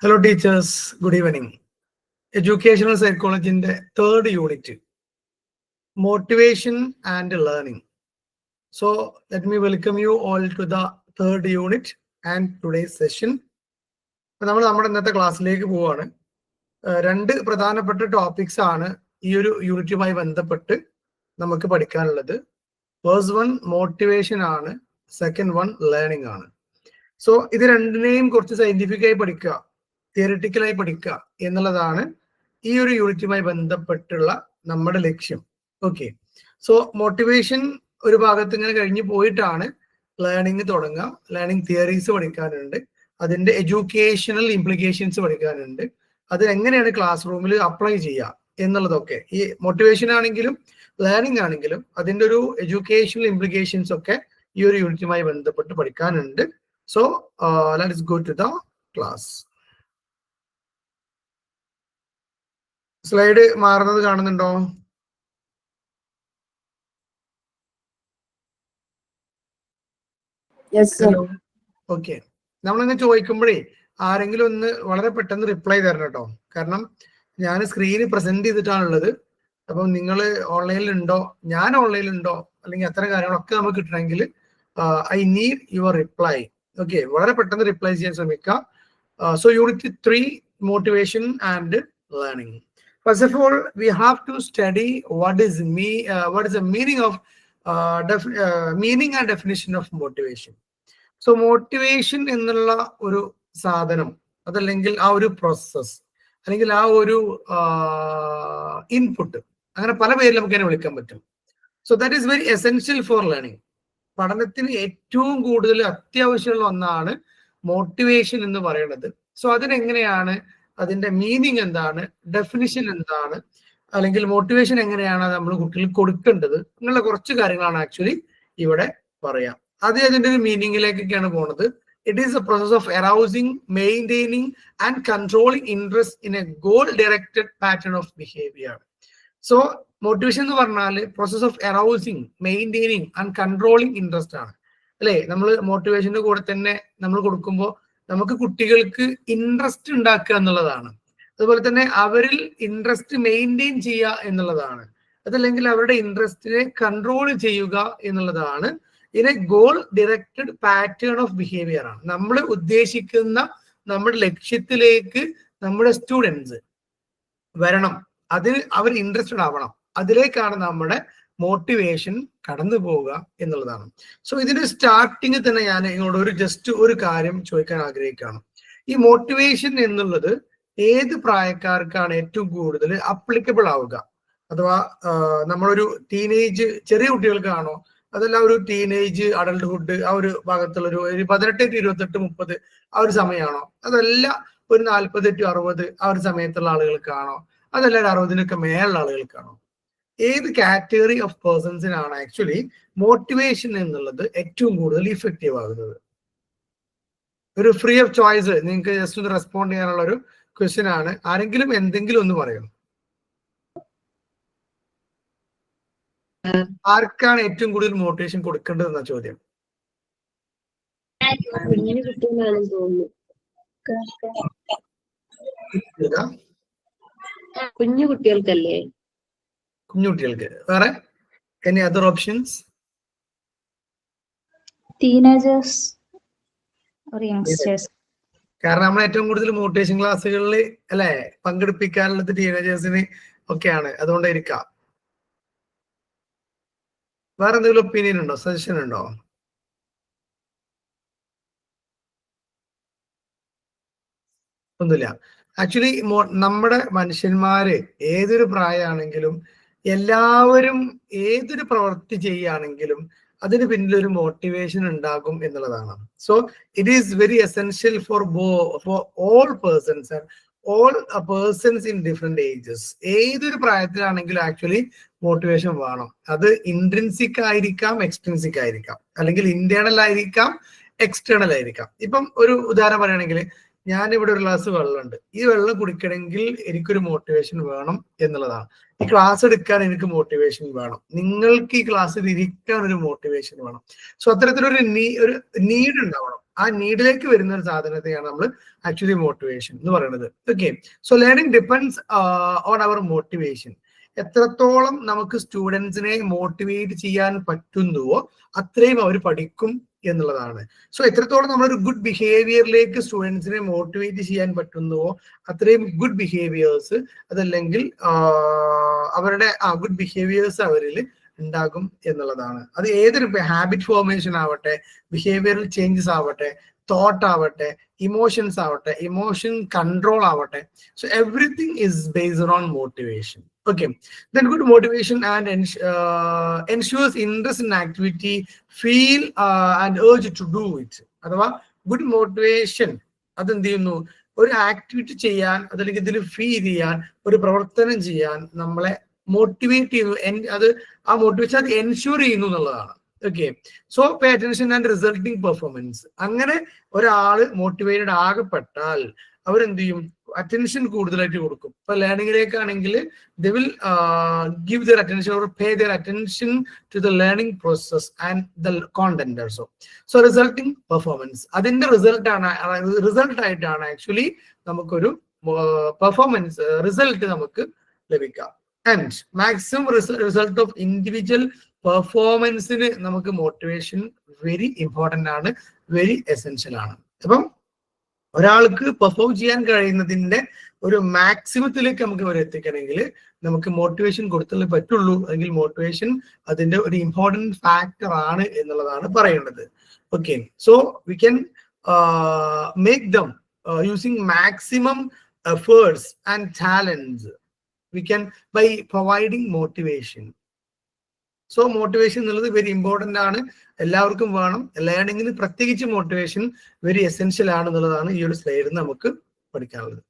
Hello teachers, good evening. Educational Psychology in the third unit, Motivation and Learning. So let me welcome you all to the third unit and today's session. നമ്മൾ നമ്മുടെ ഇന്നത്തെ ക്ലാസ്സിലേക്ക് പോവാണ്. രണ്ട് പ്രധാനപ്പെട്ട topics ആണ് ഈ ഒരു യൂണിറ്റുമായി ബന്ധപ്പെട്ട് നമുക്ക് പഠിക്കാനുള്ളത്. ഫസ്റ്റ് വൺ മോട്ടിവേഷൻ ആണ്, സെക്കൻഡ് വൺ ലേണിംഗ് ആണ്. സോ ഇത് രണ്ടിനെയും കുറച്ച് സയന്റിഫിക് ആയി പഠിക്കുക, തിയറിറ്റിക്കലായി പഠിക്കുക എന്നുള്ളതാണ് ഈ ഒരു യൂണിറ്റുമായി ബന്ധപ്പെട്ടുള്ള നമ്മുടെ ലക്ഷ്യം. ഓക്കെ, സോ മോട്ടിവേഷൻ ഒരു ഭാഗത്ത് ഇങ്ങനെ കഴിഞ്ഞു പോയിട്ടാണ് ലേണിംഗ് തുടങ്ങുക. ലേണിംഗ് തിയറീസ് പഠിക്കാനുണ്ട്, അതിന്റെ എഡ്യൂക്കേഷണൽ ഇംപ്ലിക്കേഷൻസ് പഠിക്കാനുണ്ട്, അത് എങ്ങനെയാണ് ക്ലാസ് റൂമിൽ അപ്ലൈ ചെയ്യുക എന്നുള്ളതൊക്കെ. ഈ മോട്ടിവേഷൻ ആണെങ്കിലും ലേണിംഗ് ആണെങ്കിലും അതിന്റെ ഒരു എഡ്യൂക്കേഷണൽ ഇംപ്ലിക്കേഷൻസ് ഒക്കെ ഈ ഒരു യൂണിറ്റുമായി ബന്ധപ്പെട്ട് പഠിക്കാനുണ്ട്. So let's go to the class. Slide മാറുന്നത് കാണുന്നുണ്ടോ? ഓക്കെ, നമ്മളിങ്ങനെ ചോദിക്കുമ്പോഴേ ആരെങ്കിലും ഒന്ന് വളരെ പെട്ടെന്ന് റിപ്ലൈ തരണം കേട്ടോ. കാരണം ഞാൻ സ്ക്രീന് പ്രസന്റ് ചെയ്തിട്ടാണുള്ളത്. അപ്പം നിങ്ങൾ ഓൺലൈനിൽ ഉണ്ടോ, ഞാൻ ഓൺലൈനിൽ ഉണ്ടോ, അല്ലെങ്കിൽ അത്തരം കാര്യങ്ങളൊക്കെ നമുക്ക് കിട്ടണമെങ്കിൽ I need your reply. Okay, വളരെ പെട്ടെന്ന് റിപ്ലൈ ചെയ്യാൻ ശ്രമിക്കാം. So unit 3, motivation and learning. First of all, we have to study what is the meaning of meaning and definition of motivation. So motivation എന്നുള്ള ഒരു സാധനം, അതല്ലെങ്കിൽ ആ ഒരു പ്രോസസ്, അല്ലെങ്കിൽ ആ ഒരു ഇൻപുട്ട്, അങ്ങനെ പല പേരിൽ നമുക്ക് അതിനെ വിളിക്കാൻ പറ്റും. So that is very essential for learning. പഠനത്തിന് ഏറ്റവും കൂടുതൽ അത്യാവശ്യമുള്ള ഒന്നാണ് മോട്ടിവേഷൻ എന്ന് പറയുന്നത്. സോ അതിനെങ്ങനെയാണ്, അതിന്റെ മീനിങ് എന്താണ്, ഡെഫിനിഷൻ എന്താണ്, അല്ലെങ്കിൽ മോട്ടിവേഷൻ എങ്ങനെയാണ് നമ്മൾ കുട്ടികൾക്ക് കൊടുക്കേണ്ടത്, അങ്ങനെയുള്ള കുറച്ച് കാര്യങ്ങളാണ് ആക്ച്വലി ഇവിടെ പറയാം. അത് അതിന്റെ ഒരു മീനിങ്ങിലേക്കൊക്കെയാണ് പോണത്. It is a process of arousing, maintaining and controlling interest in a goal directed pattern of behaviour. So motivation എന്ന് പറഞ്ഞാൽ process of arousing, maintaining and controlling interest ആണ്, അല്ലെ? നമ്മൾ മോട്ടിവേഷന്റെ കൂടെ തന്നെ നമ്മൾ കൊടുക്കുമ്പോൾ നമുക്ക് കുട്ടികൾക്ക് ഇൻട്രസ്റ്റ് ഉണ്ടാക്കുക എന്നുള്ളതാണ്. അതുപോലെ തന്നെ അവരിൽ ഇൻട്രസ്റ്റ് മെയിൻറ്റെയിൻ ചെയ്യുക എന്നുള്ളതാണ്. അതല്ലെങ്കിൽ അവരുടെ ഇൻട്രസ്റ്റിനെ കൺട്രോൾ ചെയ്യുക എന്നുള്ളതാണ്. ഇതിനെ goal directed pattern of behaviour ആണ്. നമ്മൾ ഉദ്ദേശിക്കുന്ന നമ്മുടെ ലക്ഷ്യത്തിലേക്ക് നമ്മുടെ സ്റ്റുഡൻസ് വരണം, അതിന് അവർ ഇൻട്രസ്റ്റഡ് ആവണം, അതിലേക്കാണ് നമ്മുടെ മോട്ടിവേഷൻ കടന്നു പോവുക എന്നുള്ളതാണ്. സോ ഇതിന്റെ സ്റ്റാർട്ടിങ് തന്നെ ഞാൻ നിങ്ങളോട് ജസ്റ്റ് ഒരു കാര്യം ചോദിക്കാൻ ആഗ്രഹിക്കുകയാണ്. ഈ മോട്ടിവേഷൻ എന്നുള്ളത് ഏത് പ്രായക്കാർക്കാണ് ഏറ്റവും കൂടുതൽ അപ്ലിക്കബിൾ ആവുക? അഥവാ നമ്മളൊരു ടീനേജ് ചെറിയ കുട്ടികൾക്കാണോ, അതല്ല ഒരു ടീനേജ് അഡൾട്ട്ഹുഡ് ആ ഒരു ഭാഗത്തുള്ള ഒരു 18 to 28, 30 ആ ഒരു സമയമാണോ, അതല്ല ഒരു 40 to 60 ആ ഒരു സമയത്തുള്ള ആളുകൾക്കാണോ, അതല്ല ഒരു 60-നൊക്കെ മേലുള്ള ആളുകൾക്കാണോ? ഏത് കാറ്റഗറി ഓഫ് പേഴ്സൺസിനാണ് ആക്ച്വലി മോട്ടിവേഷൻ എന്നുള്ളത് ഏറ്റവും കൂടുതൽ ഇഫക്റ്റീവ് ആകുന്നത്? ഒരു ഫ്രീ ഓഫ് ചോയ്സ് നിങ്ങൾക്ക് ജസ്റ്റ് ഒന്ന് റെസ്പോണ്ട് ചെയ്യാനുള്ള ഒരു ക്വസ്റ്റ്യൻ ആണ്. ആരെങ്കിലും എന്തെങ്കിലും ഒന്ന് പറയണം. ആർക്കാണ് ഏറ്റവും കൂടുതൽ മോട്ടിവേഷൻ കൊടുക്കേണ്ടത് എന്ന ചോദ്യം. കുഞ്ഞു കുട്ടികൾക്കല്ലേ? കുഞ്ഞുകുട്ടികൾക്ക്. വേറെ any other options? Teenagers or youngsters. കാരണം നമ്മൾ ഏറ്റവും കൂടുതൽ മോട്ടിവേഷൻ ക്ലാസ്സുകളിൽ അല്ലെ പങ്കെടുപ്പിക്കാനുള്ളത് ടീനേജേഴ്സിന് ഒക്കെയാണ്, അതുകൊണ്ടായിരിക്കാം. വേറെ എന്തെങ്കിലും ഒപ്പീനിയൻ ഉണ്ടോ, സജഷൻ ഉണ്ടോ? ഒന്നുമില്ല. ആക്ച്വലി നമ്മുടെ മനുഷ്യന്മാര് ഏതൊരു പ്രായമാണെങ്കിലും എല്ലാവരും ഏതൊരു പ്രവൃത്തി ചെയ്യുകയാണെങ്കിലും അതിന് പിന്നിലൊരു മോട്ടിവേഷൻ ഉണ്ടാകും എന്നുള്ളതാണ്. So it is very essential for all persons and all persons in different ages. ഏതൊരു പ്രായത്തിലാണെങ്കിലും ആക്ച്വലി മോട്ടിവേഷൻ വേണം. അത് ഇൻട്രിൻസിക് ആയിരിക്കാം, എക്സ്ട്രിൻസിക് ആയിരിക്കാം, അല്ലെങ്കിൽ ഇന്റേണൽ ആയിരിക്കാം, എക്സ്റ്റേണൽ ആയിരിക്കാം. ഇപ്പം ഒരു ഉദാഹരണം പറയുകയാണെങ്കിൽ, ഞാനിവിടെ ഒരു ഗ്ലാസ് വെള്ളമുണ്ട്, ഈ വെള്ളം കുടിക്കണമെങ്കിൽ എനിക്കൊരു മോട്ടിവേഷൻ വേണം എന്നുള്ളതാണ്. ഈ ക്ലാസ് എടുക്കാൻ എനിക്ക് മോട്ടിവേഷൻ വേണം, നിങ്ങൾക്ക് ഈ ക്ലാസ്സിൽ ഇരിക്കാൻ ഒരു മോട്ടിവേഷൻ വേണം. സോ അത്തരത്തിലൊരു നീഡ് ഉണ്ടാവണം. ആ നീഡിലേക്ക് വരുന്ന ഒരു സാധനത്തെയാണ് നമ്മൾ ആക്ച്വലി മോട്ടിവേഷൻ എന്ന് പറയുന്നത്. Okay, so learning depends on our motivation. എത്രത്തോളം നമുക്ക് സ്റ്റുഡൻസിനെ മോട്ടിവേറ്റ് ചെയ്യാൻ പറ്റുന്നുവോ അത്രയും അവർ പഠിക്കും എന്നുള്ളതാണ്. സോ എത്രത്തോളം നമ്മളൊരു ഗുഡ് ബിഹേവിയറിലേക്ക് സ്റ്റുഡൻസിനെ മോട്ടിവേറ്റ് ചെയ്യാൻ പറ്റുന്നുവോ അത്രയും ഗുഡ് ബിഹേവിയേഴ്സ്, അതല്ലെങ്കിൽ അവരുടെ ഗുഡ് ബിഹേവിയേഴ്സ് അവരിൽ ഉണ്ടാകും എന്നുള്ളതാണ്. അത് ഏതൊരു ഹാബിറ്റ് ഫോർമേഷൻ ആവട്ടെ, ബിഹേവിയറൽ ചേഞ്ചസ് ആവട്ടെ, തോട്ട് ആവട്ടെ, ഇമോഷൻസ് ആവട്ടെ, ഇമോഷൻ കൺട്രോൾ ആവട്ടെ. So everything is based on motivation. Okay, then good motivation and ensures interest in activity, feel and urge to do it. അഥവാ ഗുഡ് മോട്ടിവേഷൻ അതെന്ത് ചെയ്യുന്നു, ഒരു activity ചെയ്യാൻ, അതല്ലെങ്കിൽ ഇതിൽ ഫീൽ ചെയ്യാൻ, ഒരു പ്രവർത്തനം ചെയ്യാൻ നമ്മളെ മോട്ടിവേറ്റ് ചെയ്യുന്നു. അത് ആ മോട്ടിവേഷൻ അത് എൻഷുർ ചെയ്യുന്നു എന്നുള്ളതാണ്. Okay, so pay attention and resulting performance. അങ്ങനെ ഒരാള് മോട്ടിവേറ്റഡ് ആകപ്പെട്ടാൽ അവരെന്ത് ചെയ്യും, അറ്റൻഷൻ കൂടുതലായിട്ട് കൊടുക്കും. ഇപ്പൊ ലേണിംഗിലേക്കാണെങ്കിൽ they will give their attention or pay their attention to the learning process and the content also. So resulting performance, അതിന്റെ റിസൾട്ട് ആയിട്ടാണ് ആക്ച്വലി നമുക്കൊരു പെർഫോമൻസ് റിസൾട്ട് നമുക്ക് ലഭിക്കാം. And maximum result of individual പെർഫോമൻസിന് നമുക്ക് മോട്ടിവേഷൻ വെരി ഇമ്പോർട്ടന്റ് ആണ്, very essential ആണ്. അപ്പം ഒരാൾക്ക് പെർഫോം ചെയ്യാൻ കഴിയുന്നതിന്റെ ഒരു മാക്സിമത്തിലേക്ക് നമുക്ക് വരെ എത്തിക്കണമെങ്കിൽ നമുക്ക് മോട്ടിവേഷൻ കൊടുത്തല്ലേ പറ്റുള്ളൂ. അല്ലെങ്കിൽ മോട്ടിവേഷൻ അതിന്റെ ഒരു ഇമ്പോർട്ടന്റ് ഫാക്ടർ ആണ് എന്നുള്ളതാണ് പറയുന്നത്. Okay, so we can make them using maximum efforts and talents we can buy providing motivation. So motivation എന്നുള്ളത് വെരി ഇമ്പോർട്ടന്റ് ആണ്, എല്ലാവർക്കും വേണം. ലേണിംഗിന് പ്രത്യേകിച്ച് മോട്ടിവേഷൻ വെരി എസെൻഷ്യൽ ആണ് എന്നുള്ളതാണ് ഈ ഒരു സ്ലൈഡിൽ നമുക്ക് പഠിക്കാനുള്ളത്.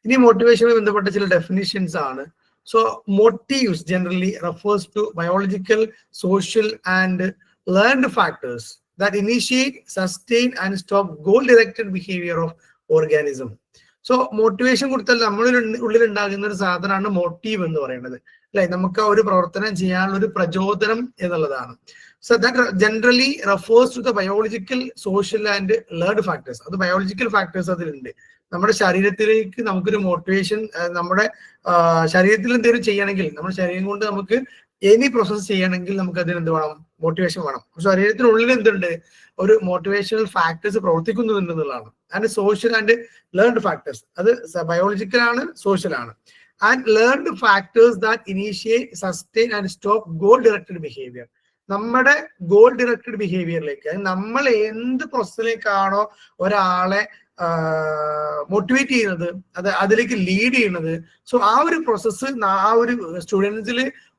ഇനി മോട്ടിവേഷനുമായി ബന്ധപ്പെട്ട ചില ഡെഫിനിഷൻസ് ആണ്. So motives generally refers to biological, social and learned factors that initiate, sustain and stop goal directed behavior of organism. So motivation കൊടുത്താൽ നമ്മളുടെ ഉള്ളിൽ ഉണ്ടാകുന്ന ഒരു സാധനമാണ് മോട്ടീവ് എന്ന് പറയുന്നത്, അല്ലെ? നമുക്ക് ഒരു പ്രവർത്തനം ചെയ്യാനുള്ള ഒരു പ്രചോദനം എന്നുള്ളതാണ്. So that generally refers to the biological, social and learned factors. അത് ബയോളജിക്കൽ ഫാക്ടേഴ്സ് അതിലുണ്ട്. നമ്മുടെ ശരീരത്തിലേക്ക് നമുക്കൊരു മോട്ടിവേഷൻ, നമ്മുടെ ശരീരത്തിൽ എന്തെങ്കിലും ചെയ്യണമെങ്കിൽ, നമ്മുടെ ശരീരം കൊണ്ട് നമുക്ക് എനി പ്രോസസ് ചെയ്യണമെങ്കിൽ നമുക്ക് അതിന് എന്ത് വേണം, മോട്ടിവേഷൻ വേണം. ശരീരത്തിനുള്ളിൽ എന്തുണ്ട്, ഒരു മോട്ടിവേഷണൽ ഫാക്ടേഴ്സ് പ്രവർത്തിക്കുന്നുണ്ട് എന്നുള്ളതാണ്. And social and learned factors, അത് ബയോളജിക്കൽ ആണ്, സോഷ്യൽ ആണ്. And learned factors that initiate, sustain and stop goal directed behaviour. നമ്മുടെ ഗോൾ ഡയറക്റ്റഡ് ബിഹേവിയറിലേക്ക്, നമ്മൾ എന്ത് പ്രോസസ്സിലേക്കാണോ ഒരാളെ മോട്ടിവേറ്റ് ചെയ്യുന്നത്, അതിലേക്ക് ലീഡ് ചെയ്യുന്നത്, സോ ആ ഒരു പ്രോസസ്സ് ആ ഒരു സ്റ്റുഡൻസിൽ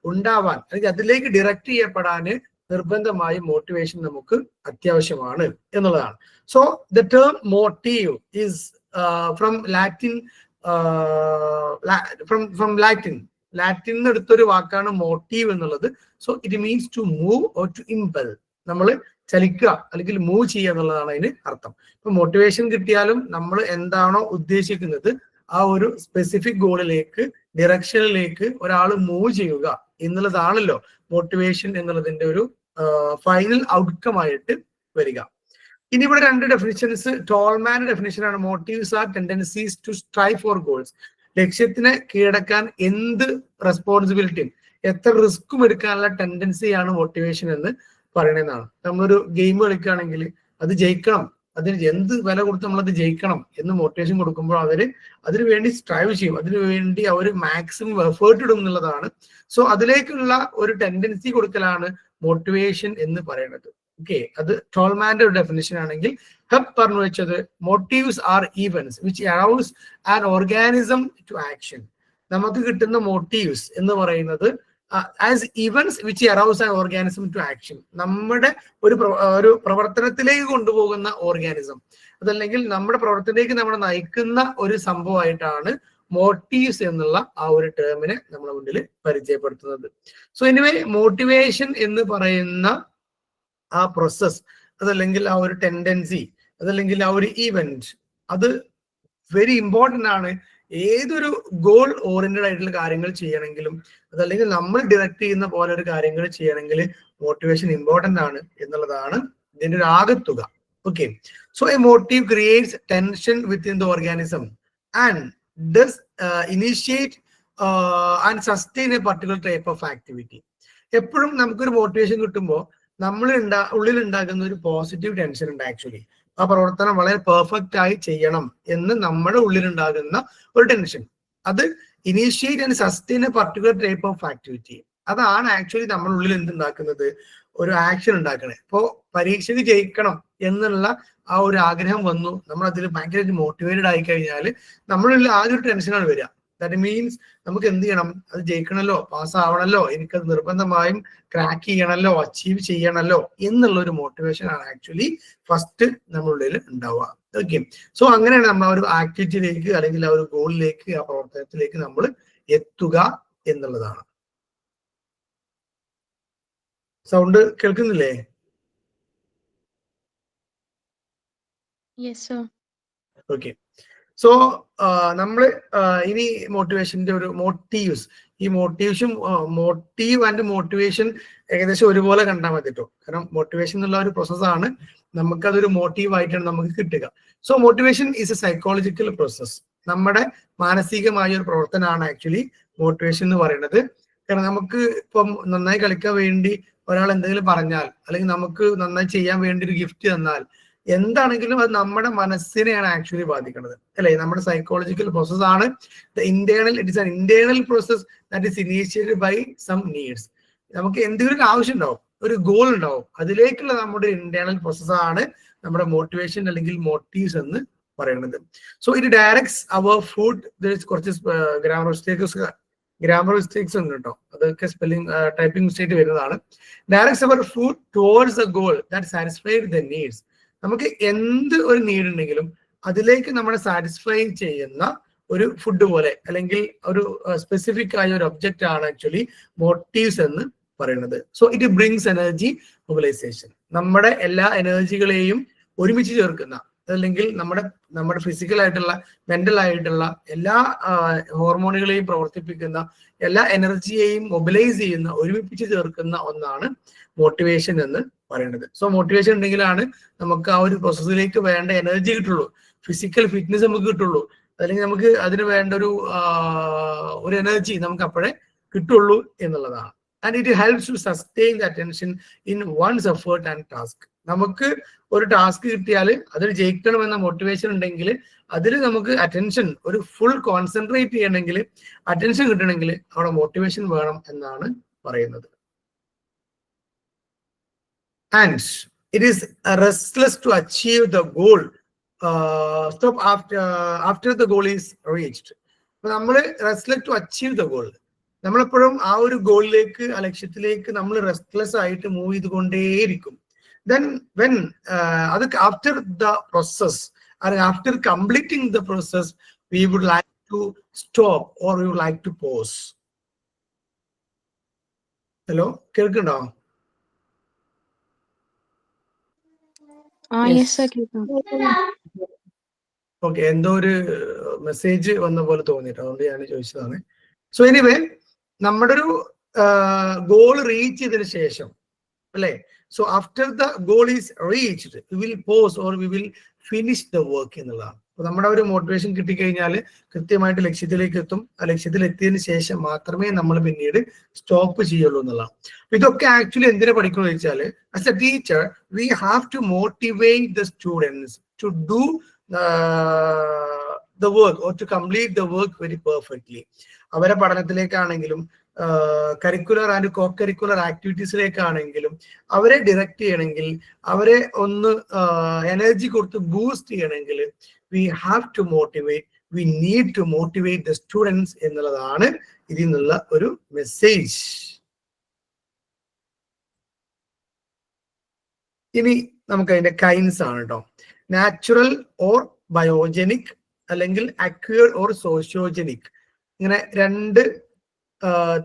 ഉണ്ടാവാൻ, അല്ലെങ്കിൽ അതിലേക്ക് ഡയറക്റ്റ് ചെയ്യപ്പെടാന് നിർബന്ധമായി മോട്ടിവേഷൻ നമുക്ക് അത്യാവശ്യമാണ് എന്നുള്ളതാണ്. So the term motive is from Latin, Latin എടുത്തൊരു വാക്കാണ് മോട്ടീവ് എന്നുള്ളത്. So it means to move or to impel. നമ്മൾ ചലിക്കുക അല്ലെങ്കിൽ മൂവ് ചെയ്യുക എന്നുള്ളതാണ് അതിന് അർത്ഥം. ഇപ്പൊ മോട്ടിവേഷൻ കിട്ടിയാലും നമ്മൾ എന്താണോ ഉദ്ദേശിക്കുന്നത് ആ ഒരു സ്പെസിഫിക് ഗോളിലേക്ക്, ഡിറക്ഷനിലേക്ക് ഒരാൾ മൂവ് ചെയ്യുക എന്നുള്ളതാണല്ലോ മോട്ടിവേഷൻ എന്നുള്ളതിന്റെ ഒരു ഫൈനൽ ഔട്ട്കം ആയിട്ട് വരിക. ഇനി ഇവിടെ രണ്ട് ഡെഫിനിഷൻസ്, ടോൾമാന്റെ ഡെഫിനിഷൻ ആണ്. Motives are tendencies to strive for goals. ലക്ഷ്യത്തിനെ കീഴടക്കാൻ എന്ത് റെസ്പോൺസിബിലിറ്റിയും എത്ര റിസ്ക്കും എടുക്കാനുള്ള ടെൻഡൻസിയാണ് മോട്ടിവേഷൻ എന്ന് പറയുന്നതാണ്. നമ്മളൊരു ഗെയിം കളിക്കുകയാണെങ്കിൽ അത് ജയിക്കണം, അതിന് എന്ത് വില കൊടുത്ത് നമ്മളത് ജയിക്കണം എന്ന് മോട്ടിവേഷൻ കൊടുക്കുമ്പോൾ അതിനു വേണ്ടി സ്ട്രൈവ് ചെയ്യും, അതിനു വേണ്ടി അവർ മാക്സിമം എഫേർട്ട് ഇടും എന്നുള്ളതാണ്. സോ അതിലേക്കുള്ള ഒരു ടെൻഡൻസി കൊടുക്കലാണ് മോട്ടിവേഷൻ എന്ന് പറയുന്നത്. ഓക്കെ, അത് ടോൾമാന്റെ ഒരു ഡെഫിനിഷൻ ആണെങ്കിൽ ഹെബ് പറഞ്ഞു വെച്ചത് motives are events which arouse an organism to action. നമുക്ക് കിട്ടുന്ന മോട്ടീവ്സ് എന്ന് പറയുന്നത് as events which arouse an organism to action. നമ്മുടെ ഒരു പ്രവർത്തനത്തിലേക്ക് കൊണ്ടുപോകുന്ന ഓർഗാനിസം, അതല്ലെങ്കിൽ നമ്മുടെ പ്രവർത്തനത്തിലേക്ക് നമ്മളെ നയിക്കുന്ന ഒരു സംഭവമായിട്ടാണ് മോട്ടീവ്സ് എന്നുള്ള ആ ഒരു ടേമിനെ നമ്മുടെ മുന്നിൽ പരിചയപ്പെടുത്തുന്നത്. സോ എനിവേ മോട്ടിവേഷൻ എന്ന് പറയുന്ന ആ പ്രോസസ്, അതല്ലെങ്കിൽ ആ ഒരു ടെൻഡൻസി, അതല്ലെങ്കിൽ ആ ഒരു ഈവന്റ്, അത് വെരി ഇമ്പോർട്ടന്റ് ആണ്. ഏതൊരു ഗോൾ ഓറിയന്റഡ് ആയിട്ടുള്ള കാര്യങ്ങൾ ചെയ്യണമെങ്കിലും, അതല്ലെങ്കിൽ നമ്മൾ ഡയറക്റ്റ് ചെയ്യുന്ന പോലെ ഒരു കാര്യങ്ങൾ ചെയ്യണമെങ്കിൽ മോട്ടിവേഷൻ ഇമ്പോർട്ടന്റ് ആണ് എന്നുള്ളതാണ് ഇതിന്റെ ഒരു ആകത്തുക. Okay, so a motive creates tension within the organism and does initiate and sustain a particular type of activity. എപ്പോഴും നമുക്കൊരു മോട്ടിവേഷൻ കിട്ടുമ്പോൾ നമ്മൾ ഉള്ളിൽ ഉണ്ടാകുന്ന ഒരു പോസിറ്റീവ് ടെൻഷൻ ഉണ്ട്. ആക്ച്വലി ആ പ്രവർത്തനം വളരെ പെർഫെക്റ്റ് ആയി ചെയ്യണം എന്ന് നമ്മുടെ ഉള്ളിൽ ഉണ്ടാകുന്ന ഒരു ടെൻഷൻ, അത് initiate and sustain A particular type of activity. അതാണ് ആക്ച്വലി നമ്മുടെ ഉള്ളിൽ എന്തുണ്ടാക്കുന്നത്, ഒരു ആക്ഷൻ ഉണ്ടാക്കണേ. ഇപ്പോ പരീക്ഷയ്ക്ക് ജയിക്കണം എന്നുള്ള ആ ഒരു ആഗ്രഹം വന്നു, നമ്മൾ അതിൽ ഭയങ്കര മോട്ടിവേറ്റഡ് ആയി കഴിഞ്ഞാൽ നമ്മളുള്ള ആദ്യം ഒരു ടെൻഷനാണ് വരിക. ദാറ്റ് മീൻസ് നമുക്ക് എന്ത് ചെയ്യണം, അത് ജയിക്കണമല്ലോ, പാസ്സാവണമല്ലോ, എനിക്കത് നിർബന്ധമായും ക്രാക്ക് ചെയ്യണമല്ലോ, അച്ചീവ് ചെയ്യണമല്ലോ എന്നുള്ള ഒരു മോട്ടിവേഷൻ ആണ് ആക്ച്വലി ഫസ്റ്റ് നമ്മളുള്ളിൽ ഉണ്ടാവുക. ഓക്കെ, സോ അങ്ങനെയാണ് നമ്മൾ ആ ഒരു ആക്ടിവിറ്റിയിലേക്ക് അല്ലെങ്കിൽ ആ ഒരു ഗോളിലേക്ക്, ആ പ്രവർത്തനത്തിലേക്ക് നമ്മൾ എത്തുക എന്നുള്ളതാണ്. സൗണ്ട് കേൾക്കുന്നില്ലേ? ഓക്കെ, സോ നമ്മള് ഇനി മോട്ടിവേഷന്റെ ഒരു മോട്ടീവ്സ്, ഈ മോട്ടീവ് ആൻഡ് മോട്ടിവേഷൻ ഏകദേശം ഒരുപോലെ കണ്ടാൽ മതി കേട്ടോ. കാരണം മോട്ടിവേഷൻ എന്നുള്ള ഒരു പ്രോസസ്സാണ്, നമുക്കതൊരു മോട്ടീവ് ആയിട്ടാണ് നമുക്ക് കിട്ടുക. So motivation is A psychological process. നമ്മുടെ മാനസികമായ ഒരു പ്രവർത്തനമാണ് ആക്ച്വലി മോട്ടിവേഷൻ എന്ന് പറയുന്നത്. കാരണം നമുക്ക് ഇപ്പം നന്നായി കളിക്കാൻ വേണ്ടി ഒരാൾ എന്തെങ്കിലും പറഞ്ഞാൽ, അല്ലെങ്കിൽ നമുക്ക് നന്നായി ചെയ്യാൻ വേണ്ടി ഒരു ഗിഫ്റ്റ് തന്നാൽ, എന്താണെങ്കിലും അത് നമ്മുടെ മനസ്സിനെയാണ് ആക്ച്വലി ബാധിക്കുന്നത്, അല്ലെ? നമ്മുടെ സൈക്കോളജിക്കൽ പ്രോസസ് ആണ്. It is an internal process that is initiated by some needs. നമുക്ക് എന്തെങ്കിലും ഒരു ആവശ്യം ഉണ്ടാവും, ഒരു ഗോൾ ഉണ്ടാവും, അതിലേക്കുള്ള നമ്മുടെ ഇന്റേണൽ പ്രോസസ് ആണ് നമ്മുടെ മോട്ടിവേഷൻ അല്ലെങ്കിൽ മോട്ടീവ്സ് എന്ന് പറയുന്നത്. So it directs our food. കുറച്ച് ഗ്രാമർ മിസ്റ്റേക്സ് ഉണ്ട് കേട്ടോ, അതൊക്കെ സ്പെല്ലിംഗ് ടൈപ്പിംഗ് മിസ്റ്റേക്ക് വരുന്നതാണ്. Directs our food towards a goal that satisfied the needs. നമുക്ക് എന്ത് ഒരു നീഡ് ഉണ്ടെങ്കിലും അതിലേക്ക് നമ്മളെ സാറ്റിസ്ഫൈ ചെയ്യുന്ന ഒരു ഫുഡ് പോലെ, അല്ലെങ്കിൽ ഒരു സ്പെസിഫിക് ആയ ഒരു ഒബ്ജക്റ്റ് ആണ് ആക്ച്വലി മോട്ടീവ്സ് എന്ന് പറയുന്നത്. So it brings energy mobilisation. നമ്മുടെ എല്ലാ എനർജികളെയും ഒരുമിച്ച് ചേർക്കുന്ന, അല്ലെങ്കിൽ നമ്മുടെ ഫിസിക്കൽ ആയിട്ടുള്ള, മെന്റൽ ആയിട്ടുള്ള എല്ലാ ഹോർമോണുകളെയും പ്രവർത്തിപ്പിക്കുന്ന, എല്ലാ എനർജിയെയും മൊബിലൈസ് ചെയ്യുന്ന, ഒരുമിപ്പിച്ച് ചേർക്കുന്ന ഒന്നാണ് മോട്ടിവേഷൻ എന്ന് പറയുന്നത്. സോ മോട്ടിവേഷൻ ഉണ്ടെങ്കിലാണ് നമുക്ക് ആ ഒരു പ്രോസസ്സിലേക്ക് വേണ്ട എനർജി കിട്ടുള്ളൂ, ഫിസിക്കൽ ഫിറ്റ്നസ് നമുക്ക് കിട്ടുള്ളൂ, അല്ലെങ്കിൽ നമുക്ക് അതിന് വേണ്ട ഒരു എനർജി നമുക്ക് അപ്പോഴേ കിട്ടുള്ളൂ എന്നുള്ളതാണ്. And it helps to sustain the attention in one's effort and task. നമുക്ക് ഒരു ടാസ്ക് കിട്ടിയാൽ അതിൽ ജയിക്കണമെന്ന മോട്ടിവേഷൻ ഉണ്ടെങ്കിൽ അതിൽ നമുക്ക് അറ്റൻഷൻ, ഒരു ഫുൾ കോൺസെൻട്രേറ്റ് ചെയ്യണമെങ്കിൽ, അറ്റൻഷൻ കിട്ടണമെങ്കിൽ അവിടെ മോട്ടിവേഷൻ വേണം എന്നാണ് പറയുന്നത്. And it is restless to achieve the goal. Stop after the goal is reached. നമ്മൾ restless to achieve the goal. നമ്മളെപ്പോഴും ആ ഒരു ഗോളിലേക്ക്, ആ ലക്ഷ്യത്തിലേക്ക് നമ്മൾ റെസ്റ്റ്ലെസ് ആയിട്ട് മൂവ് ചെയ്തുകൊണ്ടേയിരിക്കും. Then when after the process or after completing the process, we would like to stop or we would like to pause. Hello, കേൾക്കുന്നുണ്ടോ? ഓക്കെ, എന്തോ ഒരു മെസ്സേജ് വന്ന പോലെ തോന്നിട്ടോ, അതുകൊണ്ട് ഞാൻ ചോദിച്ചതാണ്. സോ എനിവേ, നമ്മുടെ ഒരു ഗോൾ റീച്ച് ചെയ്തതിനു ശേഷം, അല്ലെ? So after the goal is reached we will pause or we will finish the work എന്നുള്ളതാണ്. അപ്പൊ നമ്മുടെ ഒരു മോട്ടിവേഷൻ കിട്ടിക്കഴിഞ്ഞാൽ കൃത്യമായിട്ട് ലക്ഷ്യത്തിലേക്ക് എത്തും. ആ ലക്ഷ്യത്തിൽ എത്തിയതിനു ശേഷം മാത്രമേ നമ്മൾ പിന്നീട് സ്റ്റോപ്പ് ചെയ്യുള്ളൂ എന്നുള്ളതാണ്. ഇതൊക്കെ ആക്ച്വലി എന്തിനാ പഠിക്കണമെന്ന് വെച്ചാൽ, as a teacher we have to motivate the students to do the work or to complete the work very perfectly. അവരെ പഠനത്തിലേക്കാണെങ്കിലും കരിക്കുലർ ആൻഡ് കോ കരിക്കുലർ ആക്ടിവിറ്റീസിലേക്കാണെങ്കിലും അവരെ ഡയറക്റ്റ് ചെയ്യണമെങ്കിൽ, അവരെ ഒന്ന് എനർജി കൊടുത്ത് ബൂസ്റ്റ് ചെയ്യണമെങ്കിൽ we have to motivate, we need to motivate the students എന്നുള്ളതാണ് ഇതിൽ നിന്നുള്ള ഒരു മെസ്സേജ്. ഇനി നമുക്ക് അതിന്റെ കൈൻഡ്സ് ആണ് കേട്ടോ. നാച്ചുറൽ ഓർ ബയോജനിക്, അല്ലെങ്കിൽ അക്വയർഡ് ഓർ സോഷ്യോജനിക്. ഇങ്ങനെ രണ്ട്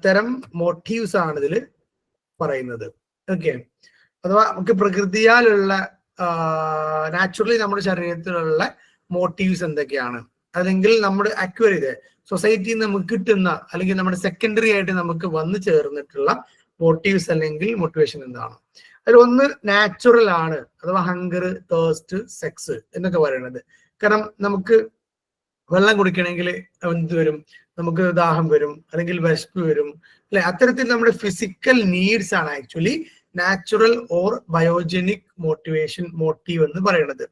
തരം മോട്ടീവ്സ് ആണ് ഇതിൽ പറയുന്നത്. ഓക്കെ, അഥവാ നമുക്ക് പ്രകൃതിയാലുള്ള നാച്ചുറലി നമ്മുടെ ശരീരത്തിലുള്ള മോട്ടീവ്സ് എന്തൊക്കെയാണ്, അല്ലെങ്കിൽ നമ്മുടെ അക്വയർ ചെയ്ത് സൊസൈറ്റിയിൽ നിന്ന് നമുക്ക് കിട്ടുന്ന, അല്ലെങ്കിൽ നമ്മുടെ സെക്കൻഡറി ആയിട്ട് നമുക്ക് വന്നു ചേർന്നിട്ടുള്ള മോട്ടീവ്സ് അല്ലെങ്കിൽ മോട്ടിവേഷൻ എന്താണ്. അതിലൊന്ന് നാച്ചുറൽ ആണ്, അഥവാ ഹങ്കർ, തേഴ്സ്റ്റ്, സെക്സ് എന്നൊക്കെ പറയുന്നത്. കാരണം നമുക്ക് വെള്ളം കുടിക്കണമെങ്കിൽ എന്ത് വരും, നമുക്ക് ദാഹം വരും, അല്ലെങ്കിൽ വിശപ്പ് വരും, അല്ലെ? അത്തരത്തിൽ നമ്മുടെ ഫിസിക്കൽ നീഡ്സ് ആണ് actually natural or biogenic motive എന്ന് പറയുന്നത്.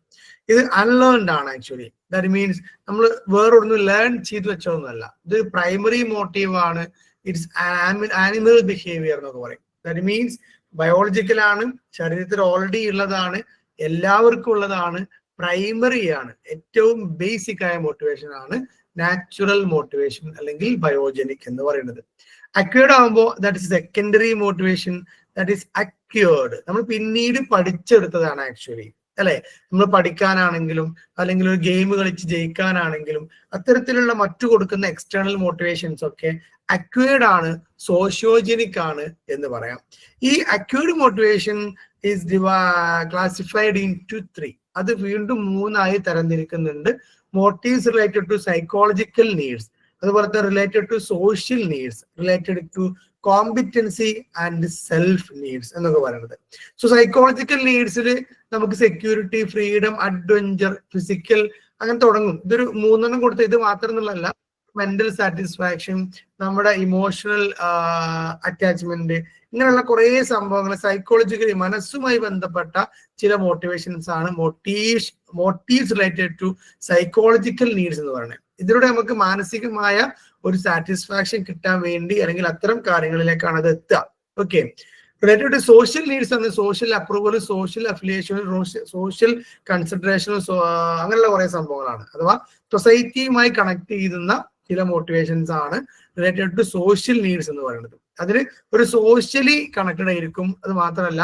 ഇത് അൺലേൺഡ് ആണ് ആക്ച്വലി. ദാറ്റ് മീൻസ് നമ്മൾ വേറൊന്നും ലേൺ ചെയ്ത് വെച്ചതൊന്നുമല്ല. ഇത് പ്രൈമറി മോട്ടീവ് ആണ്. ഇറ്റ്സ് ആനിമൽ ബിഹേവിയർ എന്നൊക്കെ പറയും. ദാറ്റ് മീൻസ് ബയോളജിക്കൽ ആണ്, ശരീരത്തിൽ ഓൾറെഡി ഉള്ളതാണ്, എല്ലാവർക്കും ഉള്ളതാണ്, പ്രൈമറി ആണ്, ഏറ്റവും ബേസിക് ആയ മോട്ടിവേഷൻ ആണ് നാച്ചുറൽ മോട്ടിവേഷൻ അല്ലെങ്കിൽ ബയോജനിക് എന്ന് പറയുന്നത്. അക്വേർഡ് ആകുമ്പോൾ that is secondary motivation, that is acquired, നമ്മൾ പിന്നീട് പഠിച്ചെടുത്തതാണ് ആക്ച്വലി, അല്ലെ? നമ്മൾ പഠിക്കാനാണെങ്കിലും അല്ലെങ്കിൽ ഒരു ഗെയിം കളിച്ച് ജയിക്കാനാണെങ്കിലും അത്തരത്തിലുള്ള മറ്റു കൊടുക്കുന്ന എക്സ്റ്റേണൽ മോട്ടിവേഷൻസ് ഒക്കെ അക്വേർഡ് ആണ്, സോഷ്യോജനിക് ആണ് എന്ന് പറയാം. ഈ acquired motivation is classified into 3. അത് വീണ്ടും 3ആയി തരംതിരിക്കുന്നുണ്ട്. Motives related to psychological needs, അതുപോലെ തന്നെ related to social needs, related to competency and self needs എന്നൊക്കെ പറയുന്നത്. സോ സൈക്കോളജിക്കൽ നീഡ്സിൽ നമുക്ക് സെക്യൂരിറ്റി, ഫ്രീഡം, അഡ്വഞ്ചർ, ഫിസിക്കൽ അങ്ങനെ തുടങ്ങും. ഇതൊരു 3 കൊടുത്ത ഇത് മാത്രം എന്നുള്ളതല്ല. മെന്റൽ സാറ്റിസ്ഫാക്ഷൻ, നമ്മുടെ ഇമോഷണൽ അറ്റാച്ച്മെന്റ്, ഇങ്ങനെയുള്ള കുറെ സംഭവങ്ങൾ സൈക്കോളജിക്കലി മനസ്സുമായി ബന്ധപ്പെട്ട ചില മോട്ടിവേഷൻസ് ആണ് motives related to psychological needs എന്ന് പറയുന്നത്. ഇതിലൂടെ നമുക്ക് മാനസികമായ ഒരു സാറ്റിസ്ഫാക്ഷൻ കിട്ടാൻ വേണ്ടി അല്ലെങ്കിൽ അത്തരം കാര്യങ്ങളിലേക്കാണ് അത് എത്തുക. Okay. Related to social needs ആണ് social approval, social affiliation, social consideration, അങ്ങനെയുള്ള കുറെ സംഭവങ്ങളാണ്. അഥവാ സൊസൈറ്റിയുമായി കണക്ട് ചെയ്യുന്ന ചില മോട്ടിവേഷൻസ് ആണ് റിലേറ്റഡ് ടു സോഷ്യൽ നീഡ്സ് എന്ന് പറയുന്നത്. അതിന് ഒരു സോഷ്യലി കണക്റ്റഡ് ആയിരിക്കും. അത് മാത്രമല്ല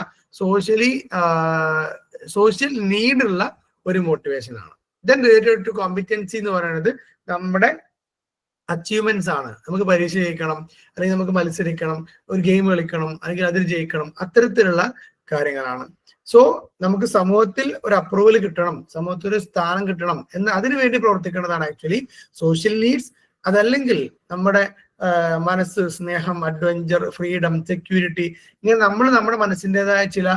സോഷ്യൽ നീഡുള്ള ഒരു മോട്ടിവേഷൻ ആണ്. ദെൻ റിലേറ്റഡ് ടു കോമ്പിറ്റൻസി എന്ന് പറയുന്നത് നമ്മുടെ അച്ചീവ്മെന്റ്സ് ആണ്. നമുക്ക് പരീക്ഷ ജയിക്കണം, അല്ലെങ്കിൽ നമുക്ക് മത്സരിക്കണം, ഒരു ഗെയിം കളിക്കണം, അല്ലെങ്കിൽ അതിൽ ജയിക്കണം, അത്തരത്തിലുള്ള കാര്യങ്ങളാണ്. സോ നമുക്ക് സമൂഹത്തിൽ ഒരു അപ്രൂവൽ കിട്ടണം, സമൂഹത്തിൽ ഒരു സ്ഥാനം കിട്ടണം എന്ന് അതിനു വേണ്ടി പ്രവർത്തിക്കേണ്ടതാണ് ആക്ച്വലി സോഷ്യൽ നീഡ്സ്. അതല്ലെങ്കിൽ നമ്മുടെ മനസ്സ്, സ്നേഹം, അഡ്വഞ്ചർ, ഫ്രീഡം, സെക്യൂരിറ്റി, ഇങ്ങനെ നമ്മൾ നമ്മുടെ മനസ്സിൻ്റെതായ ചില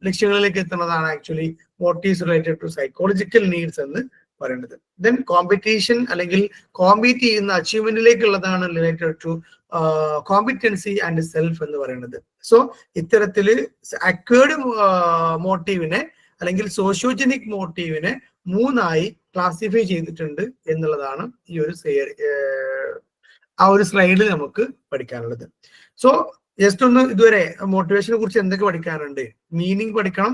ലക്ഷ്യങ്ങളിലേക്ക് എത്തുന്നതാണ് actually motives related to psychological needs എന്ന് പറയുന്നത്. ദെൻ കോമ്പറ്റീഷൻ അല്ലെങ്കിൽ കോമ്പീറ്റ് ചെയ്യുന്ന അച്ചീവ്മെന്റിലേക്കുള്ളതാണ് related to competency and self എന്ന് പറയുന്നത്. സോ ഇത്തരത്തില് അക്വേർഡ് മോട്ടീവിനെ അല്ലെങ്കിൽ സോഷ്യോജനിക് മോട്ടീവിനെ 3ആയി ക്ലാസിഫൈ ചെയ്തിട്ടുണ്ട് എന്നുള്ളതാണ് ഈ ഒരു സ്ലൈഡിൽ നമുക്ക് പഠിക്കാനുള്ളത്. സോ ജസ്റ്റ് ഒന്ന് ഇതുവരെ മോട്ടിവേഷനെ കുറിച്ച് എന്തൊക്കെ പഠിക്കാനുണ്ട്? മീനിങ് പഠിക്കണം,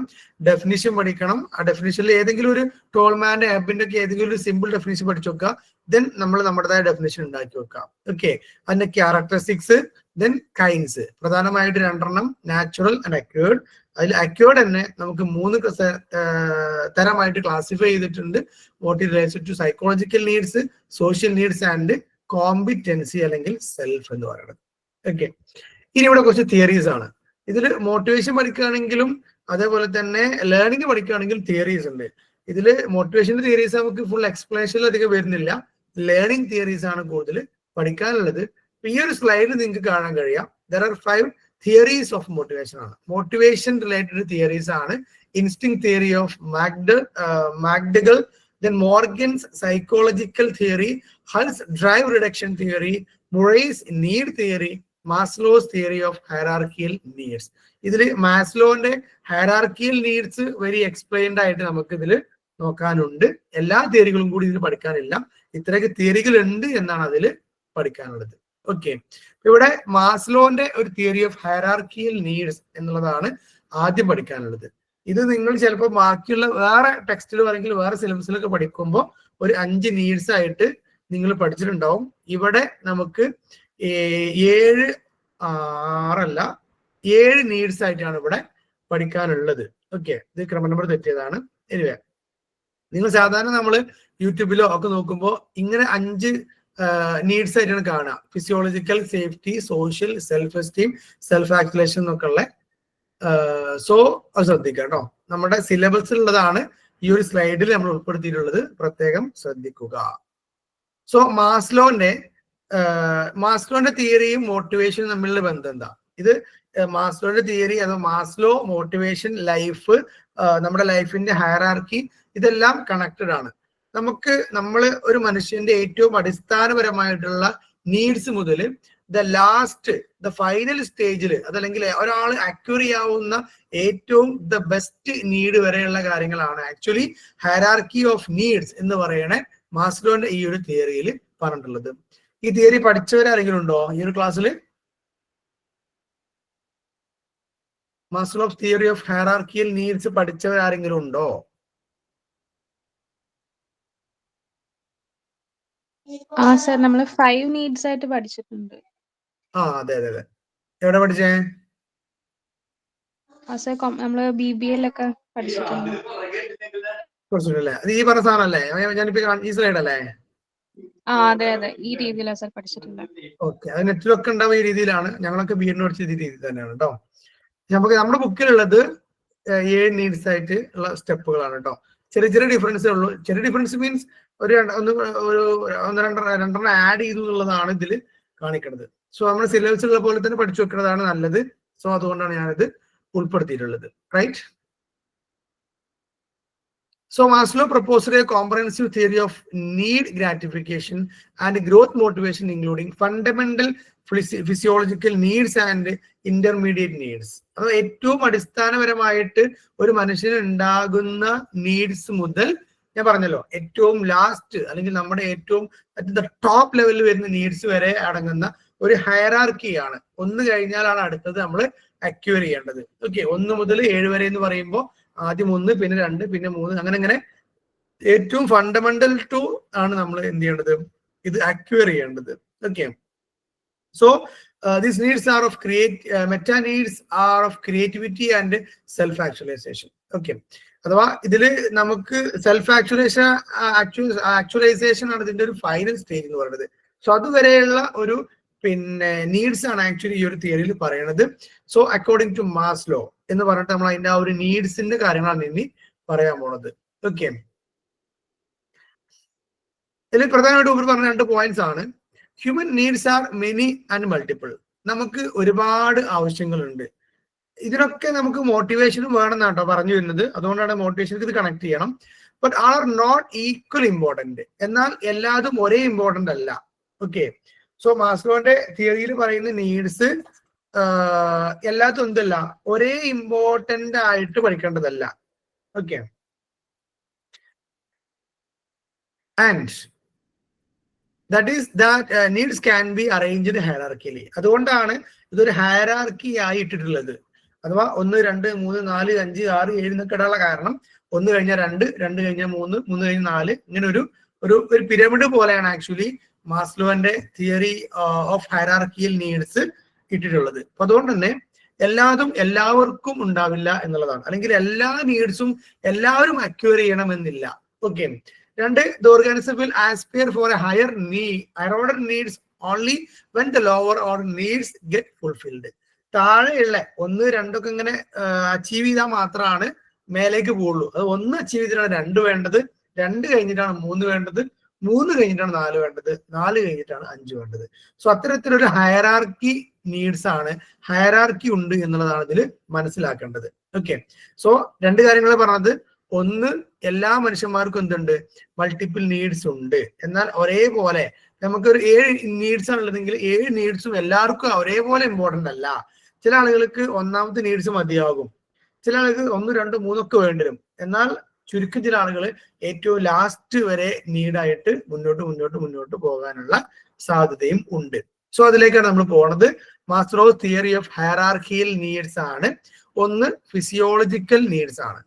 ഡെഫിനിഷൻ പഠിക്കണം. ആ ഡെഫിനിഷനിൽ ഏതെങ്കിലും ഒരു ടോൾമാന്റെ ആപ്പിന്റെ ഒക്കെ ഏതെങ്കിലും ഒരു സിമ്പിൾ ഡെഫിനിഷൻ പഠിച്ചു വെക്കുക. ദെൻ നമ്മൾ നമ്മുടേതായ ഡെഫിനിഷൻ ഉണ്ടാക്കി വെക്കാം. ഓക്കെ. അതിന്റെ ക്യാരക്ടറിസ്റ്റിക്സ്, ദെൻ കൈൻഡ്സ്, പ്രധാനമായിട്ട് 2 നാച്ചുറൽ ആൻഡ് അക്വേർഡ്. അതിൽ അക്വേർഡ് തന്നെ നമുക്ക് 3 തരമായിട്ട് ക്ലാസിഫൈ ചെയ്തിട്ടുണ്ട്. What is related to psychological needs, social needs and competency അല്ലെങ്കിൽ സെൽഫ് എന്ന് പറയുന്നത്. ഓക്കെ. ഇനി ഇവിടെ കുറച്ച് തിയറീസ് ആണ്. ഇതിൽ മോട്ടിവേഷൻ പഠിക്കുകയാണെങ്കിലും അതേപോലെ തന്നെ ലേണിംഗ് പഠിക്കുകയാണെങ്കിലും തിയറീസ് ഉണ്ട്. ഇതിൽ മോട്ടിവേഷന്റെ തിയറീസ് നമുക്ക് ഫുൾ എക്സ്പ്ലനേഷനിൽ അധികം വരുന്നില്ല. ലേണിംഗ് തിയറീസ് ആണ് കൂടുതൽ പഠിക്കാനുള്ളത്. ഈ ഒരു സ്ലൈഡിൽ നിങ്ങൾക്ക് കാണാൻ കഴിയാം. There are 5 theories of motivation ആണ്. മോട്ടിവേഷൻ റിലേറ്റഡ് തിയറീസ് ആണ്. Instinct theory of McDougall, then Morgan's psychological theory, Hull's drive reduction theory, Murray's need theory, Maslow's theory of hierarchical needs. ഇതിൽ മാസ്ലോന്റെ ഹയറാർക്കിയൽ നീഡ്സ് വെരി എക്സ്പ്ലെയിൻഡ് ആയിട്ട് നമുക്ക് ഇതിൽ നോക്കാനുണ്ട്. എല്ലാ തിയറികളും കൂടി ഇതിൽ പഠിക്കാനില്ല. ഇത്രയൊക്കെ തിയറികൾ ഉണ്ട് എന്നാണ് അതിൽ പഠിക്കാനുള്ളത്. ഓക്കെ. ഇവിടെ മാസ്ലോന്റെ ഒരു തിയറി ഓഫ് ഹയറാർക്കിയൽ നീഡ്സ് എന്നുള്ളതാണ് ആദ്യം പഠിക്കാനുള്ളത്. ഇത് നിങ്ങൾ ചിലപ്പോൾ ബാക്കിയുള്ള വേറെ ടെക്സ്റ്റിൽ അല്ലെങ്കിൽ വേറെ സിലബസിലൊക്കെ പഠിക്കുമ്പോൾ ഒരു 5 നീഡ്സ് ആയിട്ട് നിങ്ങൾ പഠിച്ചിട്ടുണ്ടാവും. ഇവിടെ നമുക്ക് 7 നീഡ്സ് ആയിട്ടാണ് ഇവിടെ പഠിക്കാനുള്ളത്. ഓക്കെ. ഇത് ക്രമ നമ്പർ തെറ്റിയതാണ്. എനിവേ, നിങ്ങൾ സാധാരണ നമ്മൾ യൂട്യൂബിലോ ഒക്കെ നോക്കുമ്പോൾ ഇങ്ങനെ 5 നീഡ്സ് ആയിട്ടാണ് കാണുക. Physiological, safety, social, self esteem, self actualisation എന്നൊക്കെ ഉള്ള. സോ അത് ശ്രദ്ധിക്കുക കേട്ടോ. നമ്മുടെ സിലബസിലുള്ളതാണ് ഈ ഒരു സ്ലൈഡിൽ നമ്മൾ ഉൾപ്പെടുത്തിയിട്ടുള്ളത്. പ്രത്യേകം ശ്രദ്ധിക്കുക. സോ മാസ്ലോന്റെ തിയറിയും മോട്ടിവേഷനും തമ്മിലുള്ള ബന്ധം എന്താ? ഇത് മാസ്ലോയുടെ തിയറി അഥവാ മാസ്ലോ മോട്ടിവേഷൻ ലൈഫ് നമ്മുടെ ലൈഫിന്റെ ഹയറാർക്കി ഇതെല്ലാം കണക്റ്റഡ് ആണ്. നമ്മൾ ഒരു മനുഷ്യന്റെ ഏറ്റവും അടിസ്ഥാനപരമായിട്ടുള്ള നീഡ്സ് മുതൽ ദ ഫൈനൽ സ്റ്റേജിൽ അതല്ലെങ്കിൽ ഒരാൾ അക്വയർ ചെയ്യാവുന്ന ഏറ്റവും ദ ബെസ്റ്റ് നീഡ് വരെയുള്ള കാര്യങ്ങളാണ് ആക്ച്വലി ഹയറാർക്കി ഓഫ് നീഡ്സ് എന്ന് പറയണ മാസ്ലോന്റെ ഈ ഒരു തിയറിയിൽ പറഞ്ഞിട്ടുള്ളത്. ഈ തിയറി പഠിച്ചവരാരെങ്കിലും ഉണ്ടോ ഈ ഒരു ക്ലാസ്സിൽ? മാസ്ലോസ് തിയറി ഓഫ് ഹയറാർക്കിയൽ നീഡ്സ് പഠിച്ചവരാരെങ്കിലും ഉണ്ടോ? സർ നമ്മൾ 5 നീഡ്സ് ആയിട്ട് പഠിച്ചിട്ടുണ്ട്. അതെ അതെ അതെ. എവിടെ പഠിച്ചേ? സർ നമ്മള് BBA ഒക്കെ പഠിച്ചിട്ടുണ്ട്. കുറച്ചല്ലേ അത് ഈ പറഞ്ഞ സാധനല്ലേ ഞാനിപ്പോ ഈ സ്ലൈഡ് അല്ലേ? അതെ അതെ, ഈ രീതിയിലാണ് സർ പഠിച്ചിട്ടുണ്ട്. ഓക്കെ, അത് നെറ്റിലൊക്കെ ഉണ്ടാവുന്ന ഈ രീതിയിലാണ്. ഞങ്ങളൊക്കെ ബി.എഡ് പഠിച്ച രീതി തന്നെയാണ് കേട്ടോ. നമ്മുടെ ബുക്കിലുള്ളത് 7 നീഡ്സ് ആയിട്ട് ഉള്ള സ്റ്റെപ്പുകളാണ് കേട്ടോ. ചെറിയ ചെറിയ ഡിഫറൻസേ ഉള്ളൂ. ചെറിയ ഡിഫറൻസ് മീൻസ് രണ്ടെണ്ണം ആഡ് ചെയ്തു എന്നുള്ളതാണ് ഇതിൽ കാണിക്കുന്നത്. സോ നമ്മൾ സിലബസിലുള്ള പോലെ തന്നെ പഠിച്ചു വെക്കുന്നതാണ് നല്ലത്. സോ അതുകൊണ്ടാണ് ഞാനിത് ഉൾപ്പെടുത്തിയിട്ടുള്ളത്. Right. So Maslow proposed a comprehensive theory of need gratification and growth motivation, including fundamental physiological needs and intermediate needs. അത് ഏറ്റവും അടിസ്ഥാനപരമായിട്ട് ഒരു മനുഷ്യന് ഉണ്ടാകുന്ന നീഡ്സ് മുതൽ ഞാൻ പറഞ്ഞല്ലോ ഏറ്റവും ലാസ്റ്റ് അല്ലെങ്കിൽ നമ്മുടെ ഏറ്റവും ടോപ്പ് ലെവലിൽ വരുന്ന നീഡ്സ് വരെ അടങ്ങുന്ന ഒരു ഹയറാർക്കിയാണ്. 1 കഴിഞ്ഞാലാണ് അടുത്തത് നമ്മൾ അക്വയർ ചെയ്യേണ്ടത്. ഓക്കെ, 1 മുതൽ 7 വരെ എന്ന് പറയുമ്പോൾ ആദ്യം 1, പിന്നെ 2, പിന്നെ 3, അങ്ങനെ ഏറ്റവും ഫണ്ടമെന്റൽ ടു ആണ് നമ്മൾ എന്ത് ചെയ്യേണ്ടത്, ഇത് അക്വയർ ചെയ്യേണ്ടത്. Okay, so these needs are of meta needs are of creativity and self actualisation. Okay, അഥവാ ഇതിൽ നമുക്ക് സെൽഫ് ആക്ച്വലൈസേഷൻ ആണ് ഇതിന്റെ ഒരു ഫൈനൽ സ്റ്റേജ് എന്ന് പറയുന്നത്. സോ അതുവരെയുള്ള ഒരു നീഡ്സ് ആണ് ആക്ച്വലി ഈ ഒരു തിയറിയിൽ പറയുന്നത്. സോ അക്കോർഡിംഗ് ടു മാസ്ലോ എന്ന് പറഞ്ഞിട്ട് നമ്മൾ അതിന്റെ ആ ഒരു നീഡ്സിന്റെ കാര്യങ്ങളാണ് ഇനി പറയാൻ പോണത്. ഓക്കെ, ഇതിൽ പ്രധാനമായിട്ട് ഉപരി പറഞ്ഞ 2 പോയിന്റ്സ് ആണ്. Human needs are many and multiple. നമുക്ക് ഒരുപാട് ആവശ്യങ്ങളുണ്ട്. ഇതിനൊക്കെ നമുക്ക് മോട്ടിവേഷനും വേണം എന്നാട്ടോ പറഞ്ഞു വരുന്നത്. അതുകൊണ്ടാണ് മോട്ടിവേഷനിലേക്ക് ഇത് കണക്ട് ചെയ്യണം. But are not equal important. എന്നാൽ എല്ലാതും ഒരേ ഇമ്പോർട്ടന്റ് അല്ല. ഓക്കെ, സോ മാസ്ലോന്റെ തിയറിയിൽ പറയുന്ന നീഡ്സ് എല്ലാത്തും എന്തല്ല ഒരേ ഇമ്പോർട്ടന്റ് ആയിട്ട് പഠിക്കേണ്ടതല്ല. Okay, and that is that needs can be arranged hierarchically. അതുകൊണ്ടാണ് ഇതൊരു ഹയറാർക്കി ആയി ഇട്ടിട്ടുള്ളത്. അഥവാ 1, 2, 3, 4, 5, 6, 7 എന്നൊക്കെ ഇടാനുള്ള കാരണം 1 കഴിഞ്ഞാൽ 2, 2 കഴിഞ്ഞാൽ 3, 3 കഴിഞ്ഞാൽ 4 ഇങ്ങനെ ഒരു പിരമിഡ് പോലെയാണ് ആക്ച്വലി മാസ്ലോന്റെ തിയറി ഓഫ് ഹയറാർക്കിയൽ നീഡ്സ് ഇട്ടിട്ടുള്ളത്. അപ്പൊ അതുകൊണ്ട് തന്നെ എല്ലാവർക്കും ഉണ്ടാവില്ല എന്നുള്ളതാണ്. അല്ലെങ്കിൽ എല്ലാ നീഡ്സും എല്ലാവരും അക്വയർ ചെയ്യണമെന്നില്ല. Okay, 2, the organism will aspire for a higher order needs only when the lower order needs get fulfilled. താഴെയുള്ള 1, 2 ഒക്കെ ഇങ്ങനെ അച്ചീവ് ചെയ്താൽ മാത്രമാണ് മേലേക്ക് പോകുള്ളൂ. അത് 1 അച്ചീവ് ചെയ്തിട്ടാണ് 2 വേണ്ടത്, 2 കഴിഞ്ഞിട്ടാണ് 3 വേണ്ടത്, 3 കഴിഞ്ഞിട്ടാണ് 4 വേണ്ടത്, 4 കഴിഞ്ഞിട്ടാണ് 5 വേണ്ടത്. സോ അത്തരത്തിലൊരു ഹയറാർക്കി നീഡ്സ് ആണ്, ഹയറാർക്കി ഉണ്ട് എന്നുള്ളതാണ് ഇതിൽ മനസ്സിലാക്കേണ്ടത്. ഓക്കെ, സോ 2 കാര്യങ്ങൾ പറഞ്ഞത്, 1 എല്ലാ മനുഷ്യന്മാർക്കും എന്തുണ്ട്, മൾട്ടിപ്പിൾ നീഡ്സ് ഉണ്ട്. എന്നാൽ ഒരേപോലെ നമുക്കൊരു 7 നീഡ്സ് ആണുള്ളതെങ്കിൽ 7 നീഡ്സും എല്ലാവർക്കും ഒരേപോലെ ഇമ്പോർട്ടന്റ് അല്ല. ചില ആളുകൾക്ക് 1ാമത്തെ നീഡ്സ് മതിയാകും, ചില ആളുകൾക്ക് 1, 2, 3 ഒക്കെ വേണ്ടിവരും. എന്നാൽ ചുരുക്കം ചില ആളുകൾ ഏറ്റവും ലാസ്റ്റ് വരെ നീഡായിട്ട് മുന്നോട്ട് പോകാനുള്ള സാധ്യതയും ഉണ്ട്. സോ അതിലേക്കാണ് നമ്മൾ പോണത്. മാസ്ലോസ് തിയറി ഓഫ് ഹയറാർക്കിയൽ നീഡ്സ് ആണ്. 1 ഫിസിയോളജിക്കൽ നീഡ്സ് ആണ്.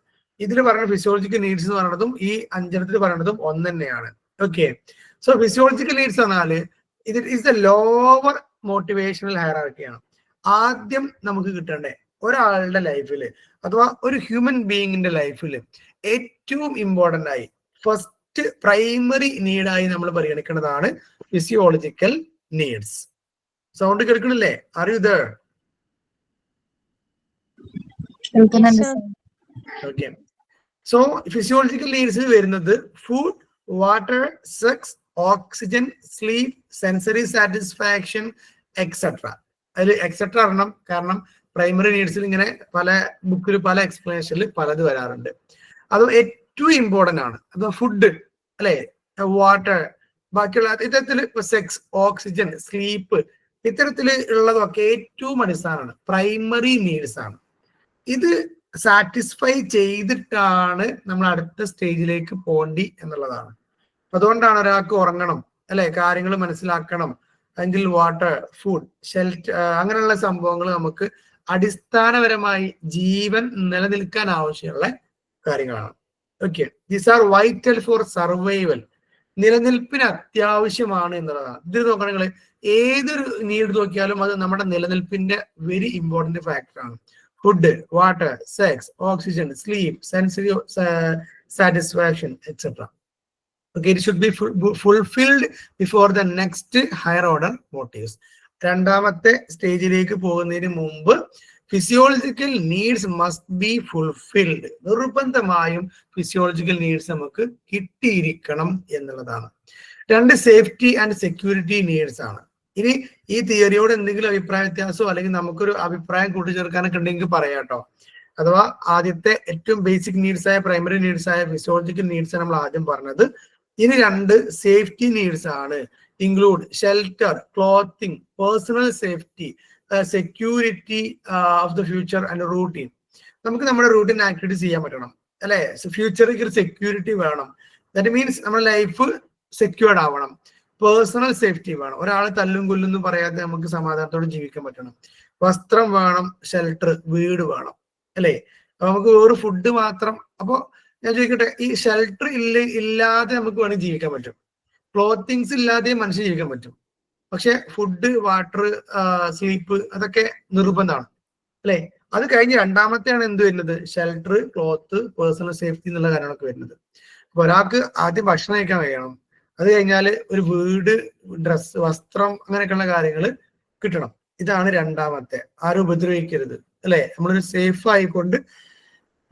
ഇതിൽ പറയുന്ന ഫിസിയോളജിക്കൽ നീഡ്സ് എന്ന് പറയുന്നതും ഈ 5 പറയുന്നതും ഒന്ന് തന്നെയാണ്. ഓക്കെ, സോ ഫിസിയോളജിക്കൽ നീഡ്സ് പറഞ്ഞാല് ഇത് ഇസ് ദ ലോവർ മോട്ടിവേഷണൽ ഹയറാർക്കിയാണ്. ആദ്യം നമുക്ക് കിട്ടേണ്ടേ ഒരാളുടെ ലൈഫില് അഥവാ ഒരു ഹ്യൂമൻ ബീയിങ്ങിന്റെ ലൈഫില് ഏറ്റവും ഇമ്പോർട്ടന്റ് ആയി ഫസ്റ്റ് പ്രൈമറി നീഡായി നമ്മൾ പരിഗണിക്കുന്നതാണ് ഫിസിയോളജിക്കൽ നീഡ്സ്. സൗണ്ട് കേൾക്കണില്ലേ? Are you there? Okay, so physiological needs വരുന്നത് food, water, sex, oxygen, sleep, sensory satisfaction etcetera. അതിൽ എക്സെട്ര അറിയണം, കാരണം പ്രൈമറി നീഡ്സിൽ ഇങ്ങനെ പല ബുക്കിൽ പല എക്സ്പ്ലനേഷനിൽ പലത് വരാറുണ്ട്. അത് ഏറ്റവും ഇമ്പോർട്ടന്റ് ആണ്. അത് ഫുഡ് അല്ലെ, വാട്ടർ, ബാക്കിയുള്ള ഇത്തരത്തിൽ സെക്സ്, ഓക്സിജൻ, സ്ലീപ്പ്, ഇത്തരത്തിൽ ഉള്ളതൊക്കെ ഏറ്റവും അടിസ്ഥാനമാണ്, പ്രൈമറി നീഡ്സ് ആണ്. ഇത് സാറ്റിസ്ഫൈ ചെയ്തിട്ടാണ് നമ്മൾ അടുത്ത സ്റ്റേജിലേക്ക് പോണ്ടി എന്നുള്ളതാണ്. അതുകൊണ്ടാണ് ഒരാൾക്ക് ഉറങ്ങണം അല്ലെ, കാര്യങ്ങൾ മനസ്സിലാക്കണം, അല്ലെങ്കിൽ വാട്ടർ, ഫുഡ്, ഷെൽട്ടർ, അങ്ങനെയുള്ള സംഭവങ്ങൾ നമുക്ക് അടിസ്ഥാനപരമായി ജീവൻ നിലനിൽക്കാൻ ആവശ്യമുള്ള കാര്യങ്ങളാണ്. Okay, these are vital four survival. നിലനിൽപ്പിന് അത്യാവശ്യമാണ് എന്നുള്ളതാണ്. ഇത് നോക്കണെങ്കിൽ ഏതൊരു നീഡ് നോക്കിയാലും അത് നമ്മുടെ നിലനിൽപ്പിന്റെ വെരി ഇമ്പോർട്ടന്റ് ഫാക്ടറാണ്. Food, water, sex, oxygen, sleep, sensory satisfaction etcetera. Okay, it should be fulfilled before the next higher order motives. രണ്ടാമത്തെ സ്റ്റേജിലേക്ക് പോകുന്നതിന് മുമ്പ് physiological needs must be fulfilled. നിർബന്ധമായും ഫിസിയോളജിക്കൽ നീഡ്സ് നമുക്ക് കിട്ടിയിരിക്കണം എന്നുള്ളതാണ്. രണ്ട്, സേഫ്റ്റി ആൻഡ് സെക്യൂരിറ്റി നീഡ്സ് ആണ്. ഇനി ഈ തിയറിയോട് എന്തെങ്കിലും അഭിപ്രായ വ്യത്യാസമോ അല്ലെങ്കിൽ നമുക്കൊരു അഭിപ്രായം കൂട്ടിച്ചേർക്കാനൊക്കെ ഉണ്ടെങ്കിൽ പറയാം കേട്ടോ. അഥവാ ആദ്യത്തെ ഏറ്റവും ബേസിക് നീഡ്സ് ആയ പ്രൈമറി നീഡ്സ് ആയ ഫിസിയോളജിക്കൽ നീഡ്സ് നമ്മൾ ആദ്യം പറഞ്ഞത്. ഇനി രണ്ട് സേഫ്റ്റി നീഡ്സ് ആണ്. Include shelter, clothing, personal safety, security of the future and routine. നമുക്ക് നമ്മുടെ റൂട്ടീൻ ആക്ടിവിറ്റീസ് ചെയ്യാൻ പറ്റണം അല്ലെ. ഫ്യൂച്ചറിലേക്ക് ഒരു സെക്യൂരിറ്റി വേണം. ദാറ്റ് മീൻസ് നമ്മുടെ ലൈഫ് സെക്യൂർഡ് ആവണം. പേഴ്സണൽ സേഫ്റ്റി വേണം. ഒരാൾ തല്ലും കൊല്ലുന്നും പറയാതെ നമുക്ക് സമാധാനത്തോടെ ജീവിക്കാൻ പറ്റണം. വസ്ത്രം വേണം, ഷെൽട്ടർ, വീട് വേണം അല്ലെ. അപ്പൊ നമുക്ക് വേറെ ഫുഡ് മാത്രം. അപ്പൊ ഞാൻ ചോദിക്കട്ടെ, ഈ ഷെൽട്ടർ ഇല്ലാതെ നമുക്ക് വേണമെങ്കിൽ ജീവിക്കാൻ പറ്റും, ക്ലോത്തിങ്സ് ഇല്ലാതെ മനുഷ്യൻ ജീവിക്കാൻ പറ്റും. പക്ഷെ ഫുഡ്, വാട്ടർ, സ്ലീപ്പ് അതൊക്കെ നിർബന്ധമാണ് അല്ലെ. അത് കഴിഞ്ഞ് രണ്ടാമത്തെയാണ് എന്ത് വരുന്നത്, ഷെൽട്ടർ, ക്ലോത്ത്, പേഴ്സണൽ സേഫ്റ്റി എന്നുള്ള കാര്യങ്ങളൊക്കെ വരുന്നത്. അപ്പൊ ഒരാൾക്ക് ആദ്യം ഭക്ഷണം കഴിക്കാൻ കഴിയണം. അത് കഴിഞ്ഞാൽ ഒരു വീട്, ഡ്രസ്സ്, വസ്ത്രം, അങ്ങനെയൊക്കെയുള്ള കാര്യങ്ങൾ കിട്ടണം. ഇതാണ് രണ്ടാമത്തെ. ആരും ഉപദ്രവിക്കരുത് അല്ലെ. നമ്മളൊരു സേഫ് ആയിക്കൊണ്ട്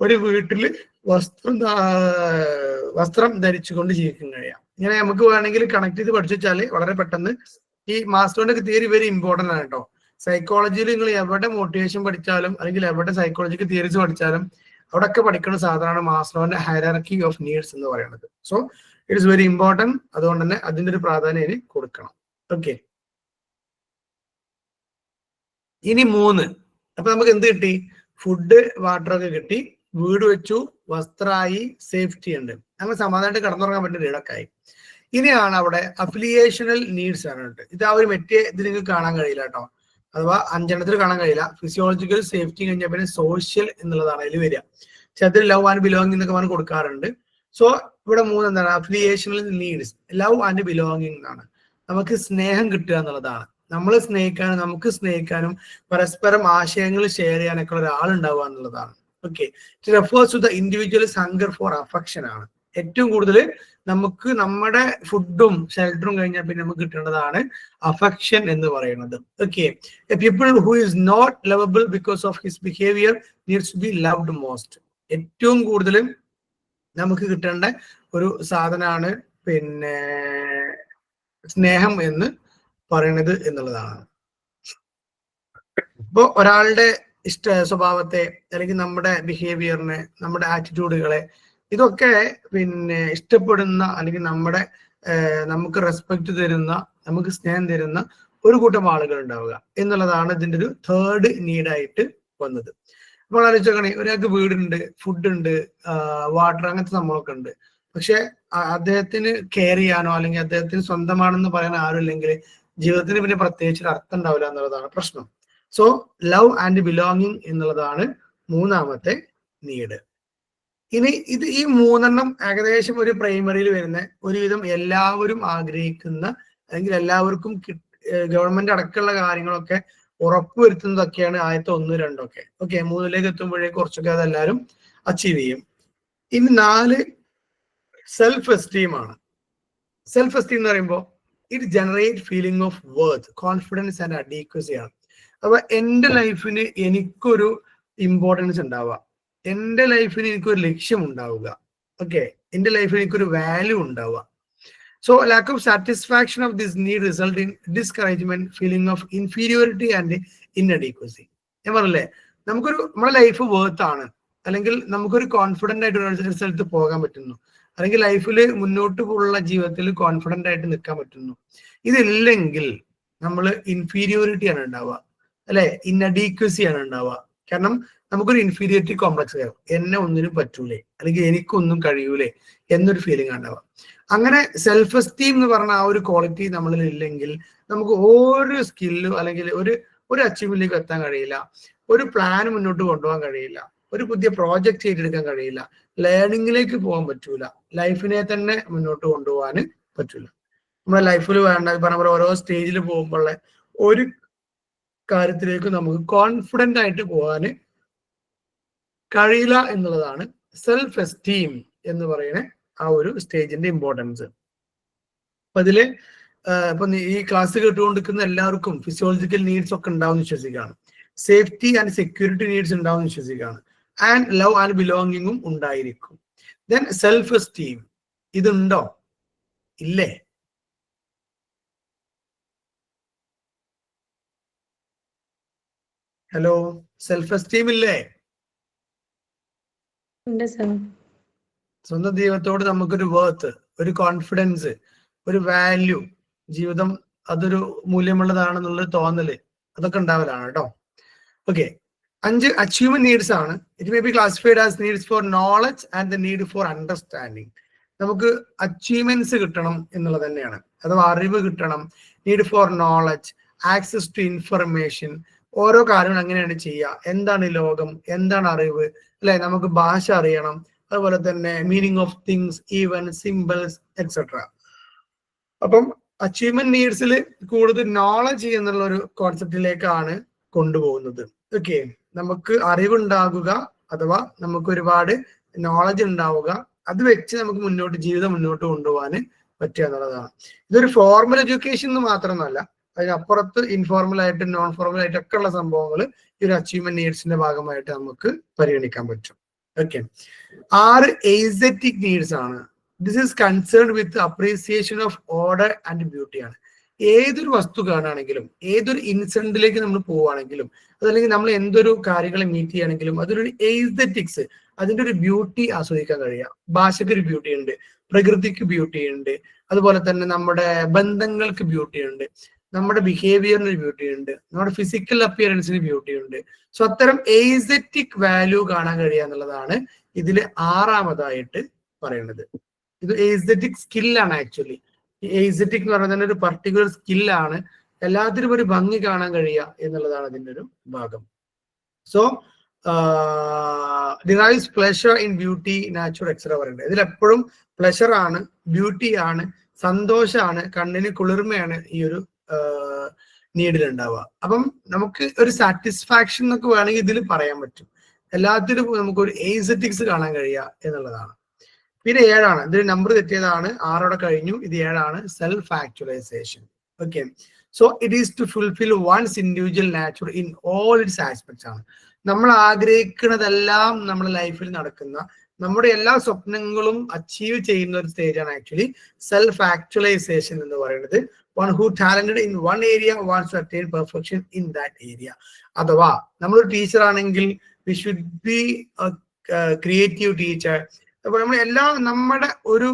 ഒരു വീട്ടില് വസ്ത്രം ധരിച്ചുകൊണ്ട് ജീവിക്കാൻ കഴിയാം. ഇങ്ങനെ നമുക്ക് വേണമെങ്കിൽ കണക്ട് ചെയ്ത് പഠിച്ചു വെച്ചാല് വളരെ പെട്ടെന്ന് ഈ മാസ്റ്ററിന്റെ തിയറി വെരി ഇമ്പോർട്ടന്റ് ആണ് കേട്ടോ. സൈക്കോളജിയിൽ നിങ്ങൾ എവിടെ മോട്ടിവേഷൻ പഠിച്ചാലും അല്ലെങ്കിൽ എവിടെ സൈക്കോളജിക്കൽ തിയറീസ് പഠിച്ചാലും അവിടെയൊക്കെ പഠിക്കുന്ന സാധാരണ മാസ്ലോന്റെ ഹൈറാർക്കി ഓഫ് നീഡ്സ് എന്ന് പറയുന്നത്. So it is very important. അതുകൊണ്ട് തന്നെ അതിന്റെ ഒരു പ്രാധാന്യം ഇനി കൊടുക്കണം. ഓക്കെ, ഇനി 3. അപ്പൊ നമുക്ക് എന്ത് കിട്ടി? ഫുഡ്, വാട്ടർ ഒക്കെ കിട്ടി, വീട് വെച്ചു, വസ്ത്രമായി, സേഫ്റ്റി ഉണ്ട്, അങ്ങനെ സമാധാനമായിട്ട് കടന്നുറങ്ങാൻ പറ്റുന്ന വീടൊക്കെയായി. ഇനിയാണ് അവിടെ അഫിലിയേഷണൽ നീഡ്സ് ആണ്. ഇത് ആ ഒരു മറ്റേ ഇത് നിങ്ങൾക്ക് കാണാൻ കഴിയില്ല കേട്ടോ. അഥവാ 5 കാണാൻ കഴിയില്ല. ഫിസിയോളജിക്കൽ, സേഫ്റ്റി കഴിഞ്ഞാൽ പിന്നെ സോഷ്യൽ എന്നുള്ളതാണ് അതിൽ വരിക. പക്ഷെ അതിൽ ലവ് ആൻഡ് ബിലോങ്ങിങ് എന്നൊക്കെ പറഞ്ഞ് കൊടുക്കാറുണ്ട്. സോ ഇവിടെ 3 എന്താണ്? അഫിലിയേഷണൽ നീഡ്സ്, ലവ് ആൻഡ് ബിലോങ്ങിങ് എന്നാണ്. നമുക്ക് സ്നേഹം കിട്ടുക എന്നുള്ളതാണ്. നമ്മൾ സ്നേഹിക്കാനും നമുക്ക് സ്നേഹിക്കാനും പരസ്പരം ആശയങ്ങൾ ഷെയർ ചെയ്യാനൊക്കെ ഒരാളുണ്ടാവുക എന്നുള്ളതാണ്. Okay, it refers to the individual's hunger for affection ആണ്. ഏറ്റവും കൂടുതൽ നമുക്ക് നമ്മുടെ ഫുഡും ഷെൽട്ടറും കഴിഞ്ഞാൽ പിന്നെ നമുക്ക് കിട്ടേണ്ടതാണ് അഫെക്ഷൻ എന്ന് പറയുന്നത്. Okay, a people who is not lovable because of his behaviour needs to be loved most. ഏറ്റവും കൂടുതൽ നമുക്ക് കിട്ടേണ്ട ഒരു സാധനമാണ് പിന്നെ സ്നേഹം എന്ന് പറയുന്നത് എന്നുള്ളതാണ്. ഇപ്പോ ഒരാളുടെ സ്വഭാവത്തെ അല്ലെങ്കിൽ നമ്മുടെ ബിഹേവിയറിനെ, നമ്മുടെ ആറ്റിറ്റ്യൂഡുകളെ, ഇതൊക്കെ പിന്നെ ഇഷ്ടപ്പെടുന്ന അല്ലെങ്കിൽ നമുക്ക് റെസ്പെക്ട് തരുന്ന, നമുക്ക് സ്നേഹം തരുന്ന ഒരു കൂട്ടം ആളുകൾ ഉണ്ടാവുക എന്നുള്ളതാണ് ഇതിന്റെ ഒരു 3rd നീഡായിട്ട് വന്നത്. അപ്പോൾ ആലോചിച്ചോക്കണേ, ഒരാൾക്ക് വീടുണ്ട്, ഫുഡ് ഉണ്ട്, വാട്ടർ, അങ്ങനത്തെ സംഭവമൊക്കെ ഉണ്ട്. പക്ഷെ അദ്ദേഹത്തിന് കെയർ ചെയ്യാനോ അല്ലെങ്കിൽ അദ്ദേഹത്തിന് സ്വന്തമാണെന്ന് പറയാൻ ആരും ഇല്ലെങ്കിൽ ജീവിതത്തിന് പിന്നെ പ്രത്യേകിച്ച് അർത്ഥം ഉണ്ടാവില്ല എന്നുള്ളതാണ് പ്രശ്നം. സോ ലവ് ആൻഡ് ബിലോങ്ങിങ് എന്നുള്ളതാണ് 3ാമത്തെ നീഡ്. ഇനി ഈ 3 ഏകദേശം ഒരു പ്രൈമറിയിൽ വരുന്ന ഒരുവിധം എല്ലാവരും ആഗ്രഹിക്കുന്ന അല്ലെങ്കിൽ എല്ലാവർക്കും ഗവൺമെന്റ് അടക്കമുള്ള കാര്യങ്ങളൊക്കെ ഉറപ്പുവരുത്തുന്നതൊക്കെയാണ് ആദ്യത്തെ 1, 2 ഒക്കെ. ഓക്കെ, 3ലേക്ക് എത്തുമ്പോഴേക്കും കുറച്ചൊക്കെ അതെല്ലാവരും അച്ചീവ് ചെയ്യും. ഇനി 4 സെൽഫ് എസ്റ്റീം ആണ്. സെൽഫ് എസ്റ്റീം എന്ന് പറയുമ്പോൾ it generate feeling of worth, confidence and adequacy ആണ്. അപ്പൊ എന്റെ ലൈഫിന് എനിക്കൊരു ഇമ്പോർട്ടൻസ് ഉണ്ടാവുക, എന്റെ ലൈഫിന് എനിക്കൊരു ലക്ഷ്യം ഉണ്ടാവുക. ഓക്കെ, എന്റെ ലൈഫിൽ എനിക്കൊരു വാല്യൂ ഉണ്ടാവുക. So lack of satisfaction of this need result in discouragement, feeling of inferiority and inadequacy. ഞാൻ പറഞ്ഞില്ലേ, നമ്മുടെ ലൈഫ് വേർത്ത് ആണ്, അല്ലെങ്കിൽ നമുക്കൊരു കോൺഫിഡന്റ് ആയിട്ട് ഒരു സ്ഥലത്ത് പോകാൻ പറ്റുന്നു, അല്ലെങ്കിൽ ലൈഫിൽ മുന്നോട്ട് പോലുള്ള ജീവിതത്തിൽ കോൺഫിഡന്റ് ആയിട്ട് നിൽക്കാൻ പറ്റുന്നു. ഇതില്ലെങ്കിൽ നമ്മൾ ഇൻഫീരിയോറിറ്റി ആണ് ഉണ്ടാവുക, അല്ലെ, ഇൻഅഡീക്വസി ആണ് ഉണ്ടാവുക. കാരണം നമുക്കൊരു ഇൻഫീരിയോറിറ്റി കോംപ്ലക്സ് വരും, എന്നെ ഒന്നിനും പറ്റൂലേ, അല്ലെങ്കിൽ എനിക്കൊന്നും കഴിയൂലേ എന്നൊരു ഫീലിംഗ് ഉണ്ടാവുക. അങ്ങനെ സെൽഫ് എസ്റ്റീം എന്ന് പറഞ്ഞ ആ ഒരു ക്വാളിറ്റി നമ്മളിൽ ഇല്ലെങ്കിൽ നമുക്ക് ഒരു സ്കില്ലും അല്ലെങ്കിൽ ഒരു അച്ചീവ്മെന്റിലേക്ക് എത്താൻ കഴിയില്ല, ഒരു പ്ലാൻ മുന്നോട്ട് കൊണ്ടുപോകാൻ കഴിയില്ല, ഒരു പുതിയ പ്രോജക്റ്റ് ഏറ്റെടുക്കാൻ കഴിയില്ല, ലേണിങ്ങിലേക്ക് പോകാൻ പറ്റൂല, ലൈഫിനെ തന്നെ മുന്നോട്ട് കൊണ്ടുപോകാൻ പറ്റൂല. നമ്മുടെ ലൈഫിൽ വേണ്ട പറഞ്ഞ പോലെ ഓരോ സ്റ്റേജിൽ പോകുമ്പോൾ ഒരു കാര്യത്തിലേക്ക് നമുക്ക് കോൺഫിഡന്റ് ആയിട്ട് പോകാൻ കഴിയില്ല എന്നുള്ളതാണ് സെൽഫ് എസ്റ്റീം എന്ന് പറയുന്ന ആ ഒരു സ്റ്റേജിന്റെ ഇമ്പോർട്ടൻസ്. അപ്പൊ അതില് ഇപ്പൊ ഈ ക്ലാസ് കേട്ടുകൊണ്ടിരിക്കുന്ന എല്ലാവർക്കും ഫിസിയോളജിക്കൽ നീഡ്സ് ഒക്കെ ഉണ്ടാവും വിശ്വസിക്കുകയാണ്, സേഫ്റ്റി ആൻഡ് സെക്യൂരിറ്റി നീഡ്സ് ഉണ്ടാവും വിശ്വസിക്കുകയാണ്, ആൻഡ് ലവ് ആൻഡ് ബിലോങ്ങിങ്ങും ഉണ്ടായിരിക്കും. ദെൻ സെൽഫ് എസ്റ്റീം ഇതുണ്ടോ? ഇല്ലേ? ഹലോ, സെൽഫ് എസ്റ്റീം ഇല്ലേ? സ്വന്തം ദൈവത്തോട് നമുക്കൊരു വേർത്ത്, ഒരു കോൺഫിഡൻസ്, ഒരു വാല്യൂ, ജീവിതം അതൊരു മൂല്യമുള്ളതാണെന്നുള്ള തോന്നല്, അതൊക്കെ ഉണ്ടാവലാണ് കേട്ടോ. ഓക്കെ, 5 അച്ചീവ്മെന്റ് നീഡ്സ് ആണ്. It may be classified as needs for knowledge and the need for understanding. നമുക്ക് അച്ചീവ്മെന്റ്സ് കിട്ടണം എന്നുള്ളത് തന്നെയാണ്, അഥവാ അറിവ് കിട്ടണം, need for knowledge, access to information, ഓരോ കാര്യങ്ങൾ എങ്ങനെയാണ് ചെയ്യുക, എന്താണ് ലോകം, എന്താണ് അറിവ്, അല്ലെ, നമുക്ക് ഭാഷ അറിയണം, അതുപോലെ തന്നെ meaning of things, even symbols etcetera. അപ്പം അച്ചീവ്മെന്റ് നീഡ്സിൽ കൂടുതൽ നോളജ് എന്നുള്ള ഒരു കോൺസെപ്റ്റിലേക്കാണ് കൊണ്ടുപോകുന്നത്. ഓക്കെ, നമുക്ക് അറിവുണ്ടാകുക അഥവാ നമുക്ക് ഒരുപാട് നോളജ് ഉണ്ടാവുക, അത് വെച്ച് നമുക്ക് ജീവിതം മുന്നോട്ട് കൊണ്ടുപോകാൻ പറ്റുക എന്നുള്ളതാണ്. ഇതൊരു ഫോർമൽ എഡ്യൂക്കേഷൻ എന്ന് മാത്രമല്ല, അതിനപ്പുറത്ത് ഇൻഫോർമൽ ആയിട്ട് നോൺ ഫോർമൽ ആയിട്ടൊക്കെ ഉള്ള സംഭവങ്ങൾ ഈ ഒരു അച്ചീവ്മെന്റ് നീഡ്സിന്റെ ഭാഗമായിട്ട് നമുക്ക് പരിഗണിക്കാൻ പറ്റും. ഓക്കെ, 6 എയ്സെറ്റിക് നീഡ്സ് ആണ്. This is concern with appreciation of order and beauty ആണ്. ഏതൊരു വസ്തു കാണുകയാണെങ്കിലും, ഏതൊരു ഇൻസിഡന്റിലേക്ക് നമ്മൾ പോവുകയാണെങ്കിലും, അതല്ലെങ്കിൽ നമ്മൾ എന്തൊരു കാര്യങ്ങളെ മീറ്റ് ചെയ്യുകയാണെങ്കിലും അതൊരു എയ്സെറ്റിക്സ്, അതിന്റെ ഒരു ബ്യൂട്ടി ആസ്വദിക്കാൻ കഴിയുക. ഭാഷയ്ക്ക് ഒരു ബ്യൂട്ടി ഉണ്ട്, പ്രകൃതിക്ക് ബ്യൂട്ടി ഉണ്ട്, അതുപോലെ തന്നെ നമ്മുടെ ബന്ധങ്ങൾക്ക് ബ്യൂട്ടി ഉണ്ട്, നമ്മുടെ ബിഹേവിയറിന് ബ്യൂട്ടി ഉണ്ട്, നമ്മുടെ ഫിസിക്കൽ അപ്പിയറൻസിന് ബ്യൂട്ടി ഉണ്ട്. സോ അത്തരം എയ്സെറ്റിക് വാല്യൂ കാണാൻ കഴിയുക എന്നുള്ളതാണ് ഇതിൽ 6ാമതായിട്ട് പറയുന്നത്. ഇത് എയ്സെറ്റിക് സ്കില്ലാണ്. ആക്ച്വലി ഈ എയ്സെറ്റിക് എന്ന് പറയുന്നത് ഒരു പർട്ടിക്കുലർ സ്കില്ലാണ്, എല്ലാത്തിനും ഒരു ഭംഗി കാണാൻ കഴിയുക എന്നുള്ളതാണ് അതിൻ്റെ ഒരു ഭാഗം. So derives pleasure in beauty, natural etcetera പറയുന്നത്. ഇതിലെപ്പോഴും പ്ലഷർ ആണ്, ബ്യൂട്ടി ആണ്, സന്തോഷമാണ്, കണ്ണിന് കുളിർമയാണ് ഈ ഒരു നീഡിലുണ്ടാവുക. അപ്പം നമുക്ക് ഒരു സാറ്റിസ്ഫാക്ഷൻ എന്നൊക്കെ വേണമെങ്കിൽ ഇതിൽ പറയാൻ പറ്റും. എല്ലാത്തിനും നമുക്കൊരു എയ്സെറ്റിക്സ് കാണാൻ കഴിയുക എന്നുള്ളതാണ്. പിന്നെ 7ആണ്, ഇതിൽ നമ്പർ തെറ്റിയതാണ്, 6 കഴിഞ്ഞു, ഇത് 7ആണ്, self actualisation. Okay, so it is to fulfil one's individual nature in all its aspects ആണ്. നമ്മൾ ആഗ്രഹിക്കുന്നതെല്ലാം നമ്മുടെ ലൈഫിൽ നടക്കുന്ന, നമ്മുടെ എല്ലാ സ്വപ്നങ്ങളും അച്ചീവ് ചെയ്യുന്ന ഒരു സ്റ്റേജാണ് ആക്ച്വലി സെൽഫ് ആക്ച്വലൈസേഷൻ എന്ന് പറയുന്നത്. One who talented in one area wants to attain perfection in that area. അഥവാ നമ്മളൊരു ടീച്ചർ ആണെങ്കിൽ we should be creative teacher. അപ്പോൾ നമ്മുടെ ഒരു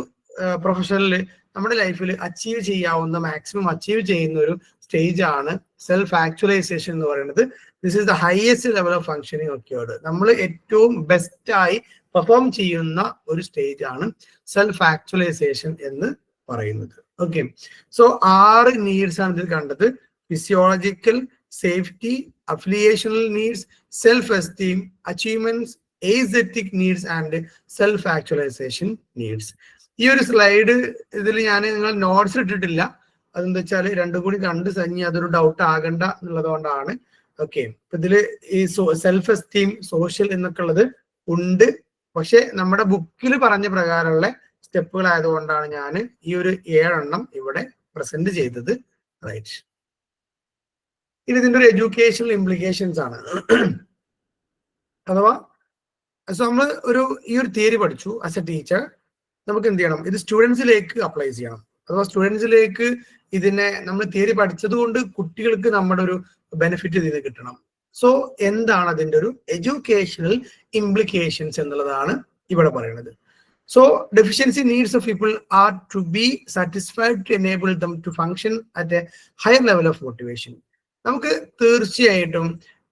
പ്രൊഫഷനിൽ, നമ്മുടെ ലൈഫിൽ അച്ചീവ് ചെയ്യാവുന്ന, മാക്സിമം അച്ചീവ് ചെയ്യുന്ന ഒരു സ്റ്റേജ് ആണ് സെൽഫ് ആക്ച്വലൈസേഷൻ എന്ന് പറയുന്നത്. This is the highest level of functioning ഒക്കെയോട് നമ്മൾ ഏറ്റവും ബെസ്റ്റായി പെർഫോം ചെയ്യുന്ന ഒരു സ്റ്റേജ് ആണ് സെൽഫ് ആക്ച്വലൈസേഷൻ എന്ന് പറയുന്നത്. ഓക്കെ, സോ 6 നീഡ്സ് ആണ് ഇതിൽ കണ്ടത്: physiological, safety, affiliational needs, self esteem, achievements, aesthetic needs and self actualisation needs. ഈ ഒരു സ്ലൈഡ് ഇതിൽ ഞാൻ നിങ്ങൾ നോട്ട്സ് ഇട്ടിട്ടില്ല. അതെന്താ വെച്ചാൽ രണ്ടും കൂടി കണ്ട് സഞ്ഞി അതൊരു ഡൗട്ട് ആകണ്ട എന്നുള്ളത് കൊണ്ടാണ്. ഓക്കെ, ഇതില് ഈ സെൽഫ് എസ്റ്റീം, സോഷ്യൽ എന്നൊക്കെ ഉള്ളത് ഉണ്ട്, പക്ഷെ നമ്മുടെ ബുക്കിൽ പറഞ്ഞ പ്രകാരമുള്ള സ്റ്റെപ്പുകൾ ആയതുകൊണ്ടാണ് ഞാൻ ഈ ഒരു 7 ഇവിടെ പ്രസന്റ് ചെയ്തത്. റൈറ്റ്, ഇനി ഇതിന്റെ ഒരു എഡ്യൂക്കേഷണൽ ഇംപ്ലിക്കേഷൻസ് ആണ്. അഥവാ നമ്മൾ ഈ ഒരു തിയറി പഠിച്ചു ആസ് എ ടീച്ചർ, നമുക്ക് എന്ത് ചെയ്യണം, ഇത് സ്റ്റുഡൻസിലേക്ക് അപ്ലൈ ചെയ്യണം. അഥവാ സ്റ്റുഡൻസിലേക്ക് ഇതിനെ നമ്മൾ തിയറി പഠിച്ചത് കൊണ്ട് കുട്ടികൾക്ക് നമ്മുടെ ഒരു ബെനിഫിറ്റ് ഇതിന് കിട്ടണം. സോ എന്താണ് അതിന്റെ ഒരു എഡ്യൂക്കേഷണൽ ഇംപ്ലിക്കേഷൻസ് എന്നുള്ളതാണ് ഇവിടെ പറയുന്നത്. So deficiency needs of people are to be satisfied to enable them to function at a higher level of motivation. നമുക്ക് തീർച്ചയായിട്ടും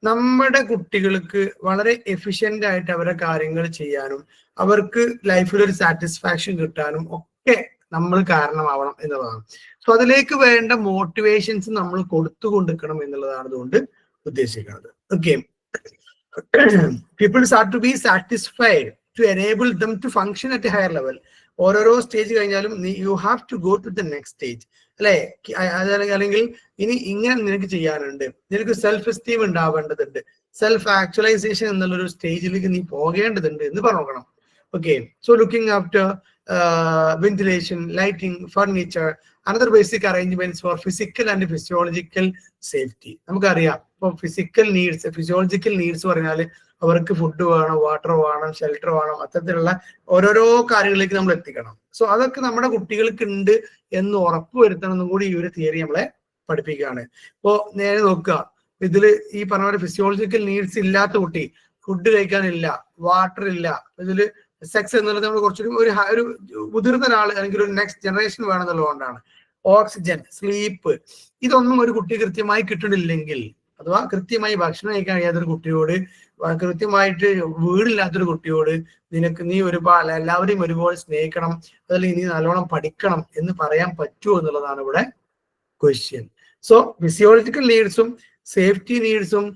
നമ്മുടെ കുട്ടികൾക്ക് വളരെ എഫിഷ്യന്റ് ആയിട്ട് അവരുടെ കാര്യങ്ങൾ ചെയ്യാനും അവർക്ക് ലൈഫിൽ ഒരു സാറ്റിസ്ഫാക്ഷൻ കിട്ടാനും ഒക്കെ നമ്മൾ കാരണമാവണം എന്നുള്ളതാണ്. സോ അതിലേക്ക് വേണ്ട മോട്ടിവേഷൻസ് നമ്മൾ കൊടുത്തുകൊണ്ടിരിക്കണം എന്നുള്ളതാണ് അതുകൊണ്ട് ഉദ്ദേശിക്കുന്നത്. Okay, peoples are to be satisfied to enable them to function at a higher level. ഓരോരോ സ്റ്റേജ് കഴിഞ്ഞാലും you have to go to the next stage അല്ലെ. അല്ലെങ്കിൽ ഇനി ഇങ്ങനെ നിനക്ക് ചെയ്യാനുണ്ട്, നിനക്ക് സെൽഫ് എസ്റ്റീം ഉണ്ടാവേണ്ടതുണ്ട്, സെൽഫ് ആക്ച്വലൈസേഷൻ എന്നുള്ളൊരു സ്റ്റേജിലേക്ക് നീ പോകേണ്ടതുണ്ട് എന്ന് പറഞ്ഞോക്കണം. Okay, so looking after ventilation, lighting, furniture, another basic arrangements for physical and physiological safety. നമുക്കറിയാം ഇപ്പൊ ഫിസിക്കൽ നീഡ്സ്, ഫിസിയോളജിക്കൽ നീഡ്സ് പറഞ്ഞാൽ അവർക്ക് ഫുഡ് വേണം, വാട്ടർ വേണം, ഷെൽട്ടർ വേണം, അത്തരത്തിലുള്ള ഓരോരോ കാര്യങ്ങളിലേക്ക് നമ്മൾ എത്തിക്കണം. സോ അതൊക്കെ നമ്മുടെ കുട്ടികൾക്ക് ഉണ്ട് എന്ന് ഉറപ്പുവരുത്തണം എന്നും കൂടി ഈ ഒരു തിയറി നമ്മളെ പഠിപ്പിക്കുകയാണ്. ഇപ്പോ നേരെ നോക്കുക, ഇതില് ഈ പറഞ്ഞ പോലെ ഫിസിയോളജിക്കൽ നീഡ്സ് ഇല്ലാത്ത കുട്ടി, ഫുഡ് കഴിക്കാനില്ല, വാട്ടർ ഇല്ല, ഇതില് സെക്സ് എന്നുള്ളത് നമ്മൾ കുറച്ചൊരു ഒരു മുതിർന്ന ഒരാൾ അല്ലെങ്കിൽ ഒരു നെക്സ്റ്റ് ജനറേഷൻ വേണമെന്നുള്ളതുകൊണ്ടാണ്. ഓക്സിജൻ, സ്ലീപ്പ്, ഇതൊന്നും ഒരു കുട്ടി കൃത്യമായി കിട്ടണില്ലെങ്കിൽ, അഥവാ കൃത്യമായി ഭക്ഷണം കഴിക്കാൻ കഴിയാത്തൊരു കുട്ടിയോട്, കൃത്യമായിട്ട് വീടില്ലാത്തൊരു കുട്ടിയോട് നീ ഒരുപാട് എല്ലാവരെയും ഒരുപോലെ സ്നേഹിക്കണം, അതല്ലെങ്കിൽ നീ നല്ലോണം പഠിക്കണം എന്ന് പറയാൻ പറ്റുമോ എന്നുള്ളതാണ് ഇവിടെ ക്വസ്റ്റ്യൻ. സോ ഫിസിയോളജിക്കൽ നീഡ്സും സേഫ്റ്റി നീഡ്സും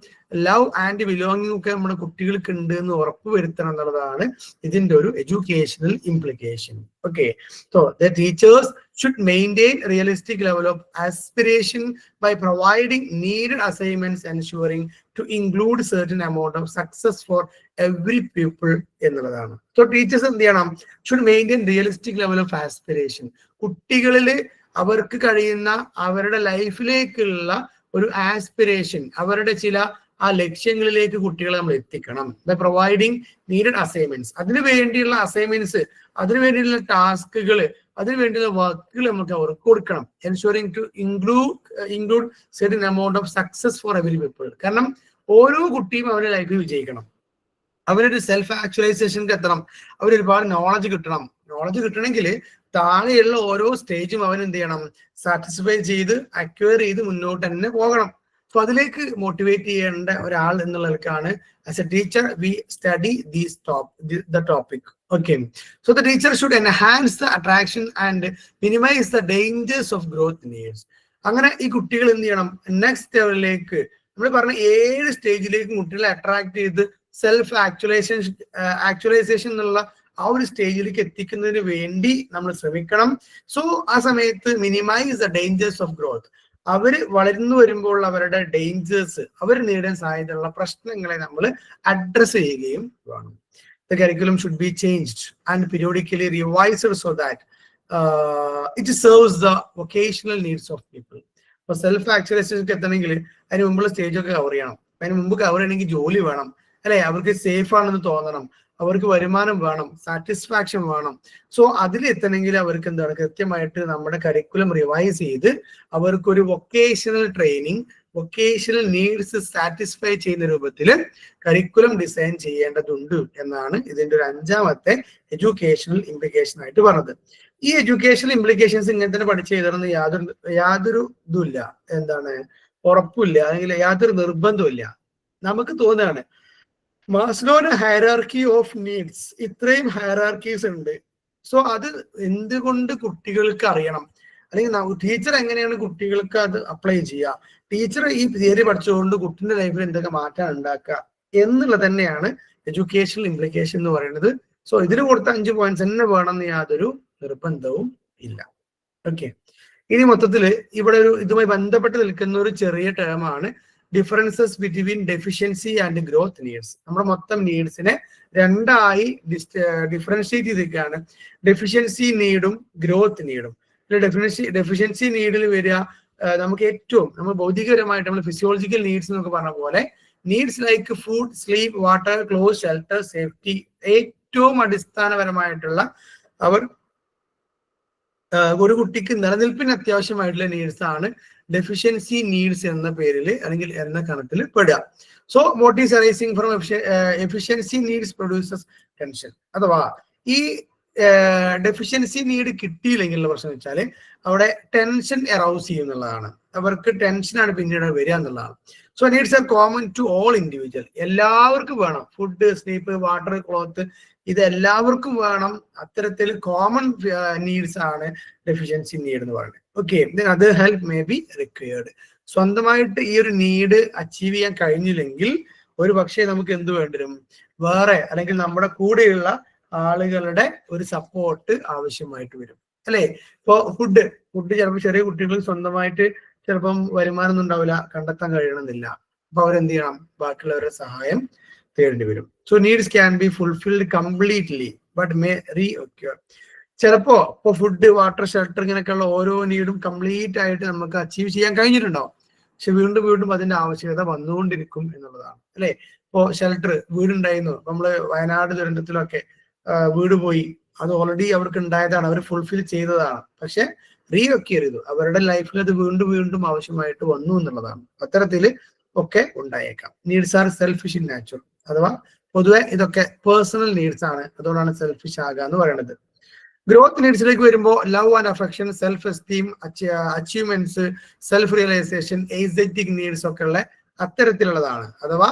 ലവ് ആൻഡ് ബിലോങ്ങിങ് ഒക്കെ നമ്മുടെ കുട്ടികൾക്ക് ഉണ്ട് എന്ന് ഉറപ്പുവരുത്തണം എന്നുള്ളതാണ് ഇതിന്റെ ഒരു educational implication. Okay, so the teachers should maintain realistic level of aspiration by providing needed assignments, ensuring to include certain amount of success for every pupil എന്നുള്ളതാണ്. സോ ടീച്ചേഴ്സ് എന്ത് ചെയ്യണം? should maintain realistic level of aspiration. കുട്ടികളിൽ അവർക്ക് കഴിയുന്ന അവരുടെ ലൈഫിലേക്കുള്ള ഒരു aspiration, അവരുടെ ചില ആ ലക്ഷ്യങ്ങളിലേക്ക് കുട്ടികളെ നമ്മൾ എത്തിക്കണം. ബൈ പ്രൊവൈഡിങ് നീഡഡ് അസൈൻമെന്റ്സ്, അതിനു വേണ്ടിയുള്ള അസൈൻമെന്റ്സ്, അതിനു വേണ്ടിയുള്ള ടാസ്കുകൾ, അതിനു വേണ്ടിയുള്ള വർക്കുകൾ നമുക്ക് അവർക്ക് കൊടുക്കണം. Ensuring to include certain amount of success for every people. കാരണം ഓരോ കുട്ടിയും അവരുടെ ലൈഫിൽ വിജയിക്കണം, അവരൊരു സെൽഫ് ആക്ച്വലൈസേഷനിൽ എത്തണം, അവരൊരുപാട് നോളജ് കിട്ടണം. നോളജ് കിട്ടണമെങ്കിൽ താഴെയുള്ള ഓരോ സ്റ്റേജും അവൻ എന്ത് ചെയ്യണം? സാറ്റിസ്ഫൈ ചെയ്ത് അക്വയർ ചെയ്ത് മുന്നോട്ട് തന്നെ പോകണം. സോ അതിലേക്ക് മോട്ടിവേറ്റ് ചെയ്യേണ്ട ഒരാൾ എന്നുള്ളവർക്കാണ് as a teacher we study the topic. Okay, so the teacher should enhance the attraction and minimize the dangers of growth needs. അങ്ങനെ ഈ കുട്ടികൾ എന്ത് ചെയ്യണം? നെക്സ്റ്റ് ലെവലിലേക്ക്, നമ്മൾ പറഞ്ഞ 7 സ്റ്റേജിലേക്ക് കുട്ടികളെ അട്രാക്ട് ചെയ്ത് സെൽഫ് ആക്ച്വലൈസേഷൻ എന്നുള്ള ആ ഒരു സ്റ്റേജിലേക്ക് എത്തിക്കുന്നതിന് വേണ്ടി നമ്മൾ ശ്രമിക്കണം. സോ ആ സമയത്ത് minimize the dangers of growth. അവര് വളർന്നു വരുമ്പോൾ അവരുടെ ഡേഞ്ചേഴ്സ്, അവർ നേരിടാൻ സാധ്യതയുള്ള പ്രശ്നങ്ങളെ നമ്മൾ അഡ്രസ് ചെയ്യുകയും വേണം. The curriculum should be changed and periodically revised so that it serves the vocational needs of people. For self-actualization എത്തണമെങ്കിൽ അതിന് മുമ്പുള്ള സ്റ്റേജൊക്കെ കവർ ചെയ്യണം. അതിന് മുമ്പ് കവർ ചെയ്യണമെങ്കിൽ ജോലി വേണം അല്ലെ, അവർക്ക് സേഫ് ആണെന്ന് തോന്നണം, അവർക്ക് വരുമാനം വേണം, സാറ്റിസ്ഫാക്ഷൻ വേണം. സോ അതിലെത്തണമെങ്കിൽ അവർക്ക് എന്താണ്? കൃത്യമായിട്ട് നമ്മുടെ കരിക്കുലം റിവൈസ് ചെയ്ത് അവർക്കൊരു vocational training, vocational needs satisfy ചെയ്യുന്ന രൂപത്തിൽ കരിക്കുലം ഡിസൈൻ ചെയ്യേണ്ടതുണ്ട് എന്നാണ് ഇതിന്റെ ഒരു 5ാമത്തെ എഡ്യൂക്കേഷണൽ ഇംപ്ലിക്കേഷൻ ആയിട്ട് പറഞ്ഞത്. ഈ എഡ്യൂക്കേഷണൽ ഇംപ്ലിക്കേഷൻസ് ഇങ്ങനെ തന്നെ പഠിച്ചു ചെയ്തതെന്ന് യാതൊരു ഇതുമില്ല, എന്താണ് ഉറപ്പില്ല, അല്ലെങ്കിൽ യാതൊരു നിർബന്ധമില്ല. നമുക്ക് തോന്നുകയാണ് മാസ്ലോയുടെ ഹൈറാർക്കി ഓഫ് നീഡ്സ്, ഇത്രയും ഹൈറാർക്കീസ് ഉണ്ട്. സോ അത് എന്തുകൊണ്ട് കുട്ടികൾക്ക് അറിയണം, അല്ലെങ്കിൽ ടീച്ചർ എങ്ങനെയാണ് കുട്ടികൾക്ക് അത് അപ്ലൈ ചെയ്യുക, ടീച്ചർ ഈ തിയറി പഠിച്ചുകൊണ്ട് കുട്ടിന്റെ ലൈഫിൽ എന്തൊക്കെ മാറ്റം ഉണ്ടാക്കുക എന്നുള്ളത് തന്നെയാണ് എഡ്യൂക്കേഷണൽ ഇംപ്ലിക്കേഷൻ എന്ന് പറയുന്നത്. സോ ഇതിന് കൊടുത്ത 5 പോയിന്റ്സ് തന്നെ വേണമെന്ന് യാതൊരു നിർബന്ധവും ഇല്ല. ഓക്കെ, ഇനി മൊത്തത്തിൽ ഇവിടെ ഒരു ഇതുമായി ബന്ധപ്പെട്ട് നിൽക്കുന്ന ഒരു ചെറിയ ടേമാണ് differences between deficiency and growth needs. നമ്മുടെ മൊത്തം നീഡ്സിനെ 2ആയി ഡിഫറൻഷിയേറ്റ് ചെയ്തിരിക്കുകയാണ്. ഡെഫിഷ്യൻസി നീഡും ഗ്രോത്ത് നീഡും. ഡെഫിഷ്യൻസി നീഡിൽ വരിക നമുക്ക് ഏറ്റവും നമ്മൾ ഭൗതികപരമായിട്ട് നമ്മൾ ഫിസിയോളജിക്കൽ നീഡ്സ് എന്നൊക്കെ പറഞ്ഞ പോലെ needs like food, sleep, water, cloth, shelter, safety, ഏറ്റവും അടിസ്ഥാനപരമായിട്ടുള്ള ഒരു കുട്ടിക്ക് നിലനിൽപ്പിന് അത്യാവശ്യമായിട്ടുള്ള നീഡ്സ് ആണ് ഡെഫിഷ്യൻസി നീഡ്സ് എന്ന പേരിൽ അല്ലെങ്കിൽ എന്ന കണത്തിൽ പെടുക. So what is arising from efficiency needs produces tension. അഥവാ ഈ ഡെഫിഷ്യൻസി നീഡ് കിട്ടിയില്ലെങ്കിലുള്ള പ്രശ്നം വെച്ചാൽ അവിടെ ടെൻഷൻ അറൗസ് ചെയ്യുന്നുള്ളതാണ്. അവർക്ക് ടെൻഷനാണ് പിന്നീട് വരിക എന്നുള്ളതാണ്. So needs are common to all individual. എല്ലാവർക്കും വേണം. ഫുഡ്, സ്ലീപ്പ്, വാട്ടർ, ക്ലോത്ത്, ഇത് എല്ലാവർക്കും വേണം. അത്തരത്തിൽ കോമൺ നീഡ്സ് ആണ് ഡെഫിഷ്യൻസി നീഡ് എന്ന് പറയുന്നത്. ഓക്കെ, അത് ഹെൽപ്പ് മേ ബി റിക്വയർഡ്. സ്വന്തമായിട്ട് ഈ ഒരു നീഡ് അച്ചീവ് ചെയ്യാൻ കഴിഞ്ഞില്ലെങ്കിൽ ഒരു പക്ഷേ നമുക്ക് എന്ത് വേണ്ടിവരും, വേറെ അല്ലെങ്കിൽ നമ്മുടെ കൂടെയുള്ള ആളുകളുടെ ഒരു സപ്പോർട്ട് ആവശ്യമായിട്ട് വരും, അല്ലെ? ഇപ്പൊ ഫുഡ് ചിലപ്പോൾ ചെറിയ കുട്ടികൾ സ്വന്തമായിട്ട് ചിലപ്പം വരുമാനം ഒന്നും ഉണ്ടാവില്ല, കണ്ടെത്താൻ കഴിയണമെന്നില്ല. അപ്പൊ അവരെന്ത് ചെയ്യണം, ബാക്കിയുള്ളവരുടെ സഹായം തേടേണ്ടി വരും. So needs can be fulfilled completely but may reoccur. ചിലപ്പോ ഇപ്പൊ ഫുഡ്, വാട്ടർ, ഷെൽട്ടർ ഇങ്ങനെയൊക്കെയുള്ള ഓരോ നീഡും കംപ്ലീറ്റ് ആയിട്ട് നമുക്ക് അച്ചീവ് ചെയ്യാൻ കഴിഞ്ഞിട്ടുണ്ടാവും. പക്ഷെ വീണ്ടും വീണ്ടും അതിന്റെ ആവശ്യകത വന്നുകൊണ്ടിരിക്കും എന്നുള്ളതാണ്, അല്ലെ? ഇപ്പോ ഷെൽട്ടർ, വീടുണ്ടായിരുന്നു, നമ്മള് വയനാട് ദുരന്തത്തിലൊക്കെ വീട് പോയി, അത് ഓൾറെഡി അവർക്ക് ഉണ്ടായതാണ്, അവർ ഫുൾഫിൽ ചെയ്തതാണ്. പക്ഷെ റീഒക്യൂർ ചെയ്തു, അവരുടെ ലൈഫിൽ അത് വീണ്ടും വീണ്ടും ആവശ്യമായിട്ട് വന്നു എന്നുള്ളതാണ്. അത്തരത്തിൽ ഒക്കെ ഉണ്ടായേക്കാം. Needs R selfish in nature. അഥവാ പൊതുവെ ഇതൊക്കെ പേഴ്സണൽ നീഡ്സ് ആണ്, അതുകൊണ്ടാണ് സെൽഫിഷ് ആകുക എന്ന് പറയുന്നത്. ഗ്രോത്ത് നീഡ്സിലേക്ക് വരുമ്പോൾ love and affection, self esteem, achievements, self realisation, aesthetic needs ഒക്കെ ഉള്ള അത്തരത്തിലുള്ളതാണ്. അഥവാ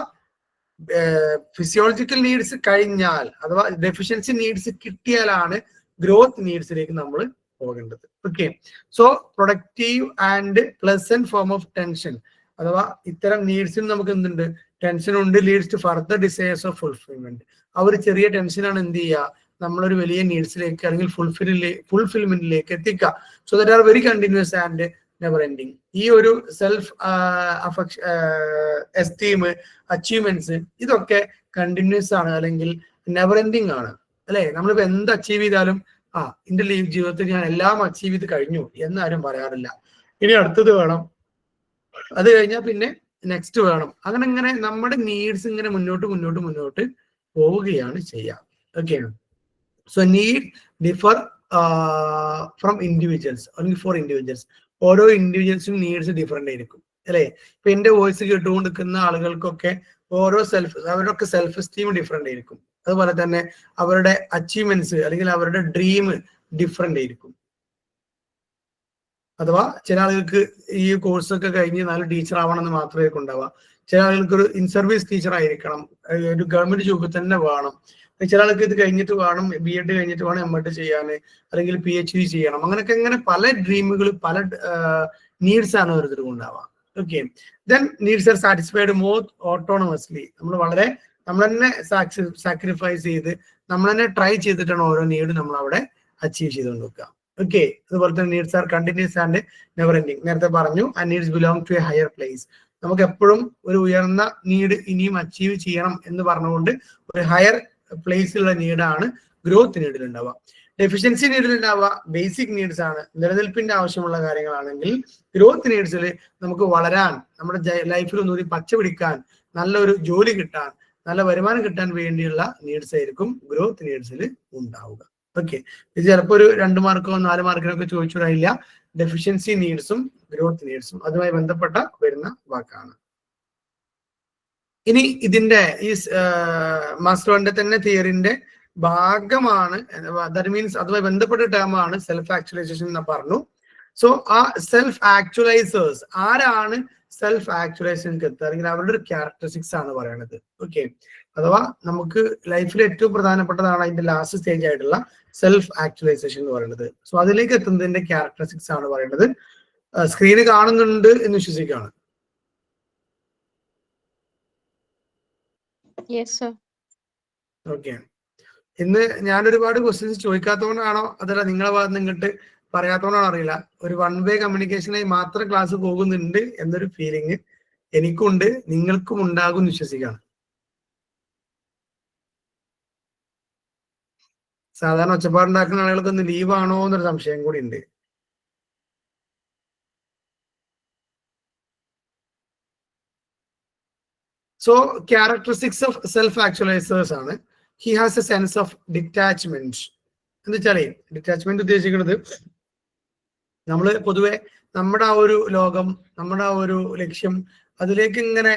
ഫിസിയോളജിക്കൽ നീഡ്സ് കഴിഞ്ഞാൽ അഥവാ ഡെഫിഷ്യൻസി നീഡ്സ് കിട്ടിയാലാണ് ഗ്രോത്ത് നീഡ്സിലേക്ക് നമ്മൾ പോകേണ്ടത്. Okay, so productive and pleasant form of tension. അഥവാ ഇത്തരം നീഡ്സിന് നമുക്ക് എന്തുണ്ട്, ടെൻഷൻ ഉണ്ട്, leads to further desires of fulfilment. ആ ഒരു ചെറിയ ടെൻഷനാണ് എന്ത് ചെയ്യുക, നമ്മളൊരു വലിയ നീഡ്സിലേക്ക് അല്ലെങ്കിൽ ഫുൾഫിൽമെന്റിലേക്ക് എത്തിക്കുക. So that are very continuous and never ending. ഈ ഒരു സെൽഫ് എസ്റ്റീം, അച്ചീവ്മെന്റ്സ്, ഇതൊക്കെ കണ്ടിന്യൂസ് ആണ് അല്ലെങ്കിൽ നെവർ എൻഡിങ് ആണ്, അല്ലെ? നമ്മളിപ്പോ എന്ത് അച്ചീവ് ചെയ്താലും എന്റെ ജീവിതത്തിൽ ഞാൻ എല്ലാം അച്ചീവ് ചെയ്ത് കഴിഞ്ഞു എന്നാരും പറയാറില്ല. ഇനി അടുത്തത് വേണം, അത് കഴിഞ്ഞാൽ പിന്നെ നെക്സ്റ്റ് വേണം. അങ്ങനെ നമ്മുടെ നീഡ്സ് ഇങ്ങനെ മുന്നോട്ട് പോവുകയാണ് ചെയ്യുക. Okay, so need differ from individuals അല്ലെങ്കിൽ ഫോർ ഇൻഡിവിജ്വൽസ്. ഓരോ ഇൻഡിവിജ്വൽസും നീഡ്സ് ഡിഫറെന്റ് ആയിരിക്കും, അല്ലെ? ഇപ്പൊ എന്റെ വോയിസ് കേട്ടുകൊണ്ടിരിക്കുന്ന ആളുകൾക്കൊക്കെ അവരൊക്കെ സെൽഫ് എസ്റ്റീം ഡിഫറെന്റ് ആയിരിക്കും. അതുപോലെ തന്നെ അവരുടെ അച്ചീവ്മെന്റ്സ് അല്ലെങ്കിൽ അവരുടെ ഡ്രീം ഡിഫറെന്റ് ആയിരിക്കും. അഥവാ ചില ആളുകൾക്ക് ഈ കോഴ്സൊക്കെ കഴിഞ്ഞ് നല്ല ടീച്ചർ ആവണമെന്ന് മാത്രമേ ഉണ്ടാവുക. ചില ആളുകൾക്ക് ഒരു ഇൻ സർവീസ് ടീച്ചർ ആയിരിക്കണം, ഒരു ഗവൺമെന്റ് ജോബ് തന്നെ വേണം. ചില ആൾക്ക് ഇത് കഴിഞ്ഞിട്ട് വേണം, BEd കഴിഞ്ഞിട്ട് വേണം MEd ചെയ്യാൻ, അല്ലെങ്കിൽ PhD ചെയ്യണം. അങ്ങനെ പല ഡ്രീമുകൾ, പല നീഡ്സ് ആണ് ഓരോരുത്തർക്കും ഉണ്ടാവുക. Okay, then needs R satisfied more ഓട്ടോണമസ്ലി. നമ്മൾ തന്നെ സാക്രിഫൈസ് ചെയ്ത് നമ്മൾ തന്നെ ട്രൈ ചെയ്തിട്ടാണ് ഓരോ നീഡ് നമ്മൾ അവിടെ അച്ചീവ് ചെയ്തുകൊണ്ട് വെക്കുക. ഓക്കെ, അതുപോലെ തന്നെ needs are continuous and never ending. നേരത്തെ പറഞ്ഞു, and needs belong to a higher place. നമുക്ക് എപ്പോഴും ഒരു ഉയർന്ന നീഡ് ഇനിയും അച്ചീവ് ചെയ്യണം എന്ന് പറഞ്ഞുകൊണ്ട് ഒരു ഹയർ പ്ലേസിലുള്ള നീഡാണ് ഗ്രോത്ത് നീഡിൽ ഉണ്ടാവുക. ഡെഫിഷ്യൻസി നീഡിൽ ഉണ്ടാവുക ബേസിക് നീഡ്സ് ആണ്, നിലനിൽപ്പിന്റെ ആവശ്യമുള്ള കാര്യങ്ങളാണെങ്കിൽ ഗ്രോത്ത് നീഡ്സിൽ നമുക്ക് വളരാൻ, നമ്മുടെ ലൈഫിൽ ഒന്നുകൂടി പച്ച പിടിക്കാൻ, നല്ലൊരു ജോലി കിട്ടാൻ, നല്ല വരുമാനം കിട്ടാൻ വേണ്ടിയുള്ള നീഡ്സ് ആയിരിക്കും ഗ്രോത്ത് നീഡ്സിൽ ഉണ്ടാവുക. ഓക്കെ, ഇത് ചിലപ്പോൾ ഒരു 2 മാർക്കോ 4 മാർക്കിനൊക്കെ ചോദിച്ചിട്ടില്ല. ഡെഫിഷ്യൻസി നീഡ്സും ഗ്രോത്ത് നീഡ്സും അതുമായി ബന്ധപ്പെട്ട വരുന്ന വാക്കാണ്. ഇനി ഇതിന്റെ ഈ മാസ്ലോന്റെ തന്നെ തിയറിന്റെ ഭാഗമാണ്, ദാറ്റ് മീൻസ് അതുമായി ബന്ധപ്പെട്ട ടേമാണ് സെൽഫ് ആക്ച്വലൈസേഷൻ എന്ന് പറഞ്ഞു. സോ ആ സെൽഫ് ആക്ച്വലൈസേഴ്സ് ആരാണ് സെൽഫ് ആക്ച്വലൈസേഷൻക്ക് എത്തുക, അല്ലെങ്കിൽ അവരുടെ ഒരു ക്യാരക്ടറിസ്റ്റിക്സ് ആണ് പറയുന്നത്. ഓക്കെ, അഥവാ നമുക്ക് ലൈഫിൽ ഏറ്റവും പ്രധാനപ്പെട്ടതാണ് അതിന്റെ ലാസ്റ്റ് സ്റ്റേജ് ആയിട്ടുള്ള സെൽഫ് ആക്ച്വലൈസേഷൻ എന്ന് പറയുന്നത്. സോ അതിലേക്ക് എത്തുന്നതിന്റെ ക്യാരക്ടറിസ്റ്റിക്സ് ആണ് പറയുന്നത്. സ്ക്രീന് കാണുന്നുണ്ട് എന്ന് വിശ്വസിക്കുകയാണ്. ഓക്കെ, ഇന്ന് ഞാൻ ഒരുപാട് ക്വസ്റ്റ്യൻസ് ചോദിക്കാത്തതുകൊണ്ടാണോ അതല്ല നിങ്ങളെ ഭാഗത്ത് നിങ്ങട്ട് പറയാത്തതുകൊണ്ടാണോ അറിയില്ല, ഒരു 1 വേ കമ്മ്യൂണിക്കേഷനായി മാത്രം ക്ലാസ് പോകുന്നുണ്ട് എന്നൊരു ഫീലിംഗ് എനിക്കുണ്ട്, നിങ്ങൾക്കും ഉണ്ടാകും വിശ്വസിക്കുകയാണ്. സാധാരണ ഒച്ചപ്പാടുണ്ടാക്കുന്ന ആളുകൾക്ക് ഒന്ന് ലീവാണോ എന്നൊരു സംശയം കൂടി ഉണ്ട്. സോ ക്യാരക്ടറിസ്റ്റിക്സ് ഓഫ് സെൽഫ് ആക്ച്വലൈസേഴ്സ് ആണ്. He has A sense of detachment. എന്ന് വെച്ചാലേ ഡിറ്റാച്ച്മെന്റ് ഉദ്ദേശിക്കുന്നത് നമ്മൾ പൊതുവെ നമ്മുടെ ആ ഒരു ലോകം, നമ്മുടെ ആ ഒരു ലക്ഷ്യം അതിലേക്ക് ഇങ്ങനെ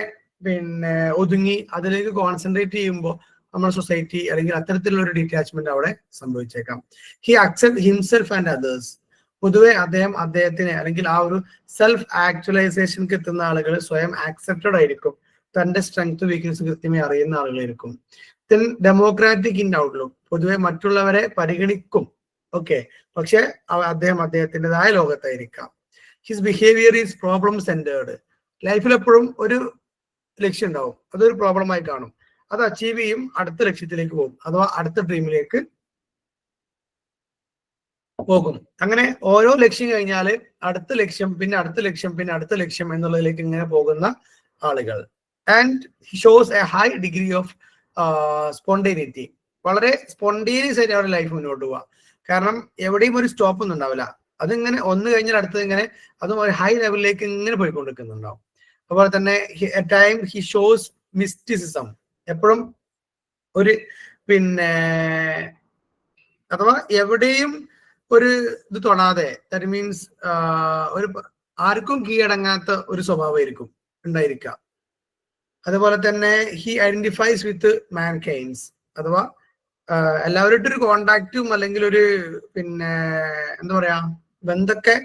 ഒതുങ്ങി അതിലേക്ക് കോൺസെൻട്രേറ്റ് ചെയ്യുമ്പോൾ നമ്മുടെ സൊസൈറ്റി അല്ലെങ്കിൽ അത്തരത്തിലുള്ള ഒരു ഡിറ്റാച്ച്മെന്റ് അവിടെ സംഭവിച്ചേക്കാം. He accept himself and others. പൊതുവെ അദ്ദേഹത്തിന് അല്ലെങ്കിൽ ആ ഒരു സെൽഫ് ആക്ച്വലൈസേഷൻക്ക് എത്തുന്ന ആളുകൾ സ്വയം ആക്സെപ്റ്റഡ് ആയിരിക്കും, തന്റെ സ്ട്രെങ്ത് വീക്ക്നെസ് കൃത്യമായി അറിയുന്ന ആളുകളായിരിക്കും. ദെൻ ഡെമോക്രാറ്റിക് ഇൻ ഔട്ട്ലുക്ക്, പൊതുവെ മറ്റുള്ളവരെ പരിഗണിക്കും, ഓക്കെ, പക്ഷെ അദ്ദേഹത്തിൻ്റെതായ ലോകത്തായിരിക്കാം. His behaviour is problem centred. ലൈഫിൽ എപ്പോഴും ഒരു ലക്ഷ്യം ഉണ്ടാവും, അതൊരു പ്രോബ്ലമായി കാണും, അത് അച്ചീവ് ചെയ്യും, അടുത്ത ലക്ഷ്യത്തിലേക്ക് പോകും, അഥവാ അടുത്ത ഡ്രീമിലേക്ക് പോകും. അങ്ങനെ ഓരോ ലക്ഷ്യം കഴിഞ്ഞാൽ അടുത്ത ലക്ഷ്യം, പിന്നെ അടുത്ത ലക്ഷ്യം, പിന്നെ അടുത്ത ലക്ഷ്യം എന്നുള്ളതിലേക്ക് ഇങ്ങനെ പോകുന്ന ആളുകൾ. And he shows A high degree of spontaneity. വളരെ സ്പോണ്ടേനിയസ് ആയിട്ട് അവരുടെ ലൈഫ് മുന്നോട്ട് പോവാം. കാരണം എവിടെയും ഒരു സ്റ്റോപ്പ് ഒന്നും ഉണ്ടാവില്ല, അതിങ്ങനെ ഒന്ന് കഴിഞ്ഞാൽ അടുത്തത് ഇങ്ങനെ അതും ഒരു ഹൈ ലെവലിലേക്ക് ഇങ്ങനെ പോയിക്കൊണ്ടിരിക്കുന്നുണ്ടാവും. അതുപോലെ തന്നെ at time he shows mysticism. എപ്പോഴും ഒരു അഥവാ എവിടെയും ഒരു ഇത് തൊടാതെ, ദാറ്റ് മീൻസ് ഒരു ആർക്കും കീഴടങ്ങാത്ത ഒരു സ്വഭാവമായിരിക്കും ഉണ്ടായിരിക്കുക. അതുപോലെ തന്നെ ഹി ഐഡന്റിഫൈസ് വിത്ത് മാൻകൈൻഡ്സ്, അഥവാ എല്ലാവരുടെ ഒരു കോണ്ടാക്റ്റും അല്ലെങ്കിൽ ഒരു എന്താ പറയാ ബന്ധമൊക്കെ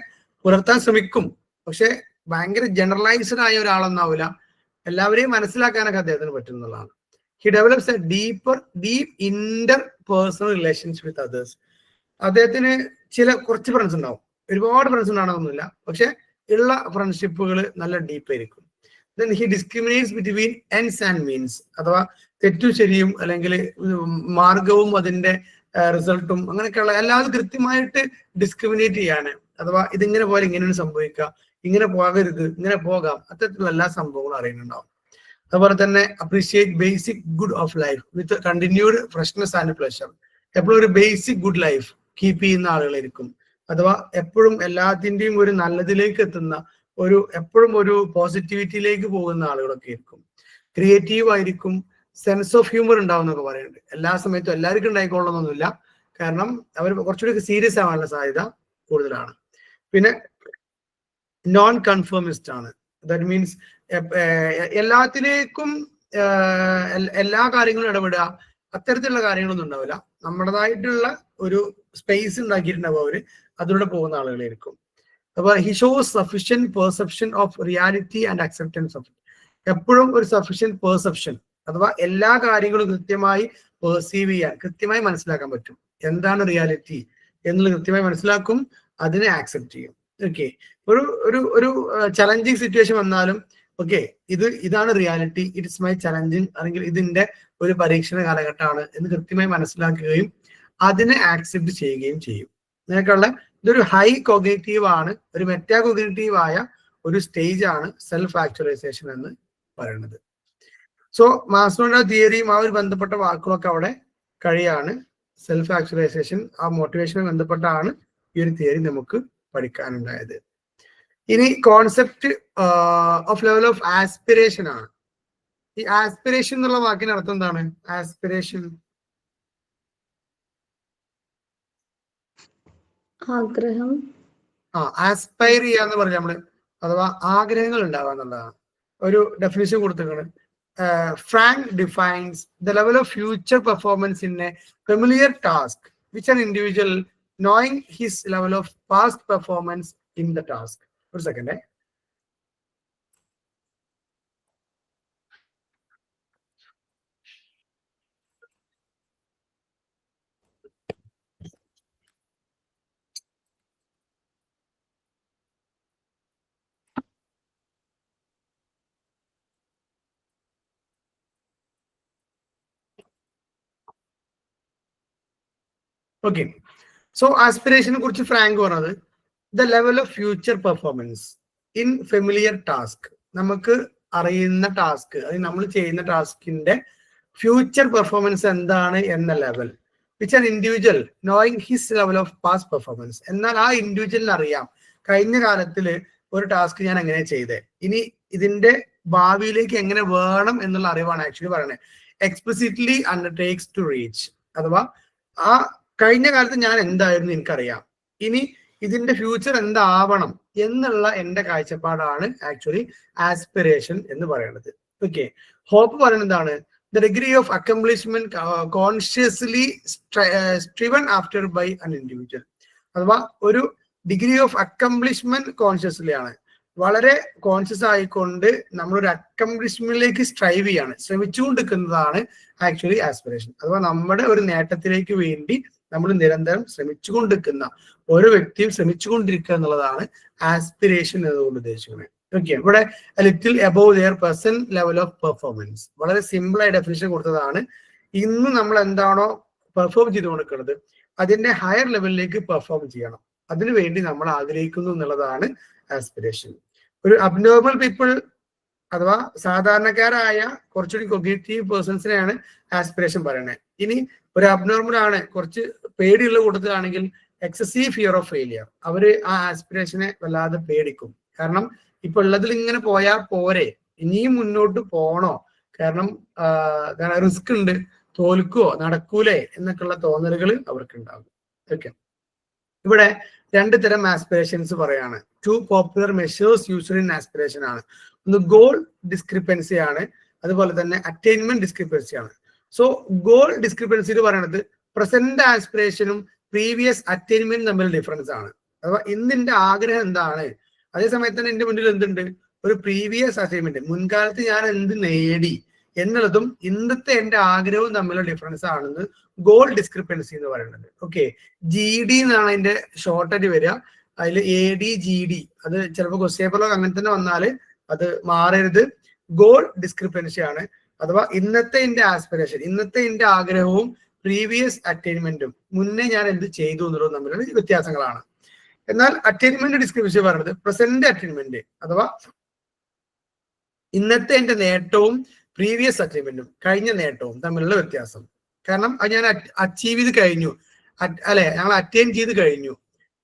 പുലർത്താൻ ശ്രമിക്കും, പക്ഷെ ഭയങ്കര ജനറലൈസ്ഡ് ആയ ഒരാളൊന്നാവില്ല, എല്ലാവരെയും മനസ്സിലാക്കാനൊക്കെ അദ്ദേഹത്തിന് പറ്റുന്നതാണ്. He develops A deep Inter personal relations with others. അദ്ദേഹത്തിന് കുറച്ച് ഫ്രണ്ട്സ് ഉണ്ടാവും, ഒരുപാട് ഫ്രണ്ട്സ് ഉണ്ടാകണമെന്നില്ല, പക്ഷെ ഉള്ള ഫ്രണ്ട്ഷിപ്പുകൾ നല്ല ഡീപ്പായിരിക്കും. Then he discriminates between ends and means, അഥവാ തെറ്റും ശരിയും അല്ലെങ്കിൽ മാർഗവും അതിന്റെ റിസൾട്ടും അങ്ങനെയൊക്കെയുള്ള എല്ലാവരും കൃത്യമായിട്ട് ഡിസ്ക്രിമിനേറ്റ് ചെയ്യാണ്. അഥവാ ഇതിങ്ങനെ പോലെ ഇങ്ങനെയാണ് സംഭവിക്കുക, ഇങ്ങനെ പോകരുത്, ഇങ്ങനെ പോകാം, അത്തരത്തിലുള്ള എല്ലാ സംഭവങ്ങളും അറിയുന്നുണ്ടാവും. അതുപോലെ തന്നെ appreciate basic good of life with continued freshness and pleasure. എപ്പോഴും ഒരു ബേസിക് ഗുഡ് ലൈഫ് കീപ്പ് ചെയ്യുന്ന ആളുകളായിരിക്കും, അഥവാ എപ്പോഴും എല്ലാത്തിൻ്റെയും ഒരു നല്ലതിലേക്ക് എത്തുന്ന എപ്പോഴും ഒരു പോസിറ്റിവിറ്റിയിലേക്ക് പോകുന്ന ആളുകളൊക്കെ ആയിരിക്കും. ക്രിയേറ്റീവ് ആയിരിക്കും, സെൻസ് ഓഫ് ഹ്യൂമർ ഉണ്ടാവും എന്നൊക്കെ പറയുന്നുണ്ട്. എല്ലാ സമയത്തും എല്ലാവർക്കും ഉണ്ടായിക്കൊള്ളണമെന്നൊന്നുമില്ല, കാരണം അവർ കുറച്ചുകൂടി സീരിയസ് ആവാനുള്ള സാധ്യത കൂടുതലാണ്. പിന്നെ നോൺ കൺഫേമിസ്റ്റ് ആണ്. ദാറ്റ് മീൻസ് എല്ലാത്തിലേക്കും എല്ലാ കാര്യങ്ങളും ഇടപെടുക, അത്തരത്തിലുള്ള കാര്യങ്ങളൊന്നും ഉണ്ടാവില്ല. നമ്മുടേതായിട്ടുള്ള ഒരു സ്പേസ് ഉണ്ടാക്കിയിട്ടുണ്ടാവും അവര്, അതിലൂടെ പോകുന്ന ആളുകളായിരിക്കും. അപ്പൊ he shows sufficient perception of reality and acceptance of. എപ്പോഴും ഒരു സഫിഷ്യന്റ് പെർസെപ്ഷൻ, അഥവാ എല്ലാ കാര്യങ്ങളും കൃത്യമായി പെർസീവ് ചെയ്യാൻ, കൃത്യമായി മനസ്സിലാക്കാൻ പറ്റും. എന്താണ് റിയാലിറ്റി എന്നുള്ളത് കൃത്യമായി മനസ്സിലാക്കും, അതിനെ ആക്സെപ്റ്റ് ചെയ്യും. ഓക്കെ, ഒരു ചലഞ്ചിങ് സിറ്റുവേഷൻ വന്നാലും ഓക്കെ, ഇതാണ് റിയാലിറ്റി, ഇറ്റ്സ് മൈ ചലഞ്ചിങ്, അല്ലെങ്കിൽ ഇതിന്റെ ഒരു പരീക്ഷണ കാലഘട്ടമാണ് എന്ന് കൃത്യമായി മനസ്സിലാക്കുകയും അതിനെ ആക്സെപ്റ്റ് ചെയ്യുകയും ചെയ്യും. അങ്ങനെയൊക്കെയുള്ള ഇതൊരു ഹൈ കോഗ്നിറ്റീവ് ആണ്, ഒരു മെറ്റാ കോഗ്നിറ്റീവ് ആയ ഒരു സ്റ്റേജ് ആണ് സെൽഫ് ആക്ച്വലൈസേഷൻ എന്ന് പറയുന്നത്. സോ മാസ്ലോയുടെ തിയറിയും ആ ഒരു ബന്ധപ്പെട്ട വാക്കുകളൊക്കെ അവിടെ കഴിയാണ്. സെൽഫ് ആക്ച്വലൈസേഷൻ ആ മോട്ടിവേഷനുമായി ബന്ധപ്പെട്ടാണ് ഈ ഒരു തിയറി നമുക്ക് പഠിക്കാനുണ്ടായത്. ഇനി concept of level of aspiration ആണ്. ഈ ആസ്പിറേഷൻ എന്നുള്ള വാക്കിന് അർത്ഥം എന്താണ്? ആസ്പിറേഷൻ ആഗ്രഹം, ആസ്പയർ ചെയ്യാന്ന് പറഞ്ഞ നമ്മള്, അഥവാ ആഗ്രഹങ്ങൾ ഉണ്ടാവുക എന്നുള്ളതാണ്. ഒരു ഡെഫിനിഷൻ കൊടുത്തിട്ടുണ്ട്. Frank defines the level of future performance in a familiar task, which an individual knowing his level of past performance in the task. ഒരു സെക്കൻഡ്. ഓക്കെ, സോ ആസ്പിറേഷനെ കുറിച്ച് ഫ്രാങ്ക് പറഞ്ഞത് the level of future performance in familiar task. നമുക്ക് അറിയുന്ന task, അതായത് നമ്മൾ ചെയ്യുന്ന ടാസ്കിന്റെ future performance എന്താണ് എന്ന level, which an individual knowing his level of past performance. എന്നാൽ ആ ഇൻഡിവിജ്വലിന് അറിയാം കഴിഞ്ഞ കാലത്തില് ഒരു ടാസ്ക് ഞാൻ എങ്ങനെ ചെയ്തേ, ഇനി ഇതിന്റെ ഭാവിയിലേക്ക് എങ്ങനെ വേണം എന്നുള്ള അറിവാണ് ആക്ച്വലി പറയുന്നത്. എക്സ്പ്ലിസിറ്റ്ലി അണ്ടർടേക്സ് ടു റീച്ച്, അഥവാ ആ കഴിഞ്ഞ കാലത്ത് ഞാൻ എന്തായിരുന്നു എനിക്കറിയാം, ഇനി ഇതിന്റെ ഫ്യൂച്ചർ എന്താവണം എന്നുള്ള എൻ്റെ കാഴ്ചപ്പാടാണ് ആക്ച്വലി ആസ്പിറേഷൻ എന്ന് പറയുന്നത്. ഓക്കെ, ഹോപ്പ് പറയുന്നത് എന്താണ്? The degree of accomplishment consciously striven after by an individual. അഥവാ ഒരു ഡിഗ്രി ഓഫ് അക്കംപ്ലിഷ്മെന്റ് കോൺഷ്യസ്ലി ആണ്, വളരെ കോൺഷ്യസ് ആയിക്കൊണ്ട് നമ്മളൊരു അക്കംപ്ലിഷ്മെന്റിലേക്ക് സ്ട്രൈവ് ചെയ്യാണ്, ശ്രമിച്ചുകൊണ്ടിരിക്കുന്നതാണ് ആക്ച്വലി ആസ്പിറേഷൻ. അഥവാ നമ്മുടെ ഒരു നേട്ടത്തിലേക്ക് വേണ്ടി നമ്മൾ നിരന്തരം ശ്രമിച്ചുകൊണ്ടിരിക്കുന്ന, ഓരോ വ്യക്തിയും ശ്രമിച്ചുകൊണ്ടിരിക്കുക എന്നുള്ളതാണ് ആസ്പിറേഷൻ എന്നതുകൊണ്ട് ഉദ്ദേശിക്കുന്നത്. ഓക്കെ, ഇവിടെ little above their percent level of performance, വളരെ സിമ്പിൾ ആയി ഡെഫിനിഷൻ കൊടുത്തതാണ്. ഇന്ന് നമ്മൾ എന്താണോ പെർഫോം ചെയ്തുകൊണ്ടിരിക്കുന്നത് അതിന്റെ ഹയർ ലെവലിലേക്ക് പെർഫോം ചെയ്യണം, അതിനുവേണ്ടി നമ്മൾ ആഗ്രഹിക്കുന്നു എന്നുള്ളതാണ് ആസ്പിറേഷൻ. ഒരു അബ്നോർമൽ പീപ്പിൾ അഥവാ സാധാരണക്കാരായ കുറച്ചുകൂടി കൊഗ്നിറ്റീവ് പേഴ്സൺസിനെയാണ് ആസ്പിറേഷൻ പറയുന്നത്. ഇനി ഒരു അബ്നോർമൽ ആണ്, കുറച്ച് പേടിയുള്ള കൂട്ടത്തിലാണെങ്കിൽ എക്സസീവ് ഫിയർ ഓഫ് ഫെയിലിയർ, അവര് ആ ആസ്പിറേഷനെ വല്ലാതെ പേടിക്കും. കാരണം ഇപ്പൊ ഉള്ളതിൽ ഇങ്ങനെ പോയാൽ പോരെ, ഇനിയും മുന്നോട്ട് പോണോ, കാരണം റിസ്ക് ഉണ്ട്, തോൽക്കുവോ നടക്കൂലേ എന്നൊക്കെയുള്ള തോന്നലുകൾ അവർക്ക് ഉണ്ടാകും. ഓക്കെ, ഇവിടെ രണ്ട് തരം ആസ്പിറേഷൻസ് പറയാണ്. Two popular measures used in aspiration ആണ്. ഒന്ന് ഗോൾ ഡിസ്ക്രിപ്പൻസി ആണ്, അതുപോലെ തന്നെ അറ്റൈൻമെന്റ് ഡിസ്ക്രിപ്പൻസി ആണ്. സോ ഗോൾ ഡിസ്ക്രിപ്പൻസി എന്ന് പറയുന്നത് പ്രസന്റ് ആസ്പിറേഷനും പ്രീവിയസ് അറ്റൈൻമെന്റും തമ്മിൽ ഡിഫറൻസ് ആണ്. അഥവാ ഇന്നിന്റെ ആഗ്രഹം എന്താണ്, അതേസമയത്ത് തന്നെ എന്റെ മുന്നിൽ എന്തുണ്ട്, ഒരു പ്രീവിയസ് അറ്റൈൻമെന്റ്, മുൻകാലത്ത് ഞാൻ എന്ത് നേടി എന്നുള്ളതും ഇന്നത്തെ എന്റെ ആഗ്രഹവും തമ്മിലുള്ള ഡിഫറൻസ് ആണെന്ന് ഗോൾ ഡിസ്ക്രിപ്പൻസി എന്ന് പറയുന്നത്. ഓക്കെ, GD എന്നാണ് അതിന്റെ ഷോർട്ടായിട്ട് വരിക. അതിൽ ADGD, അത് ചിലപ്പോൾ ക്വസ്റ്റ്യൻ പേപ്പറിലൊക്കെ അങ്ങനെ തന്നെ വന്നാല് അത് മാറരുത്. ഗോൾ ഡിസ്ക്രിപ്പൻസി ആണ്, അഥവാ ഇന്നത്തെ എന്റെ ആസ്പിറേഷൻ, ഇന്നത്തെ എന്റെ ആഗ്രഹവും പ്രീവിയസ് അറ്റൈൻമെന്റും, മുന്നേ ഞാൻ എന്ത് ചെയ്തു എന്നുള്ളതും തമ്മിലുള്ള വ്യത്യാസങ്ങളാണ്. എന്നാൽ അറ്റൈൻമെന്റ് ഡിസ്ക്രിപ്പൻസി പറയുന്നത് പ്രസന്റ് അറ്റൈൻമെന്റ്, അഥവാ ഇന്നത്തെ എന്റെ നേട്ടവും പ്രീവിയസ് അറ്റൈൻമെന്റും, കഴിഞ്ഞ നേട്ടവും തമ്മിലുള്ള വ്യത്യാസം. കാരണം അത് ഞാൻ അച്ചീവ് ചെയ്ത് കഴിഞ്ഞു, അല്ലെ, ഞങ്ങൾ അറ്റൈൻ ചെയ്ത് കഴിഞ്ഞു.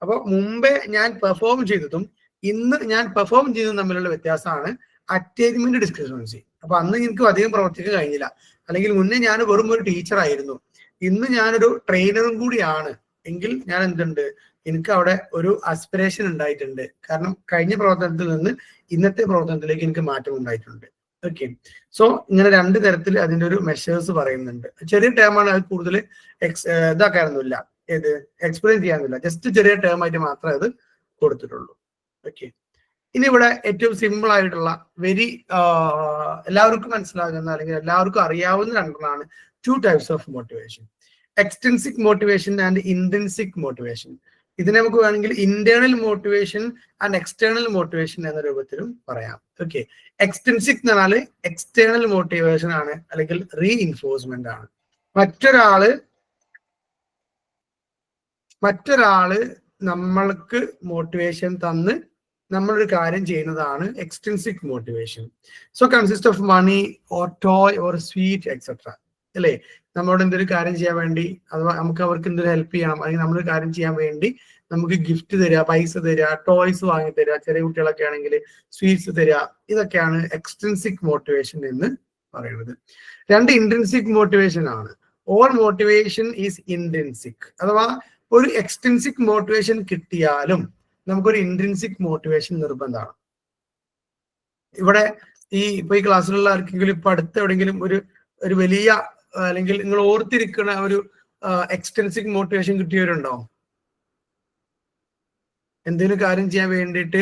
അപ്പൊ മുമ്പേ ഞാൻ പെർഫോം ചെയ്തതും ഇന്ന് ഞാൻ പെർഫോം ചെയ്തതും തമ്മിലുള്ള വ്യത്യാസമാണ് അറ്റൈൻമെന്റ് ഡിസ്ക്രിപ്പൻസി. അപ്പൊ അന്ന് എനിക്ക് അധികം പ്രവർത്തിക്കാൻ കഴിഞ്ഞില്ല, അല്ലെങ്കിൽ മുന്നേ ഞാൻ വെറും ഒരു ടീച്ചർ ആയിരുന്നു, ഇന്ന് ഞാനൊരു ട്രെയിനറും കൂടിയാണ് എങ്കിൽ ഞാൻ എന്തുണ്ട്, എനിക്ക് അവിടെ ഒരു ആസ്പിറേഷൻ ഉണ്ടായിട്ടുണ്ട്. കാരണം കഴിഞ്ഞ പ്രവർത്തനത്തിൽ നിന്ന് ഇന്നത്തെ പ്രവർത്തനത്തിലേക്ക് എനിക്ക് മാറ്റം ഉണ്ടായിട്ടുണ്ട്. ഓക്കെ, സോ ഇങ്ങനെ രണ്ട് തരത്തിൽ അതിന്റെ ഒരു മെഷേഴ്സ് പറയുന്നുണ്ട്. ചെറിയ ടേമാണ്, അത് കൂടുതൽ ഇതാക്കാനൊന്നുമില്ല, ഏത് എക്സ്പ്ലെയിൻ ചെയ്യാനൊന്നുമില്ല, ജസ്റ്റ് ചെറിയ ടേം ആയിട്ട് മാത്രമേ അത് കൊടുത്തിട്ടുള്ളൂ. ഓക്കെ, ഇനി ഇവിടെ ഏറ്റവും സിമ്പിൾ ആയിട്ടുള്ള എല്ലാവർക്കും മനസ്സിലാകുന്ന അല്ലെങ്കിൽ എല്ലാവർക്കും അറിയാവുന്ന രണ്ടെണ്ണമാണ് two types of motivation: extrinsic motivation and intrinsic motivation. ഇതിനെ നമുക്ക് വേണമെങ്കിൽ internal motivation and external motivation എന്ന രൂപത്തിലും പറയാം. ഓക്കെ, എക്സ്ട്രിൻസിക് എന്ന് പറഞ്ഞാൽ എക്സ്റ്റേണൽ മോട്ടിവേഷൻ ആണ്, അല്ലെങ്കിൽ റീഇൻഫോഴ്സ്മെന്റ് ആണ്. മറ്റൊരാള് നമ്മൾക്ക് മോട്ടിവേഷൻ തന്ന് നമ്മളൊരു കാര്യം ചെയ്യുന്നതാണ് extrinsic motivation. So consist of money or toy or sweet etcetera, അല്ലേ? നമ്മളോട് എന്തൊരു കാര്യം ചെയ്യാൻ വേണ്ടി, അഥവാ നമുക്ക് അവർക്ക് എന്തൊരു ഹെൽപ്പ് ചെയ്യണം, അല്ലെങ്കിൽ നമ്മളൊരു കാര്യം ചെയ്യാൻ വേണ്ടി നമുക്ക് ഗിഫ്റ്റ് തരിക, പൈസ തരിക, ടോയ്സ് വാങ്ങി തരിക, ചെറിയ കുട്ടികളൊക്കെ ആണെങ്കിൽ സ്വീറ്റ്സ് തരിക, ഇതൊക്കെയാണ് എക്സ്ട്രിൻസിക് മോട്ടിവേഷൻ എന്ന് പറയുന്നത്. രണ്ട് ഇൻട്രിൻസിക് മോട്ടിവേഷൻ ആണ്. ഓൾ മോട്ടിവേഷൻ ഈസ് ഇൻട്രിൻസിക്, അഥവാ ഒരു എക്സ്ട്രിൻസിക് മോട്ടിവേഷൻ കിട്ടിയാലും നമുക്കൊരു ഇൻട്രിൻസിക് മോട്ടിവേഷൻ നിർബന്ധമാണ്. ഇവിടെ ഇപ്പൊ ഈ ക്ലാസ്സിലുള്ള ആർക്കെങ്കിലും ഇപ്പൊ അടുത്ത് എവിടെയെങ്കിലും ഒരു വലിയ, അല്ലെങ്കിൽ നിങ്ങൾ ഓർത്തിരിക്കുന്ന ഒരു എക്സ്ട്രിൻസിക് മോട്ടിവേഷൻ കിട്ടിയവരുണ്ടോ? എന്തെങ്കിലും കാര്യം ചെയ്യാൻ വേണ്ടിയിട്ട്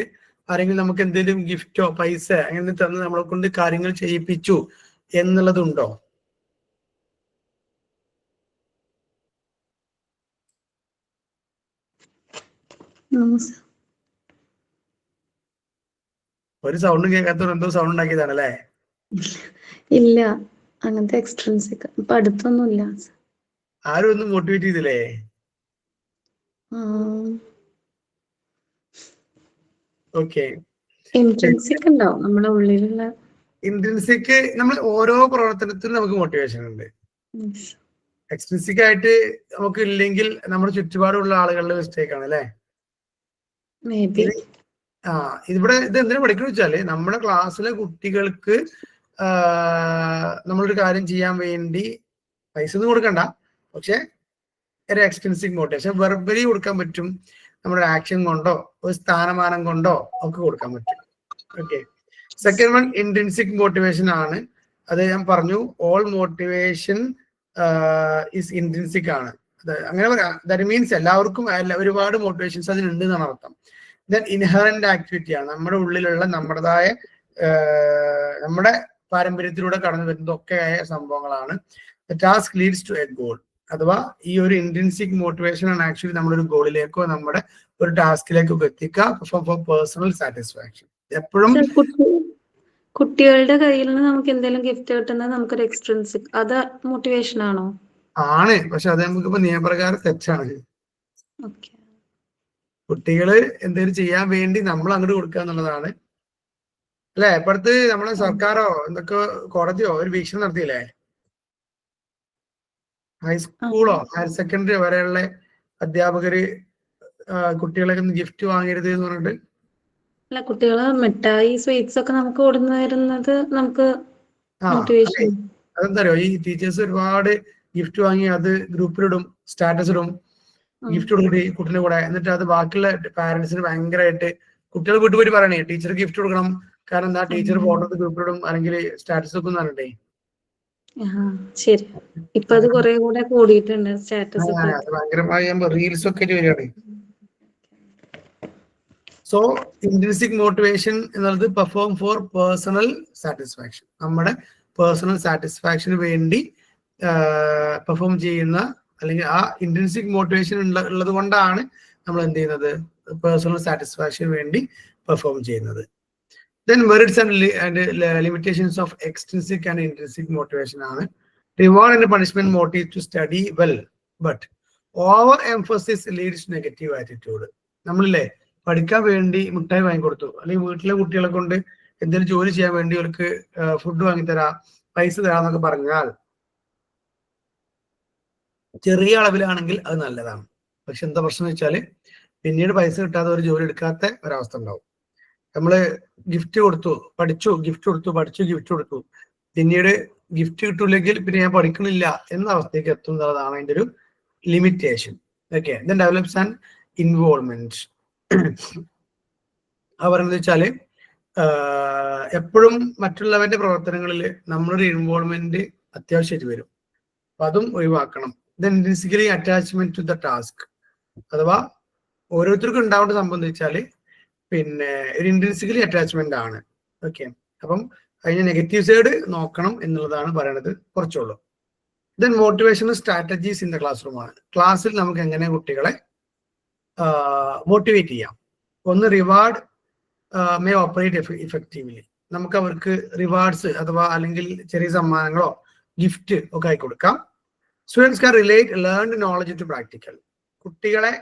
ആരെങ്കിലും നമുക്ക് എന്തെങ്കിലും ഗിഫ്റ്റോ പൈസ അങ്ങനെ തന്ന് നമ്മളെ കൊണ്ട് കാര്യങ്ങൾ ചെയ്യിപ്പിച്ചു എന്നുള്ളതുണ്ടോ? ഒരു സൗണ്ടും കേൾക്കാത്തവർ എന്തോ സൗണ്ട് ഉണ്ടാക്കിയതാണല്ലേ? ഇല്ല, അങ്ങനത്തെ എക്സ്ട്രിൻസിക് ഇപ്പൊ അടുത്തൊന്നുമില്ല. ആരും ഒന്നും മോട്ടിവേറ്റ് ചെയ്തില്ലേ? ഓക്കെ, ഇൻട്രിൻസിക് ഉണ്ടാവും നമ്മുടെ ഉള്ളിലുള്ള. ഇൻട്രിൻസിക് നമ്മൾ ഓരോ പ്രവർത്തനത്തിനും നമുക്ക് മോട്ടിവേഷൻ ഉണ്ട്. എക്സ്ട്രിൻസിക് ആയിട്ട് നമുക്ക് ഇല്ലെങ്കിൽ നമ്മുടെ ചുറ്റുപാടുള്ള ആളുകളുടെ മിസ്റ്റേക്ക് ആണ്, അല്ലേ? ഇവിടെ ഇത് എന്തിനാ പഠിക്കണം വെച്ചാല് നമ്മുടെ ക്ലാസ്സിലെ കുട്ടികൾക്ക് നമ്മളൊരു കാര്യം ചെയ്യാൻ വേണ്ടി പൈസ ഒന്നും കൊടുക്കണ്ട, പക്ഷെ ഒരു എക്സ്ട്രിൻസിക് മോട്ടിവേഷൻ വെർബലി കൊടുക്കാൻ പറ്റും, നമ്മുടെ ആക്ഷൻ കൊണ്ടോ ഒരു സ്ഥാനമാനം കൊണ്ടോ ഒക്കെ കൊടുക്കാൻ പറ്റും. Okay. Second one intrinsic motivation ആണ്. അത് ഞാൻ പറഞ്ഞു, ഓൾ മോട്ടിവേഷൻ ഈസ് ഇൻട്രിൻസിക് ആണ്. അങ്ങനെ പറയാം. ദാറ്റ് മീൻസ് എല്ലാവർക്കും ഒരുപാട് മോട്ടിവേഷൻസ് അതിനുണ്ട് എന്നാണ് അർത്ഥം. ദെൻ ഇൻഹറന്റ് ആക്ടിവിറ്റി ആണ്, നമ്മുടെ ഉള്ളിലുള്ള നമ്മുടേതായ നമ്മുടെ പാരമ്പര്യത്തിലൂടെ കടന്നു വരുന്നതൊക്കെ ആയ സംഭവങ്ങളാണ്. The task leads to a goal. അഥവാ ഈ ഒരു ഇൻട്രിൻസിക് മോട്ടിവേഷൻ ആണ് ആക്ച്വലി നമ്മളൊരു ഗോളിലേക്കോ നമ്മുടെ ഒരു ടാസ്കിലേക്കോ എത്തിക്കുക ഫോർ പേഴ്സണൽ സാറ്റിസ്ഫാക്ഷൻ. എപ്പോഴും കുട്ടികളുടെ കയ്യിൽ നിന്ന് നമുക്ക് എന്തെങ്കിലും ഗിഫ്റ്റ് കിട്ടുന്നത് നമുക്കൊരു എക്സ്ട്രിൻസിക്, അത് മോട്ടിവേഷൻ ആണോ? ആണ്, പക്ഷെ അത് നമുക്കിപ്പോ നിയമപ്രകാരം തെറ്റാണ്. കുട്ടികള് എന്തെങ്കിലും ചെയ്യാൻ വേണ്ടി നമ്മൾ അങ്ങോട്ട് കൊടുക്കുക എന്നുള്ളതാണ് അല്ലെ. ഇപ്പടുത്ത് നമ്മളെ സർക്കാരോ എന്തൊക്കെ കോടതിയോ ഒരു വീക്ഷണം നടത്തിയില്ലേ, ഹൈസ്കൂളോ ഹയർ സെക്കൻഡറി വരെയുള്ള അധ്യാപകര് കുട്ടികളൊക്കെ ഗിഫ്റ്റ് വാങ്ങരുത് എന്ന് പറഞ്ഞിട്ട്. അല്ല, കുട്ടികള് മിഠായി സ്വീറ്റ്സ് ഒക്കെ നമുക്ക് കൊടുന്നു തരുന്നത് നമുക്ക് മോട്ടിവേഷൻ. അതെന്താ അറിയോ, ഈ ടീച്ചേഴ്സ് ഒരുപാട് ഗിഫ്റ്റ് വാങ്ങി അത് ഗ്രൂപ്പിലിടും, സ്റ്റാറ്റസ് ഇടും, ഗിഫ്റ്റ് കൊടുക്കും കുട്ടിന്റെ കൂടെ. എന്നിട്ട് അത് ബാക്കിയുള്ള പാരന്റ്സിന് ഭയങ്കരമായിട്ട് കുട്ടികൾ വീട്ടിൽ പോയിട്ട് പറയണേ ടീച്ചർ ഗിഫ്റ്റ് കൊടുക്കണം, കാരണം എന്താ ടീച്ചർ ഫോട്ടോ ഗ്രൂപ്പിലിടും അല്ലെങ്കിൽ സ്റ്റാറ്റസ് ഒക്കെ പറഞ്ഞിട്ടേ. ശരി, ഇപ്പൊ അത് കുറെ കൂടെ കൂടിയിട്ടുണ്ട് സ്റ്റാറ്റസ്. ഭയങ്കരമായി റീൽസ് ഒക്കെ വരികയാണ്. സോ ഇൻട്രിൻസിക് മോട്ടിവേഷൻ എന്നുള്ളത് പെർഫോം ഫോർ പേഴ്സണൽ സാറ്റിസ്ഫാക്ഷൻ, നമ്മുടെ പേഴ്സണൽ സാറ്റിസ്ഫാക്ഷന് വേണ്ടി പെർഫോം ചെയ്യുന്ന, അല്ലെങ്കിൽ ആ ഇൻട്രിൻസിക് മോട്ടിവേഷൻ ഉള്ളത് കൊണ്ടാണ് നമ്മൾ എന്ത് ചെയ്യുന്നത്, പേഴ്സണൽ സാറ്റിസ്ഫാക്ഷന് വേണ്ടി പെർഫോം ചെയ്യുന്നത്. Then merits and limitations of extrinsic and intrinsic motivation ആണ്. Reward and punishment motive to study well, but over emphasis leads to negative attitude. നമ്മളില്ലേ പഠിക്കാൻ വേണ്ടി മിഠായി വാങ്ങിക്കൊടുത്തു, അല്ലെങ്കിൽ വീട്ടിലെ കുട്ടികളെ കൊണ്ട് എന്തെങ്കിലും ജോലി ചെയ്യാൻ വേണ്ടി അവർക്ക് ഫുഡ് വാങ്ങിത്തരാ, പൈസ തരാന്നൊക്കെ പറഞ്ഞാൽ ചെറിയ അളവിലാണെങ്കിൽ അത് നല്ലതാണ്. പക്ഷെ എന്താ പ്രശ്നം വെച്ചാല് പിന്നീട് പൈസ കിട്ടാതെ ഒരു ജോലി എടുക്കാത്ത ഒരവസ്ഥ ഉണ്ടാവും. നമ്മള് ഗിഫ്റ്റ് കൊടുത്തു, പഠിച്ചു, ഗിഫ്റ്റ് കൊടുത്തു, പഠിച്ചു, ഗിഫ്റ്റ് കൊടുത്തു, പിന്നീട് ഗിഫ്റ്റ് കിട്ടൂല്ലെങ്കിൽ പിന്നെ ഞാൻ പഠിക്കണില്ല എന്ന അവസ്ഥയ്ക്ക് എത്തുന്നതാണ് അതിന്റെ ഒരു limitation. Okay. Then develops and involvement. അത് പറയുന്നത് വെച്ചാല് എപ്പോഴും മറ്റുള്ളവരുടെ പ്രവർത്തനങ്ങളിൽ നമ്മളൊരു ഇൻവോൾവ്മെന്റ് അത്യാവശ്യമായിട്ട് വരും, അപ്പൊ അതും ഒഴിവാക്കണം. Then intrinsically attachment to the task, അഥവാ ഓരോരുത്തർക്കും ഉണ്ടാവേണ്ട സംബന്ധിച്ചാല് പിന്നെ ഒരു ഇൻട്രിൻസിക്കലി അറ്റാച്ച്മെന്റ് ആണ്. ഓക്കെ. അപ്പം അതിന് നെഗറ്റീവ് സൈഡ് നോക്കണം എന്നുള്ളതാണ് പറയണത്, കുറച്ചുള്ളൂ. Then motivational strategies in the classroom ആണ്. ക്ലാസ്സിൽ നമുക്ക് എങ്ങനെ കുട്ടികളെ മോട്ടിവേറ്റ് ചെയ്യാം. ഒന്ന്, റിവാർഡ് മേ ഓപ്പറേറ്റ് ഇഫക്റ്റീവ്ലി. നമുക്ക് അവർക്ക് റിവാർഡ്സ് അഥവാ അല്ലെങ്കിൽ ചെറിയ സമ്മാനങ്ങളോ ഗിഫ്റ്റ് ഒക്കെ ആയി കൊടുക്കാം. Students can relate learned knowledge to practical. കുട്ടികളെ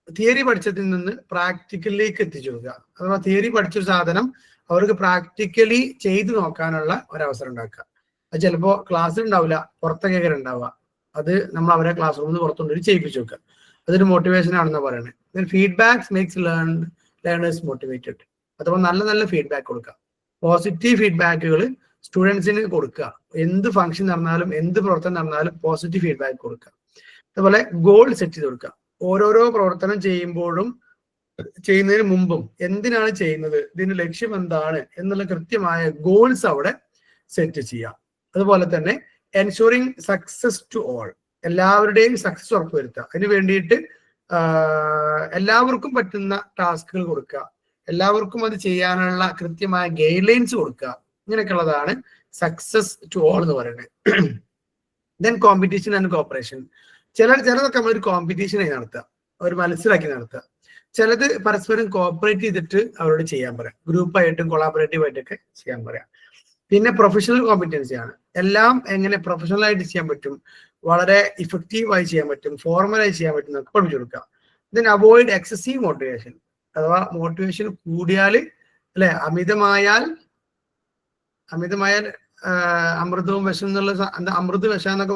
തിയറി പഠിച്ചതിൽ നിന്ന് പ്രാക്ടിക്കലിലേക്ക് എത്തിച്ചു കൊടുക്കുക, അഥവാ തിയറി പഠിച്ചൊരു സാധനം അവർക്ക് പ്രാക്ടിക്കലി ചെയ്തു നോക്കാനുള്ള ഒരവസരം ഉണ്ടാക്കുക. അത് ചിലപ്പോൾ ക്ലാസ്സിൽ ഉണ്ടാവില്ല, പുറത്തൊക്കെ ഉണ്ടാവുക, അത് നമ്മൾ അവരെ ക്ലാസ് റൂമിൽ നിന്ന് പുറത്തുകൊണ്ടൊരു ചെയ്യിപ്പിച്ചു നോക്കുക. അതൊരു മോട്ടിവേഷൻ ആണെന്ന് പറയുന്നത്. Feedbacks makes learners motivated. അഥവാ നല്ല നല്ല ഫീഡ്ബാക്ക് കൊടുക്കുക, പോസിറ്റീവ് ഫീഡ്ബാക്കുകൾ സ്റ്റുഡൻസിന് കൊടുക്കുക. എന്ത് ഫംഗ്ഷൻ നടന്നാലും എന്ത് പ്രവർത്തനം നടന്നാലും പോസിറ്റീവ് ഫീഡ്ബാക്ക് കൊടുക്കുക. അതുപോലെ ഗോൾ സെറ്റ് ചെയ്ത് കൊടുക്കുക. ഓരോരോ പ്രവർത്തനം ചെയ്യുന്നതിന് മുമ്പും എന്തിനാണ് ചെയ്യുന്നത്, ഇതിന്റെ ലക്ഷ്യം എന്താണ് എന്നുള്ള കൃത്യമായ ഗോൾസ് അവിടെ സെറ്റ് ചെയ്യാം. അതുപോലെ തന്നെ എൻഷുറിങ് സക്സസ് ടു ഓൾ, എല്ലാവരുടെയും സക്സസ് ഉറപ്പുവരുത്തുക. അതിന് വേണ്ടിയിട്ട് എല്ലാവർക്കും പറ്റുന്ന ടാസ്കുകൾ കൊടുക്കുക, എല്ലാവർക്കും അത് ചെയ്യാനുള്ള കൃത്യമായ ഗൈഡ് ലൈൻസ് കൊടുക്കുക. ഇങ്ങനെയൊക്കെയുള്ളതാണ് സക്സസ് ടു ഓൾ എന്ന് പറയുന്നത്. Then competition and cooperation. ചിലതൊക്കെ നമ്മളൊരു കോമ്പറ്റീഷനായി നടത്തുക, ഒരു മത്സരമാക്കി നടത്തുക. ചിലത് പരസ്പരം കോപ്പറേറ്റ് ചെയ്തിട്ട് അവരോട് ചെയ്യാൻ പറയാം, ഗ്രൂപ്പായിട്ടും കൊളാബറേറ്റീവ് ആയിട്ടൊക്കെ ചെയ്യാൻ പറയാം. പിന്നെ പ്രൊഫഷണൽ കോമ്പറ്റൻസി ആണ്. എല്ലാം എങ്ങനെ പ്രൊഫഷണൽ ആയിട്ട് ചെയ്യാൻ പറ്റും, വളരെ ഇഫക്റ്റീവായി ചെയ്യാൻ പറ്റും, ഫോർമലായി ചെയ്യാൻ പറ്റും എന്നൊക്കെ പഠിപ്പിച്ചു കൊടുക്കുക. ദെൻ അവോയ്ഡ് എക്സസീവ് മോട്ടിവേഷൻ, അഥവാ മോട്ടിവേഷൻ കൂടിയാൽ അല്ലെ, അമിതമായാൽ അമൃതവും വിഷം എന്നുള്ള അമൃത് വിഷം എന്നൊക്കെ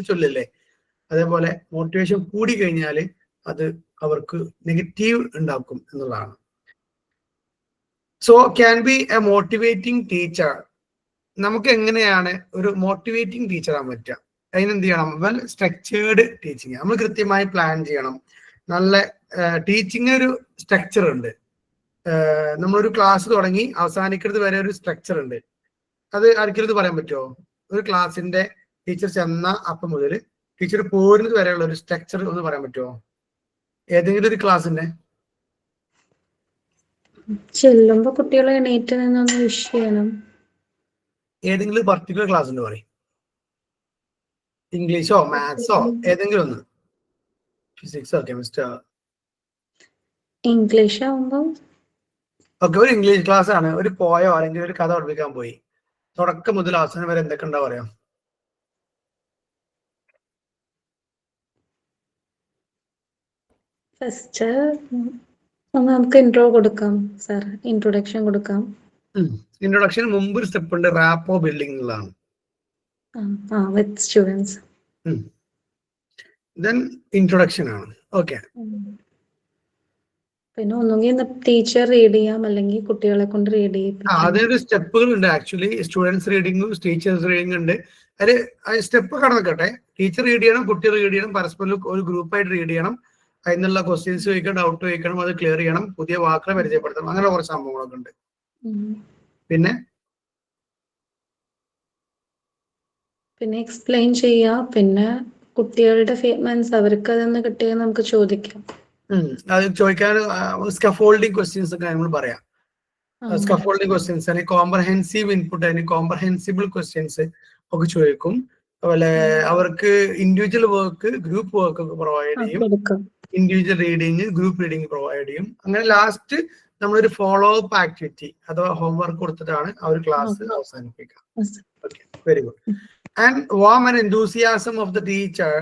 ചൊല്ലല്ലേ, അതേപോലെ മോട്ടിവേഷൻ കൂടി കഴിഞ്ഞാൽ അത് അവർക്ക് നെഗറ്റീവ് ഉണ്ടാക്കും എന്നുള്ളതാണ്. So can be A motivating teacher. നമുക്ക് എങ്ങനെയാണ് ഒരു മോട്ടിവേറ്റിംഗ് ടീച്ചർ ആവാൻ പറ്റുക? അതിനെന്ത് ചെയ്യണം? Well structured teaching. നമ്മൾ കൃത്യമായി പ്ലാൻ ചെയ്യണം, നല്ല ടീച്ചിങ് ഒരു സ്ട്രക്ചർ ഉണ്ട്. നമ്മളൊരു ക്ലാസ് തുടങ്ങി അവസാനിക്കുന്നത് വരെ ഒരു സ്ട്രക്ചർ ഉണ്ട്. അത് ആർക്കെങ്കിലും പറയാൻ പറ്റുമോ? ഒരു ക്ലാസ്സിന്റെ ടീച്ചർ ചെന്ന അപ്പം മുതൽ ടീച്ചർ പോരുന്നത് വരെയുള്ള ഒരു സ്ട്രക്ചർ ഒന്ന് പറയാൻ പറ്റുമോ? ഏതെങ്കിലും ഒരു ക്ലാസ്സിന്റെ ചെല്ലുമ്പോ കുട്ടികളെ എണീറ്റ് നിന്നൊന്ന് വിഷ് ചെയ്യണം. ഏതെങ്കിലും പർട്ടിക്കുലർ ക്ലാസ്സിന്റെ പറയും. ഇംഗ്ലീഷോ മാത്സോ ഏതെങ്കിലും ഒന്ന്, ഫിസിക്സോ കെമിസ്ട്രിയോ. ഇംഗ്ലീഷ് ആവുമ്പോ ഓക്കെ, ഒരു ഇംഗ്ലീഷ് ക്ലാസ് ആണ്, ഒരു പോയോ അല്ലെങ്കിൽ ഒരു കഥ പഠിപ്പിക്കാൻ പോയി, തുടക്കം മുതൽ അവസാനം വരെ എന്തൊക്കെ ഉണ്ടാ പറയാം? ഫസ്റ്റ് നമുക്ക് ഇൻട്രോ കൊടുക്കാം സാർ, ഇൻട്രൊഡക്ഷൻ കൊടുക്കാം. ഇൻട്രൊഡക്ഷന് മുമ്പ് ഒരു സ്റ്റെപ്പ് ഉണ്ട്, റാപ്പോ ബിൽഡിംഗ് എന്നുള്ളതാണ്. വിത്ത് സ്റ്റുഡൻസ്. ദെൻ ഇൻട്രൊഡക്ഷൻ ആണ്. ഓക്കെ, പിന്നെ ഒന്നുകിൽ ടീച്ചർ റീഡ് ചെയ്യാം, അല്ലെങ്കിൽ കുട്ടികളെ കൊണ്ട് റീഡ് ചെയ്യിപ്പിക്കാം. അതൊരു സ്റ്റെപ്പുകൾ ഉണ്ട് ആക്ച്വലി. സ്റ്റുഡൻസ് റീഡിങ്ങും ടീച്ചേഴ്സ് റീഡിംഗ് ഉണ്ട്. അത് സ്റ്റെപ്പ് കടന്നിക്കട്ടെ. ടീച്ചർ റീഡ് ചെയ്യണം, കുട്ടികൾ റീഡ് ചെയ്യണം, പരസ്പരം ഒരു ഗ്രൂപ്പായിട്ട് റീഡ് ചെയ്യണം, അതിനുള്ള ക്വസ്റ്റ്യൻസ് ചോദിക്കണം, ഡൗട്ട് ചോദിക്കണം, അത് ക്ലിയർ ചെയ്യണം, പുതിയ വാക്കുകൾ പരിചയപ്പെടുത്തണം, അങ്ങനെ കുറച്ച് സംഭവങ്ങളൊക്കെ ഉണ്ട്. പിന്നെ എക്സ്പ്ലെയിൻ ചെയ്യാം, പിന്നെ കുട്ടികളുടെ മീൻസ് അവർക്ക് അതൊന്ന് കിട്ടിയാൽ നമുക്ക് ചോദിക്കാം. അത് ചോദിക്കാൻ സ്കഫോൾഡിങ് ക്വസ്റ്റ്യൻസ് ഒക്കെ നമ്മൾ പറയാം. സ്കഫോൾഡിങ് ക്വസ്റ്റ്യൻസ് അല്ലെങ്കിൽ കോംപ്രഹെൻസീവ് ഇൻപുട്ട് അല്ലെങ്കിൽ കോംപ്രഹെൻസിബിൾ ക്വസ്റ്റ്യൻസ് ഒക്കെ ചോദിക്കും. അതുപോലെ അവർക്ക് ഇൻഡിവിജ്വൽ വർക്ക്, ഗ്രൂപ്പ് വർക്ക് ഒക്കെ പ്രൊവൈഡ് ചെയ്യും. Individual reading, group reading provide ചെയ്യും. അങ്ങനെ ലാസ്റ്റ് നമ്മളൊരു ഫോളോ അപ്പ് ആക്ടിവിറ്റി അഥവാ ഹോംവർക്ക് കൊടുത്തിട്ടാണ് ആ ഒരു ക്ലാസ് അവസാനിപ്പിക്കുക. Okay, very good. And warm and എന്തൂസിയാസം of the teacher,